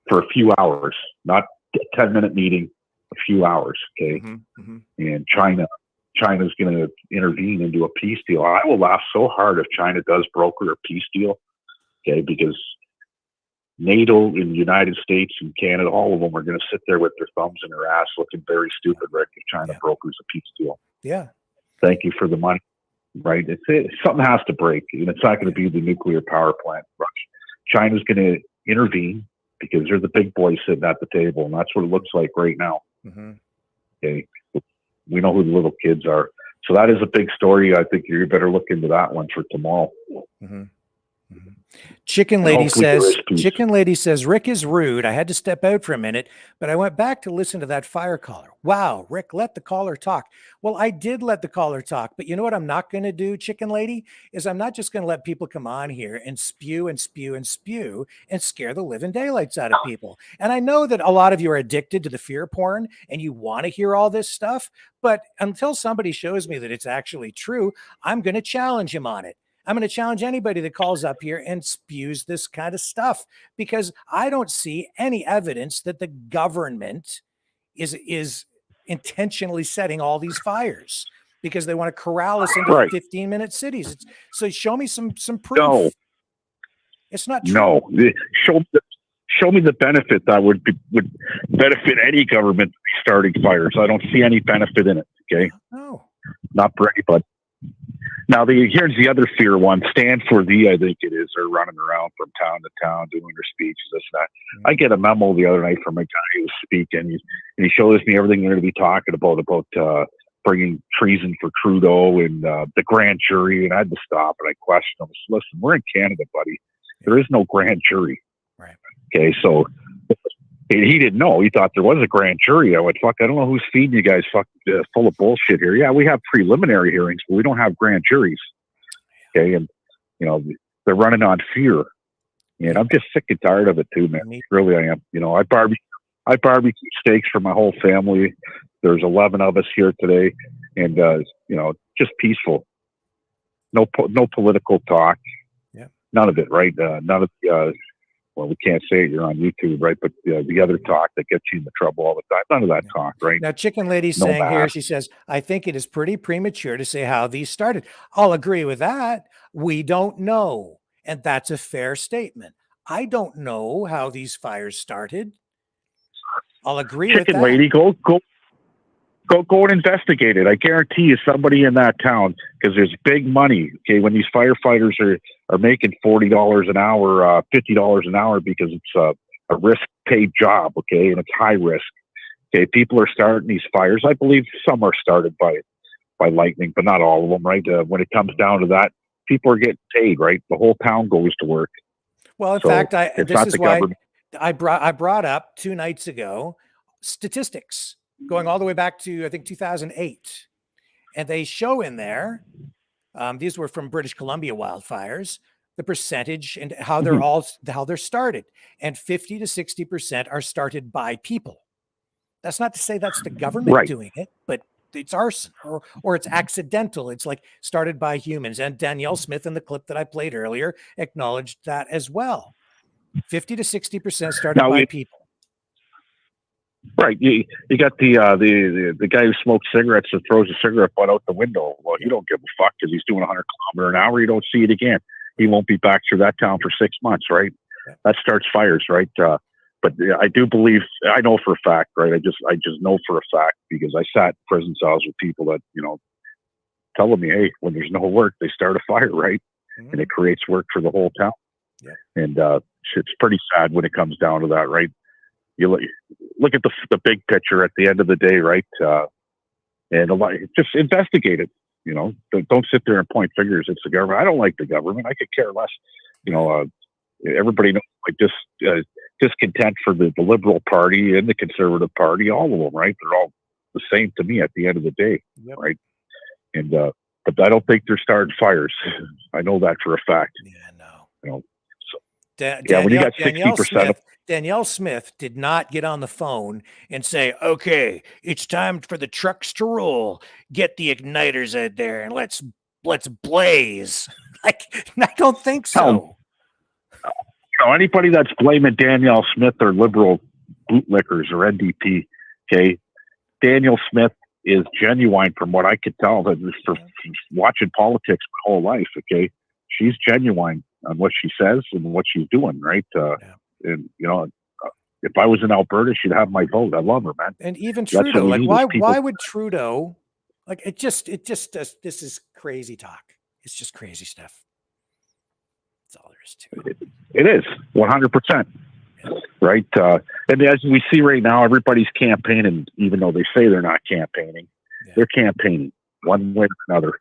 For a few hours, not a 10-minute meeting, a few hours. Okay, and China's going to intervene and do a peace deal. I will laugh so hard if China does broker a peace deal. Okay, because NATO and the United States and Canada, all of them are going to sit there with their thumbs in their ass looking very stupid, Rick, if China brokers a peace deal. Yeah. Thank you for the money, right? Something has to break, and it's not going to be the nuclear power plant. China's going to intervene because they're the big boys sitting at the table, and that's what it looks like right now. Okay, we know who the little kids are. So that is a big story. I think you better look into that one for tomorrow. Chicken Lady says, Rick is rude. I had to step out for a minute, but I went back to listen to that fire caller. Wow, Rick, let the caller talk. Well, I did let the caller talk, but you know what I'm not going to do, Chicken Lady, is I'm not just going to let people come on here and spew and spew and spew and scare the living daylights out of people. And I know that a lot of you are addicted to the fear porn and you want to hear all this stuff, but until somebody shows me that it's actually true, I'm going to challenge him on it. I'm going to challenge anybody that calls up here and spews this kind of stuff because I don't see any evidence that the government is intentionally setting all these fires because they want to corral us into 15-minute cities. So show me some proof. No, it's not true. No, show me the benefit that would benefit any government starting fires. I don't see any benefit in it. Okay, no, not for anybody. Now, here's the other fear one. Stand for the, I think it is. They're running around from town to town doing their speeches, this and that. I get a memo the other night from a guy who was speaking, and he shows me everything they're going to be talking about bringing treason for Trudeau and the grand jury. And I had to stop and I questioned him. I said, listen, we're in Canada, buddy. There is no grand jury. Right. Okay, so he didn't know. He thought there was a grand jury. I went, fuck, I don't know who's feeding you guys full of bullshit here. Yeah, we have preliminary hearings, but we don't have grand juries. Okay, and, they're running on fear. And I'm just sick and tired of it too, man. Really, I am. I barbecue steaks for my whole family. There's 11 of us here today. And, just peaceful. No political talk. Yeah. none of it, right? None of the, well, we can't say it, you're on YouTube, right? But the other talk that gets you into trouble all the time, none of that talk, right? Now, Chicken Lady's No saying here, mask. she says, I think it is pretty premature to say how these started. I'll agree with that. We don't know. And that's a fair statement. I don't know how these fires started. I'll agree with that. Chicken Lady, go and investigate it. I guarantee you somebody in that town, because there's big money. Okay, when these firefighters are making $40 an hour, $50 an hour, because it's a risk paid job. Okay, and it's high risk. Okay, people are starting these fires. I believe some are started by lightning, but not all of them. Right? When it comes down to that, people are getting paid. Right? The whole town goes to work. Well, in fact, this is why I brought up 2 nights ago statistics going all the way back to, I think, 2008. And they show in there, these were from British Columbia wildfires, the percentage and how they're started. And 50 to 60% are started by people. That's not to say that's the government doing it, but it's arson or it's accidental. It's like started by humans. And Danielle Smith in the clip that I played earlier acknowledged that as well. 50 to 60% started by people. Right. You got the guy who smokes cigarettes and throws a cigarette butt out the window. Well, you don't give a fuck because he's doing 100 kilometers an hour. You don't see it again. He won't be back through that town for 6 months, right? That starts fires, right? But I do believe, I know for a fact, right? I just know for a fact because I sat in prison cells with people that, telling me, hey, when there's no work, they start a fire, right? And it creates work for the whole town. Yeah. And it's pretty sad when it comes down to that, right? You look at the big picture at the end of the day, right? And just investigate it. Don't sit there and point fingers. It's the government. I don't like the government. I could care less. Everybody knows discontent for the Liberal Party and the Conservative Party. All of them, right? They're all the same to me at the end of the day, right? And but I don't think they're starting fires. I know that for a fact. Yeah, no. When you got 60%. Danielle Smith did not get on the phone and say, okay, it's time for the trucks to roll. Get the igniters out there and let's blaze. Like, I don't think so. Anybody that's blaming Danielle Smith or liberal bootlickers or NDP, okay, Danielle Smith is genuine from what I could tell from watching politics my whole life, okay? She's genuine on what she says and what she's doing, right? And if I was in Alberta, she'd have my vote. I love her, man. And even Trudeau, like why would Trudeau, like it just this is crazy talk. It's just crazy stuff. That's all there is to it. It is 100%, right? And as we see right now, everybody's campaigning, even though they say they're not campaigning. They're campaigning one way or another.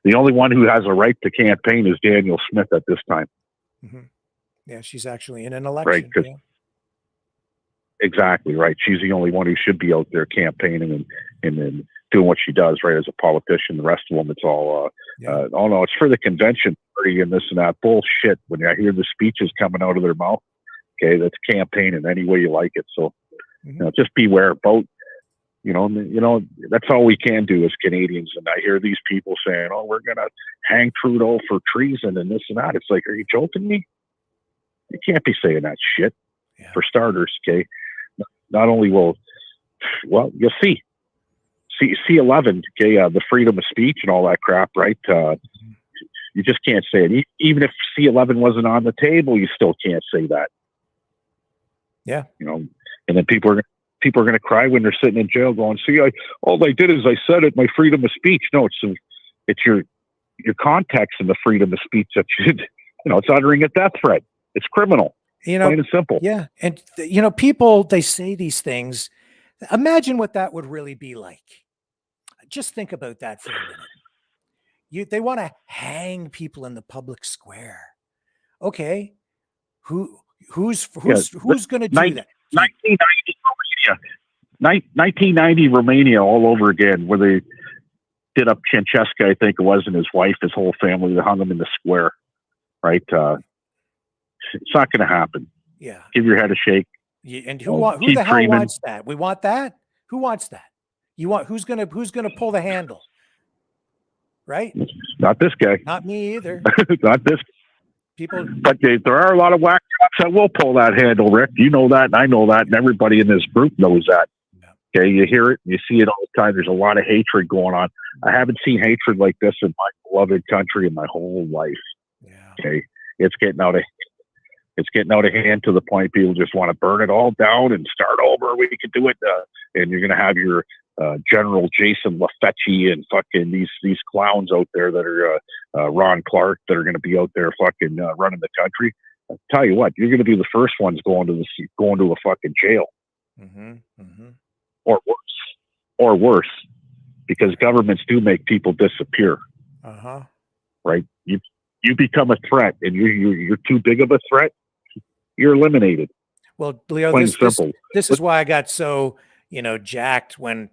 The only one who has a right to campaign is Danielle Smith at this time. Mm-hmm. Yeah, she's actually in an election. Right, exactly right. She's the only one who should be out there campaigning and doing what she does, right, as a politician. The rest of them, it's all, oh no, it's for the convention party and this and that bullshit. When I hear the speeches coming out of their mouth, okay, that's campaigning any way you like it. So, just beware. Vote. That's all we can do as Canadians. And I hear these people saying, oh, we're going to hang Trudeau for treason and this and that. It's like, are you joking me? You can't be saying that shit, for starters, okay? Not only you'll see. C11, okay, the freedom of speech and all that crap, right? You just can't say it. Even if C11 wasn't on the table, you still can't say that. Yeah. And then people are going to cry when they're sitting in jail going, see, all I did is I said it, my freedom of speech. No, it's your context and the freedom of speech that it's uttering a death threat. It's criminal. Plain and simple. Yeah. And, people, they say these things. Imagine what that would really be like. Just think about that for a minute. They want to hang people in the public square. Okay. Who's going to do that? 1990 Romania all over again, where they did up Ceausescu, I think it was, and his wife, his whole family. They hung him in the square, right? It's not going to happen. Yeah. Give your head a shake. Yeah, and who the hell wants that? We want that. Who wants that? Who's gonna pull the handle? Right? Not this guy. Not me either. Not this. people. But there are a lot of whack jobs that will pull that handle, Rick. You know that, and I know that, and everybody in this group knows that. Okay, you hear it, you see it all the time. There's a lot of hatred going on. I haven't seen hatred like this in my beloved country in my whole life. Okay, it's getting out of hand to the point people just want to burn it all down and start over. We could do it, and you're going to have your General Jason LaFetche and fucking these clowns out there that are Ron Clark that are going to be out there fucking running the country. I'll tell you what, you're going to be the first ones going to a fucking jail. Or worse, because governments do make people disappear. Right? You become a threat, and you're too big of a threat. You're eliminated. Well, Leo, this is why I got so jacked when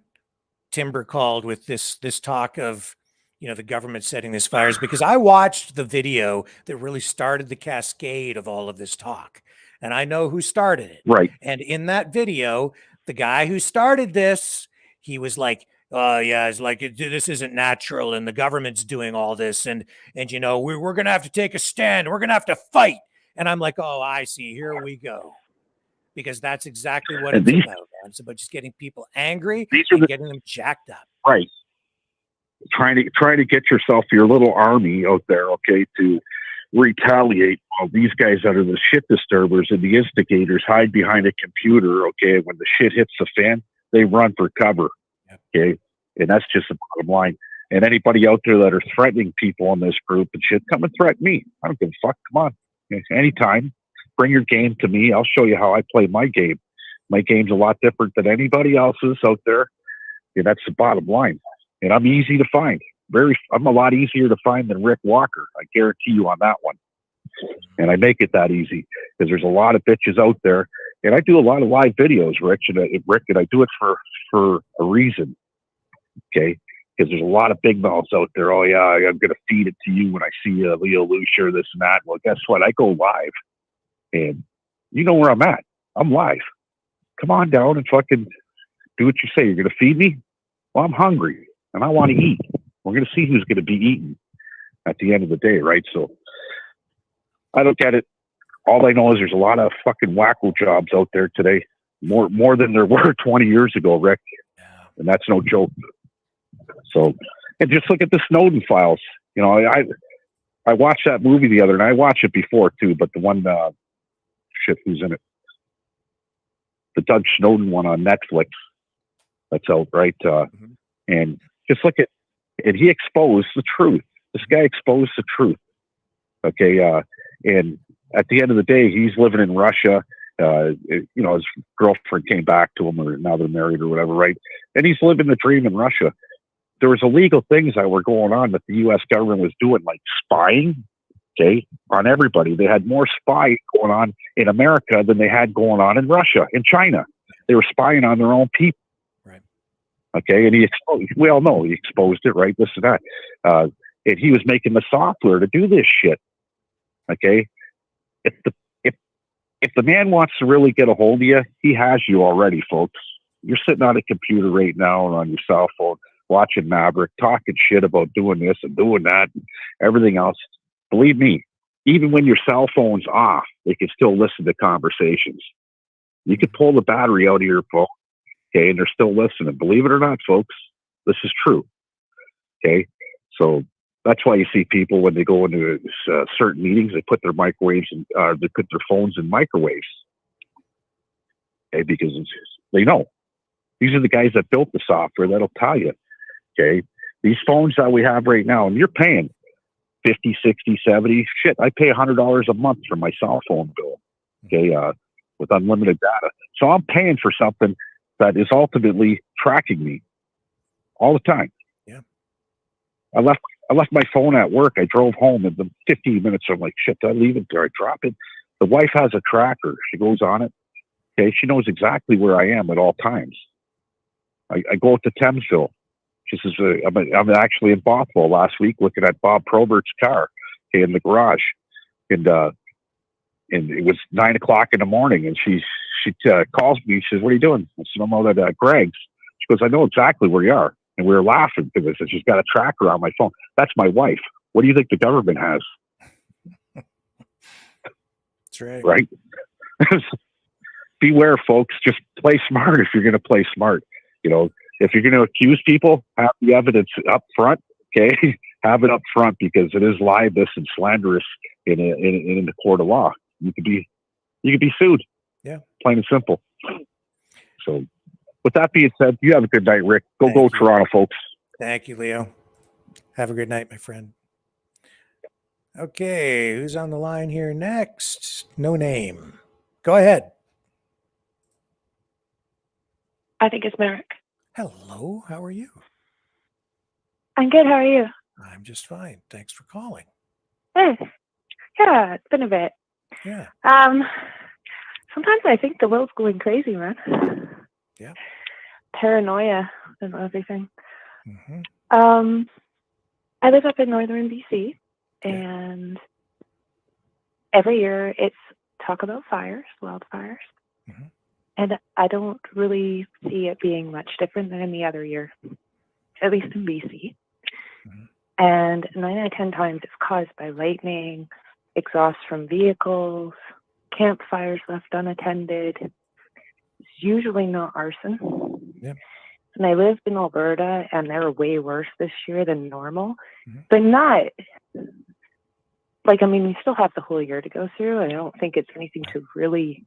Timber called with this talk of the government setting these fires, because I watched the video that really started the cascade of all of this talk, and I know who started it. Right. And in that video, the guy who started this, he was like, oh yeah, it's like, this isn't natural, and the government's doing all this, and we're gonna have to take a stand, we're gonna have to fight. And I'm like, oh, I see, here we go, because that's exactly what it's about, man. It's about just getting people angry and getting them jacked up. Right. Trying to get yourself your little army out there, okay, to retaliate. Well, these guys that are the shit disturbers and the instigators hide behind a computer, okay. When the shit hits the fan, they run for cover, okay. And that's just the bottom line. And anybody out there that are threatening people in this group and shit, come and threaten me. I don't give a fuck. Come on, anytime. Bring your game to me. I'll show you how I play my game. My game's a lot different than anybody else's out there. And that's the bottom line. And I'm easy to find. I'm a lot easier to find than Rick Walker. I guarantee you on that one. And I make it that easy because there's a lot of bitches out there. And I do a lot of live videos, Rich, and I do it for a reason. Okay? Because there's a lot of big mouths out there. Oh, yeah, I'm going to feed it to you when I see Leo Lucia, this and that. Well, guess what? I go live. And you know where I'm at. I'm live. Come on down and fucking do what you say. You're going to feed me? Well, I'm hungry and I want to eat. We're going to see who's going to be eaten at the end of the day, right? So I don't get it. All I know is there's a lot of fucking wacko jobs out there today, more than there were 20 years ago, Rick. And that's no joke. So, and just look at the Snowden files. I watched that movie the other night. I watched it before too, but the one, who's in it? The Doug Snowden one on Netflix. That's out, right? And just look at, and he exposed the truth. This guy exposed the truth. Okay. And at the end of the day, he's living in Russia. His girlfriend came back to him, or now they're married or whatever, right? And he's living the dream in Russia. There was illegal things that were going on that the U.S. government was doing, like spying, okay, on everybody. They had more spying going on in America than they had going on in Russia, in China. They were spying on their own people. Right. Okay, and we all know he exposed it, right? This and that. And he was making the software to do this shit. Okay, if the man wants to really get a hold of you, he has you already, folks. You're sitting on a computer right now or on your cell phone, watching Maverick, talking shit about doing this and doing that and everything else. Believe me, even when your cell phone's off, they can still listen to conversations. You can pull the battery out of your phone, okay, and they're still listening. Believe it or not, folks, this is true. Okay, so that's why you see people when they go into certain meetings, they put their microwaves and they put their phones in microwaves. Okay, because they know these are the guys that built the software that'll tell you. Okay, these phones that we have right now, and you're paying 50, 60, 70, shit, I pay $100 a month for my cell phone bill, okay, with unlimited data. So I'm paying for something that is ultimately tracking me all the time. Yeah. I left my phone at work. I drove home in the 15 minutes. I'm like, shit, did I leave it? Did I drop it? The wife has a tracker. She goes on it. Okay, she knows exactly where I am at all times. I go to Thamesville. She says, I'm actually in Bothwell last week looking at Bob Probert's car, okay, in the garage. And it was 9 o'clock in the morning, and she calls me. She says, what are you doing? I said, I'm out at Greg's. She goes, I know exactly where you are. And we were laughing because she's got a tracker on my phone. That's my wife. What do you think the government has? That's right. Right? Beware, folks. Just play smart if you're going to play smart. You know, if you're going to accuse people, have the evidence up front. Okay, have it up front, because it is libelous and slanderous in the court of law. You could be sued. Yeah, plain and simple. So, with that being said, you have a good night, Rick. Go Toronto, folks. Thank you, Leo. Have a good night, my friend. Okay, who's on the line here next? No name. Go ahead. I think it's Maverick. Hello, how are you? I'm good. How are you? I'm just fine. Thanks for calling. Hey. Yeah, it's been a bit. Yeah. Sometimes I think the world's going crazy, man. Yeah. Paranoia and everything. Mm-hmm. I live up in northern BC, and every year it's talk about fires, wildfires. Mm-hmm. And I don't really see it being much different than any other year, at least in BC. Mm-hmm. And 9 out of 10 times it's caused by lightning, exhaust from vehicles, campfires left unattended. It's usually not arson. Yeah. And I lived in Alberta, and they're way worse this year than normal. Mm-hmm. But not, like, I mean, we still have the whole year to go through, and I don't think it's anything to really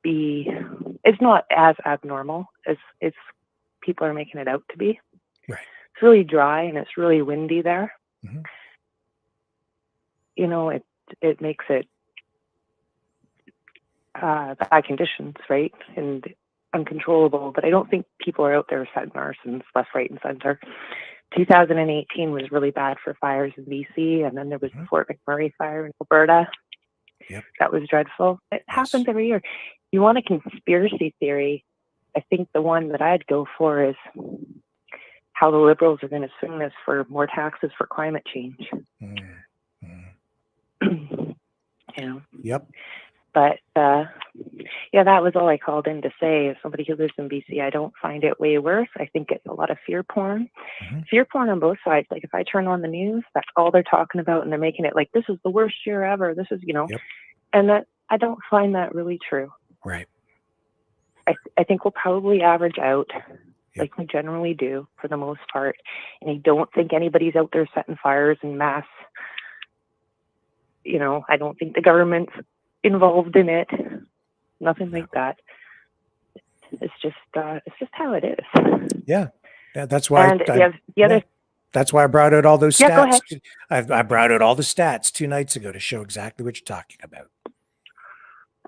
be, it's not as abnormal as people are making it out to be. Right. It's really dry, and it's really windy there. Mm-hmm. You know, it makes it bad conditions, right? And uncontrollable, but I don't think people are out there setting arsons left, right, and center. 2018 was really bad for fires in BC, and then there was the Fort McMurray fire in Alberta. Yep. That was dreadful. It happens every year. You want a conspiracy theory? I think the one that I'd go for is how the Liberals are going to swing this for more taxes for climate change. Mm-hmm. You know? Yep. But yeah, that was all I called in to say. As somebody who lives in BC, I don't find it way worse. I think it's a lot of fear porn. Mm-hmm. Fear porn on both sides. Like if I turn on the news, that's all they're talking about, and they're making it like this is the worst year ever. This is, you know, and that I don't find that really true. Right. I think we'll probably average out like we generally do for the most part. And I don't think anybody's out there setting fires en masse. You know, I don't think the government's involved in it. Nothing like that. It's just how it is. Yeah. Yeah, that's why And that's why I brought out all those Yeah, go stats. ahead. I brought out all the stats 2 nights ago to show exactly what you're talking about.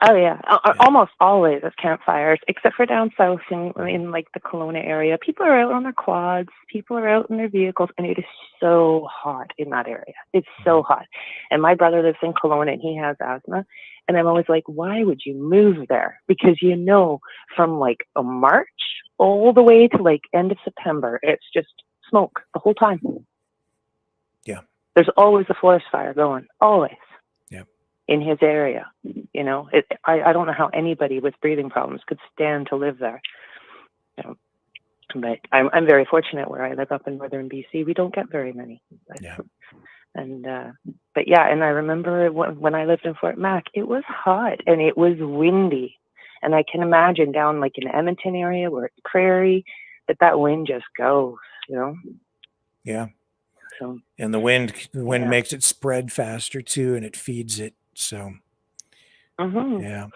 Oh yeah, almost always it's campfires, except for down south in like the Kelowna area. People are out on their quads, people are out in their vehicles, and it is so hot in that area. It's so hot. And my brother lives in Kelowna, and he has asthma. And I'm always like, why would you move there? Because you know, from like a March all the way to like end of September, it's just smoke the whole time. Yeah. There's always a forest fire going, always. Yep. In his area, you know, I don't know how anybody with breathing problems could stand to live there. You know, but I'm very fortunate where I live up in northern BC. We don't get very many. Yeah. And but yeah, and I remember when I lived in Fort Mac, it was hot and it was windy, and I can imagine down like in the Edmonton area where it's prairie, that wind just goes, you know. Yeah. So, and the wind makes it spread faster too, and it feeds it. So yeah.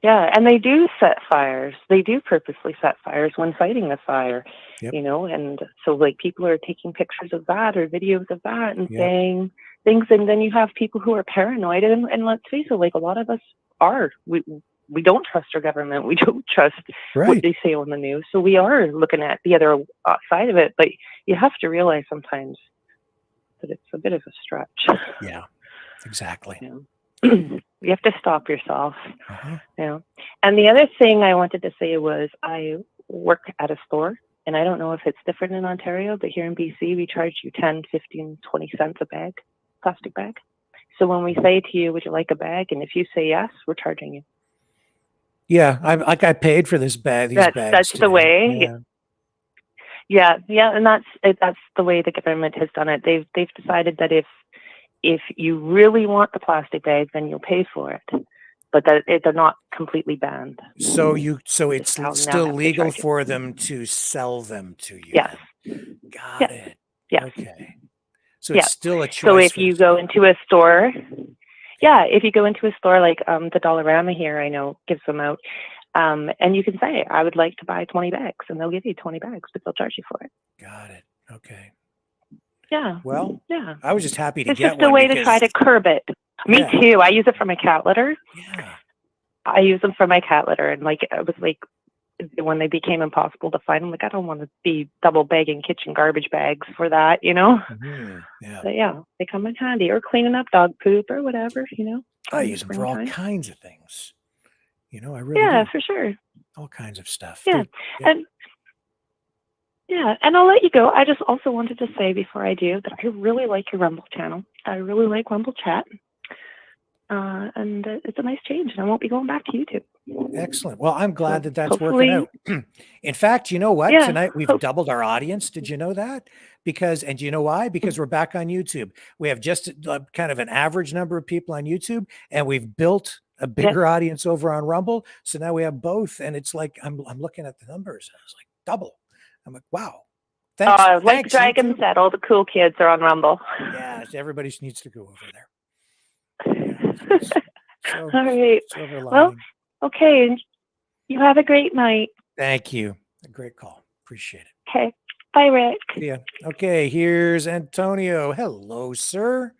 Yeah, and they do set fires. They do purposely set fires when fighting a fire, you know, and so like people are taking pictures of that or videos of that and saying things, and then you have people who are paranoid, and let's face it, like a lot of us are. We don't trust our government. We don't trust what they say on the news. So we are looking at the other side of it, but you have to realize sometimes that it's a bit of a stretch. Yeah, exactly. You know? You have to stop yourself, you know. And the other thing I wanted to say was I work at a store, and I don't know if it's different in Ontario, but here in BC, we charge you 10, 15, 20 cents a bag, plastic bag. So when we say to you, would you like a bag? And if you say yes, we're charging you. Yeah, I paid for this bag. These bags. That's today. the way. Yeah, and that's the way the government has done it. They've decided that if if you really want the plastic bag, then you'll pay for it. But they're not completely banned. So it's Now still have to legal charge you. for them to sell them to you. Yes. then? Got Yes. it. Yes. Okay. So Yeah. it's still a choice. So if for you the go into a store, if you go into a store like the Dollarama here, I know gives them out, and you can say, I would like to buy 20 bags, and they'll give you 20 bags, but they'll charge you for it. Got it. Okay. Yeah. Well, yeah. I was just happy to It's get just a one way to try to curb it. Me Yeah. too. I use it for my cat litter. Yeah. I use them for my cat litter, and like it was like when they became impossible to find, I'm like, I don't want to be double bagging kitchen garbage bags for that, you know. Yeah. But yeah, they come in handy, or cleaning up dog poop or whatever, you know. I in the use them for all springtime. kinds of things. You know, I really Yeah, do. for sure. All kinds of stuff. Yeah, and and I'll let you go. I just also wanted to say before I do that I really like your Rumble channel. I really like Rumble Chat. And it's a nice change, and I won't be going back to YouTube. Excellent. Well, I'm glad that that's hopefully- working out. In fact, you know what? Yeah, Tonight we've doubled our audience. Did you know that? And you know why? Because we're back on YouTube. We have just kind of an average number of people on YouTube, and we've built a bigger audience over on Rumble. So now we have both, and it's like I'm looking at the numbers, and I was like double. I'm like, wow. Thanks. Like Thanks, Dragon YouTube. said, all the cool kids are on Rumble. Yeah, everybody needs to go over there. All right. Silver Well, lining. okay. And you have a great night. Thank you. A great call. Appreciate it. Okay. Bye, Rick. Yeah. Okay. Here's Antonio. Hello, sir.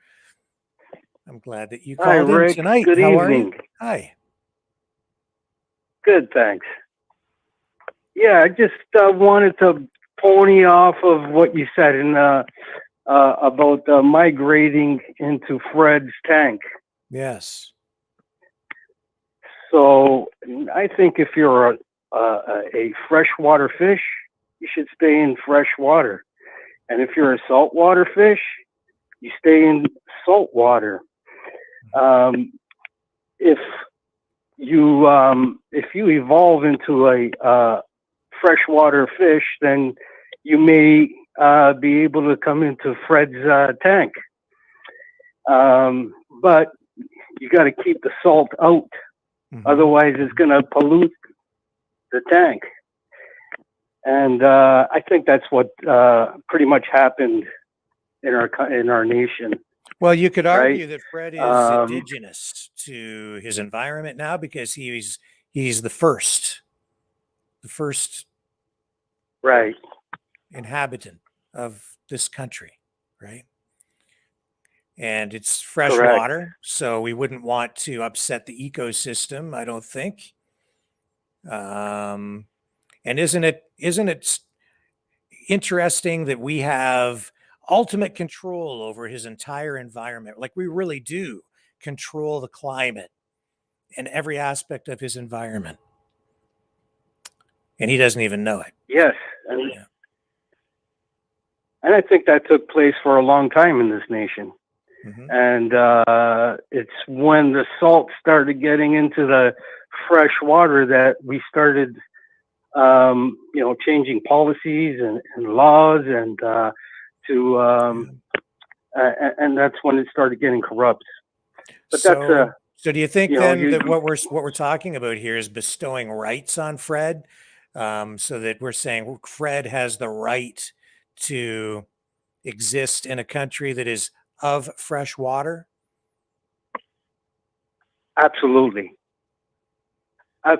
I'm glad that you Hi, called in Rick. tonight. Good How are you? evening. Hi. Good, thanks. Yeah, I just wanted to pony off of what you said about migrating into Fred's tank. Yes. So I think if you're a freshwater fish, you should stay in fresh water. And if you're a saltwater fish, you stay in salt water. If you evolve into a freshwater fish, then you may be able to come into Fred's tank. But you got to keep the salt out. Otherwise, it's going to pollute the tank. And I think that's what pretty much happened in our nation. Well, you could argue right? that Fred is indigenous to his environment now because he's the first right inhabitant of this country, right? And it's fresh Correct. water, so we wouldn't want to upset the ecosystem, I don't think. And isn't it interesting that we have ultimate control over his entire environment? Like we really do control the climate and every aspect of his environment. And he doesn't even know it. Yes. And I think that took place for a long time in this nation. And it's when the salt started getting into the fresh water that we started, changing policies and laws and and that's when it started getting corrupt. But So do you think that what we're talking about here is bestowing rights on Fred, so that we're saying Fred has the right to exist in a country that is of fresh water? Absolutely. I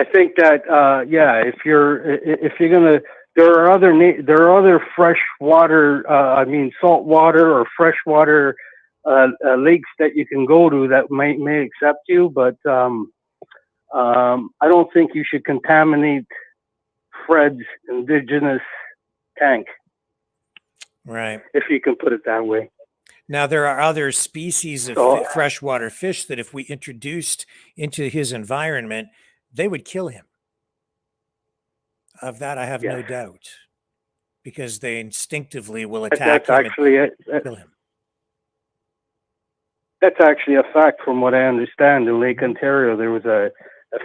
think that if you're gonna, there are other fresh water, salt water or freshwater lakes that you can go to that may accept you, but I don't think you should contaminate Fred's indigenous tank. Right. If you can put it that way. Now, there are other species of freshwater fish that if we introduced into his environment, they would kill him. Of that, I have no doubt, because they instinctively will attack him and kill him. That's actually a fact from what I understand. In Lake Ontario, there was a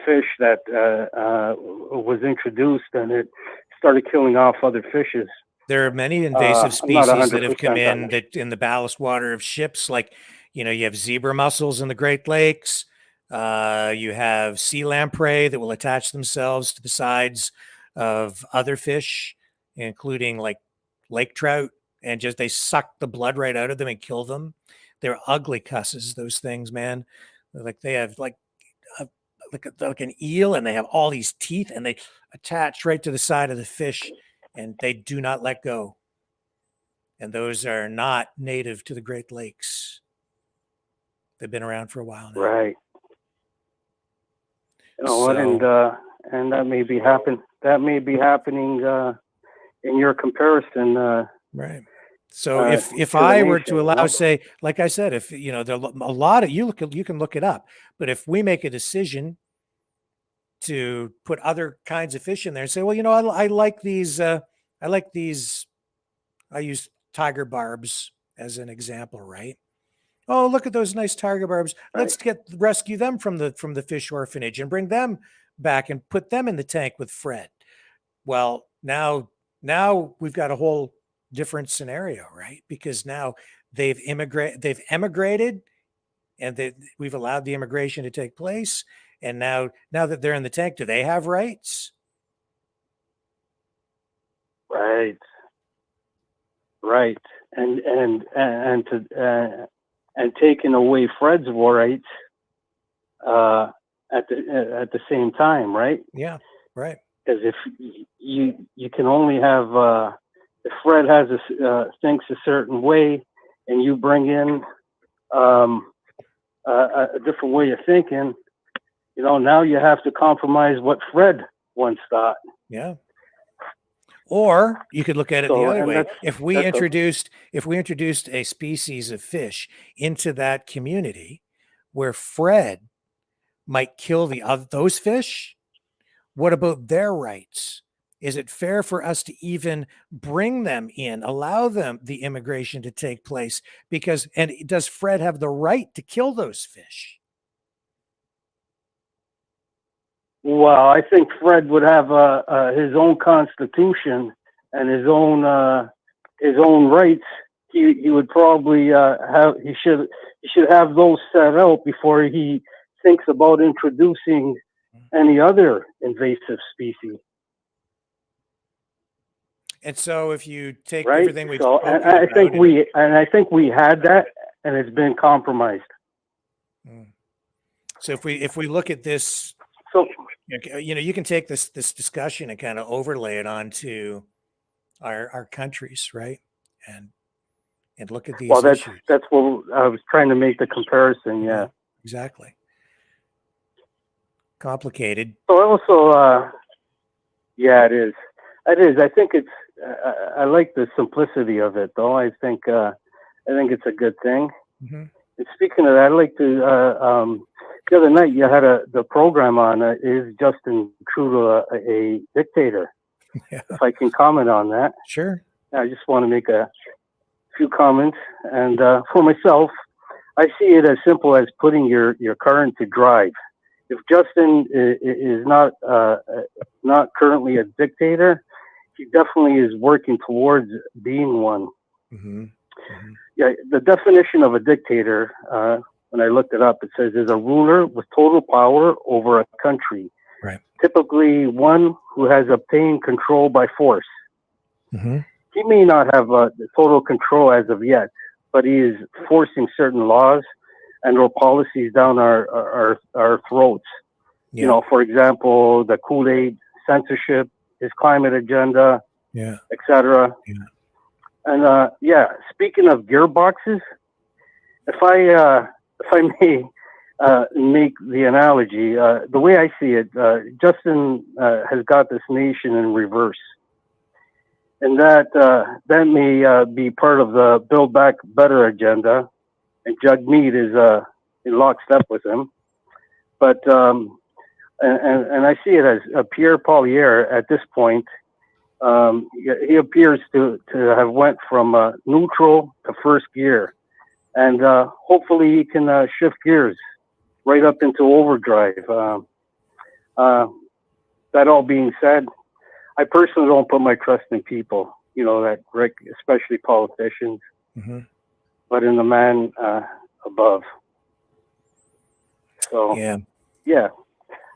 fish that was introduced, and it started killing off other fishes. There are many invasive I'm not species that have come 100% on in that. that in the ballast water of ships, like, you have zebra mussels in the Great Lakes. You have sea lamprey that will attach themselves to the sides of other fish, including like lake trout, and just they suck the blood right out of them and kill them. They're ugly cusses, those things, man. Like they have a, like an eel, and they have all these teeth, and they attach right to the side of the fish, and they do not let go. And those are not native to the Great Lakes. They've been around for a while now. Right. You know what? And that may be happening in your comparison. Right. So if I were to allow, say, like I said, if there are a lot of you can look it up, but if we make a decision to put other kinds of fish in there and say, well, I like these, I use tiger barbs as an example, right? Oh, look at those nice tiger barbs. Let's rescue them from the fish orphanage and bring them back and put them in the tank with Fred. Well, now we've got a whole different scenario, right? Because now they've emigrated, and we've allowed the immigration to take place. And now that they're in the tank, do they have rights? Right. Right. And taking away Fred's rights at the same time, right? Yeah. Right. Because if you can only have if Fred has thinks a certain way, and you bring in a different way of thinking, now you have to compromise what Fred once thought. Yeah. Or you could look at it the other way. If we introduced a species of fish into that community where Fred might kill those fish, what about their rights? Is it fair for us to even bring them in, allow them the immigration to take place? And does Fred have the right to kill those fish? Well, I think Fred would have his own constitution and his own rights. He would probably he should have those set out before he thinks about introducing any other invasive species. And so, if you take right? everything we've so, spoken and I about, think we had that, and it's been compromised. So if we look at this, so you can take this discussion and kind of overlay it onto our countries, right? And look at these issues. That's what I was trying to make the comparison. Yeah, exactly. Complicated. So also, yeah, it is. It is. I think it's. I like the simplicity of it, though. I think it's a good thing. Mm-hmm. And speaking of that, I'd like to. The other night, you had the program on. Is Justin Trudeau a dictator? Yeah. If I can comment on that. Sure. I just want to make a few comments. And for myself, I see it as simple as putting your car into drive. If Justin is not currently a dictator, he definitely is working towards being one. Mm-hmm. Mm-hmm. Yeah, the definition of a dictator, when I looked it up, it says is a ruler with total power over a country. Right. Typically, one who has obtained control by force. Mm-hmm. He may not have total control as of yet, but he is forcing certain laws and/or policies down our throats. Yeah. You know, for example, the Kool-Aid, censorship, his climate agenda, yeah, etc. Yeah. And speaking of gearboxes, if I may make the analogy, the way I see it, Justin has got this nation in reverse, and that may be part of the Build Back Better agenda, and Jagmeet is in lockstep with him. But and I see it as Pierre Poilievre at this point. He appears to have went from neutral to first gear, and hopefully he can shift gears right up into overdrive. That all being said, I personally don't put my trust in people. that especially politicians, Mm-hmm. but in the man above. So yeah,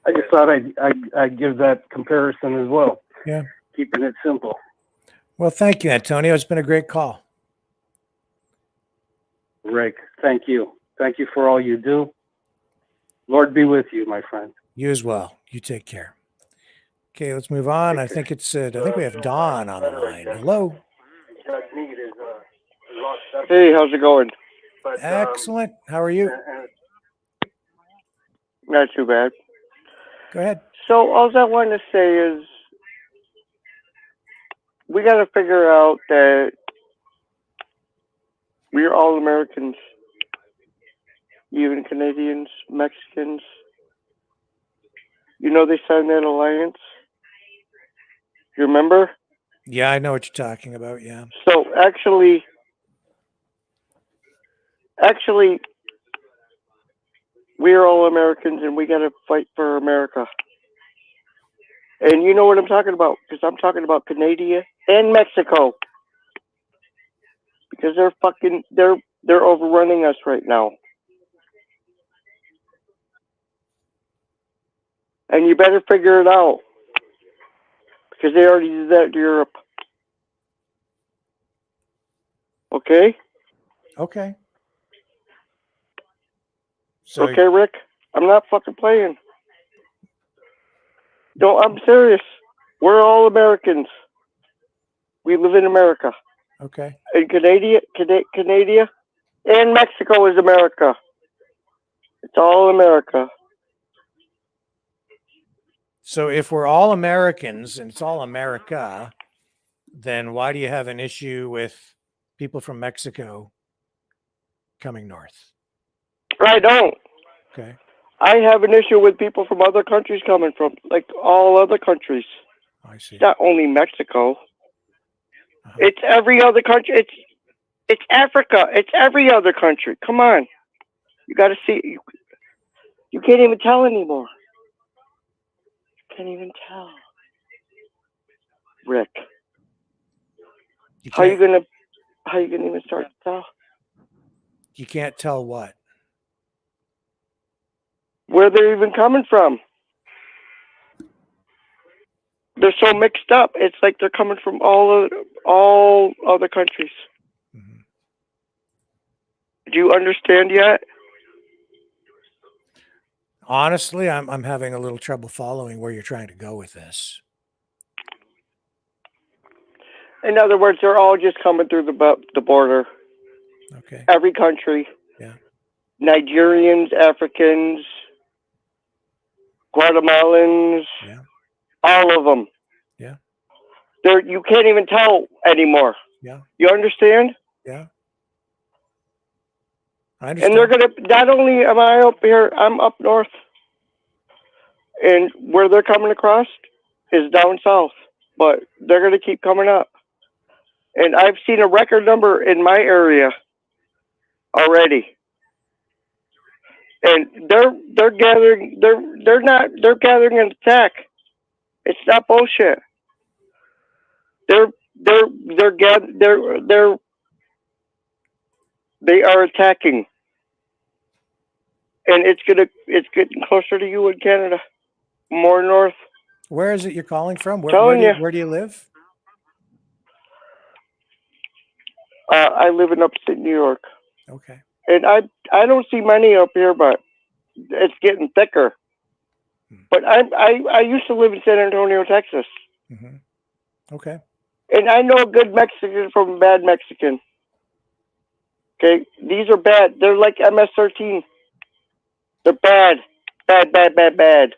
I just thought I'd give that comparison as well. Yeah. Keeping it simple. Well, thank you, Antonio. It's been a great call. Rick, thank you. Thank you for all you do. Lord be with you, my friend. You as well. You take care. Okay, let's move on. I think we have Dawn on the line. Hello. Hey, how's it going? Excellent. How are you? Not too bad. Go ahead. So all I want to say is we got to figure out that we're all Americans, even Canadians, Mexicans. They signed that alliance. You remember? Yeah, I know what you're talking about. Yeah. So actually, we're all Americans, and we got to fight for America. And you know what I'm talking about, because I'm talking about Canada and Mexico, because they're overrunning us right now. And you better figure it out, because they already did that to Europe. Okay? Okay. Okay, Rick? I'm not fucking playing. No, I'm serious. We're all Americans. We live in America. Okay. And Canada and Mexico is America. It's all America. So if we're all Americans and it's all America, then why do you have an issue with people from Mexico coming north? I don't. Okay. I have an issue with people from other countries coming from, like all other countries. I see. It's not only Mexico. It's every other country. It's Africa. It's every other country. Come on. You got to see. You can't even tell anymore. You can't even tell. Rick. How you gonna even start to tell? You can't tell what? Where they're even coming from. They're so mixed up. It's like they're coming from all other countries. Mm-hmm. Do you understand yet? Honestly, I'm having a little trouble following where you're trying to go with this. In other words, they're all just coming through the border. Okay. Every country. Yeah. Nigerians, Africans, Guatemalans. Yeah. All of them. Yeah. You can't even tell anymore. Yeah. You understand? Yeah. I understand. And they're gonna. Not only am I up here, I'm up north, and where they're coming across is down south. But they're gonna keep coming up, and I've seen a record number in my area already. And they're gathering. They're gathering an attack. It's not bullshit. They are attacking, and it's getting closer to you in Canada, more north. Where is it you're calling from? Where do you live? I live in upstate New York. Okay. And I don't see many up here, but it's getting thicker. But I used to live in San Antonio, Texas. Mm-hmm. Okay. And I know a good Mexican from a bad Mexican. Okay? These are bad. They're like MS-13. They're bad. Bad, bad, bad, bad.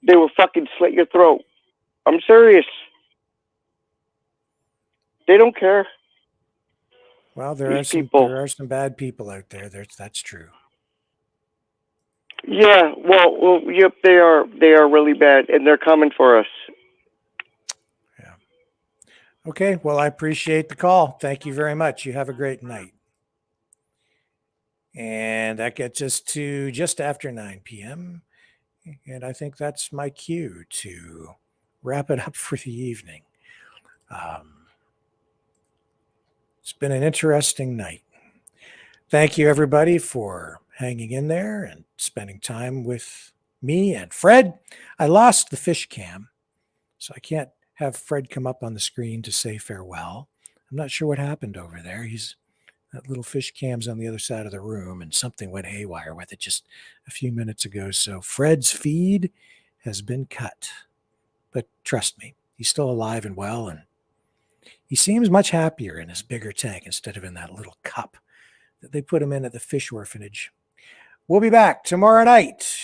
They will fucking slit your throat. I'm serious. They don't care. Well, there are some bad people out there. That's true. Yeah, well, yep, they are really bad, and they're coming for us. Yeah. Okay, well, I appreciate the call. Thank you very much. You have a great night. And that gets us to just after 9 p.m. And I think that's my cue to wrap it up for the evening. It's been an interesting night. Thank you, everybody, for hanging in there and spending time with me and Fred. I lost the fish cam, so I can't have Fred come up on the screen to say farewell. I'm not sure what happened over there. That little fish cam's on the other side of the room, and something went haywire with it just a few minutes ago. So Fred's feed has been cut. But trust me, he's still alive and well, and he seems much happier in his bigger tank instead of in that little cup that they put him in at the fish orphanage. We'll be back tomorrow night,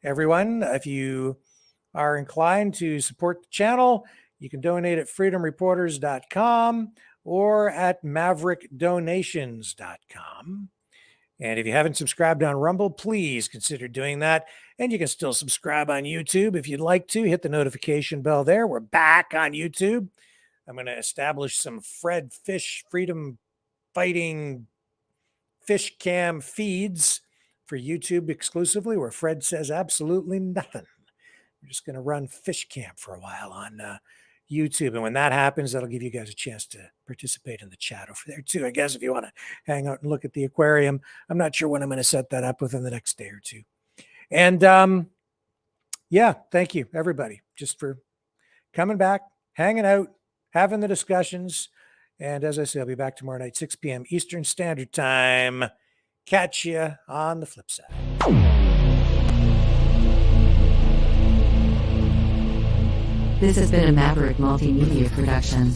everyone. If you are inclined to support the channel, you can donate at freedomreporters.com or at maverickdonations.com. And if you haven't subscribed on Rumble, please consider doing that. And you can still subscribe on YouTube if you'd like to. Hit the notification bell there. We're back on YouTube. I'm going to establish some Fred Fish Freedom Fighting Fish Cam feeds for YouTube exclusively, where Fred says absolutely nothing. We're just going to run Fish Cam for a while on YouTube. And when that happens, that'll give you guys a chance to participate in the chat over there too, I guess, if you want to hang out and look at the aquarium. I'm not sure when I'm going to set that up within the next day or two. And yeah, thank you, everybody, just for coming back, hanging out, having the discussions. And as I say, I'll be back tomorrow night, 6 p.m. Eastern Standard Time. Catch you on the flip side. This has been a Maverick Multimedia production.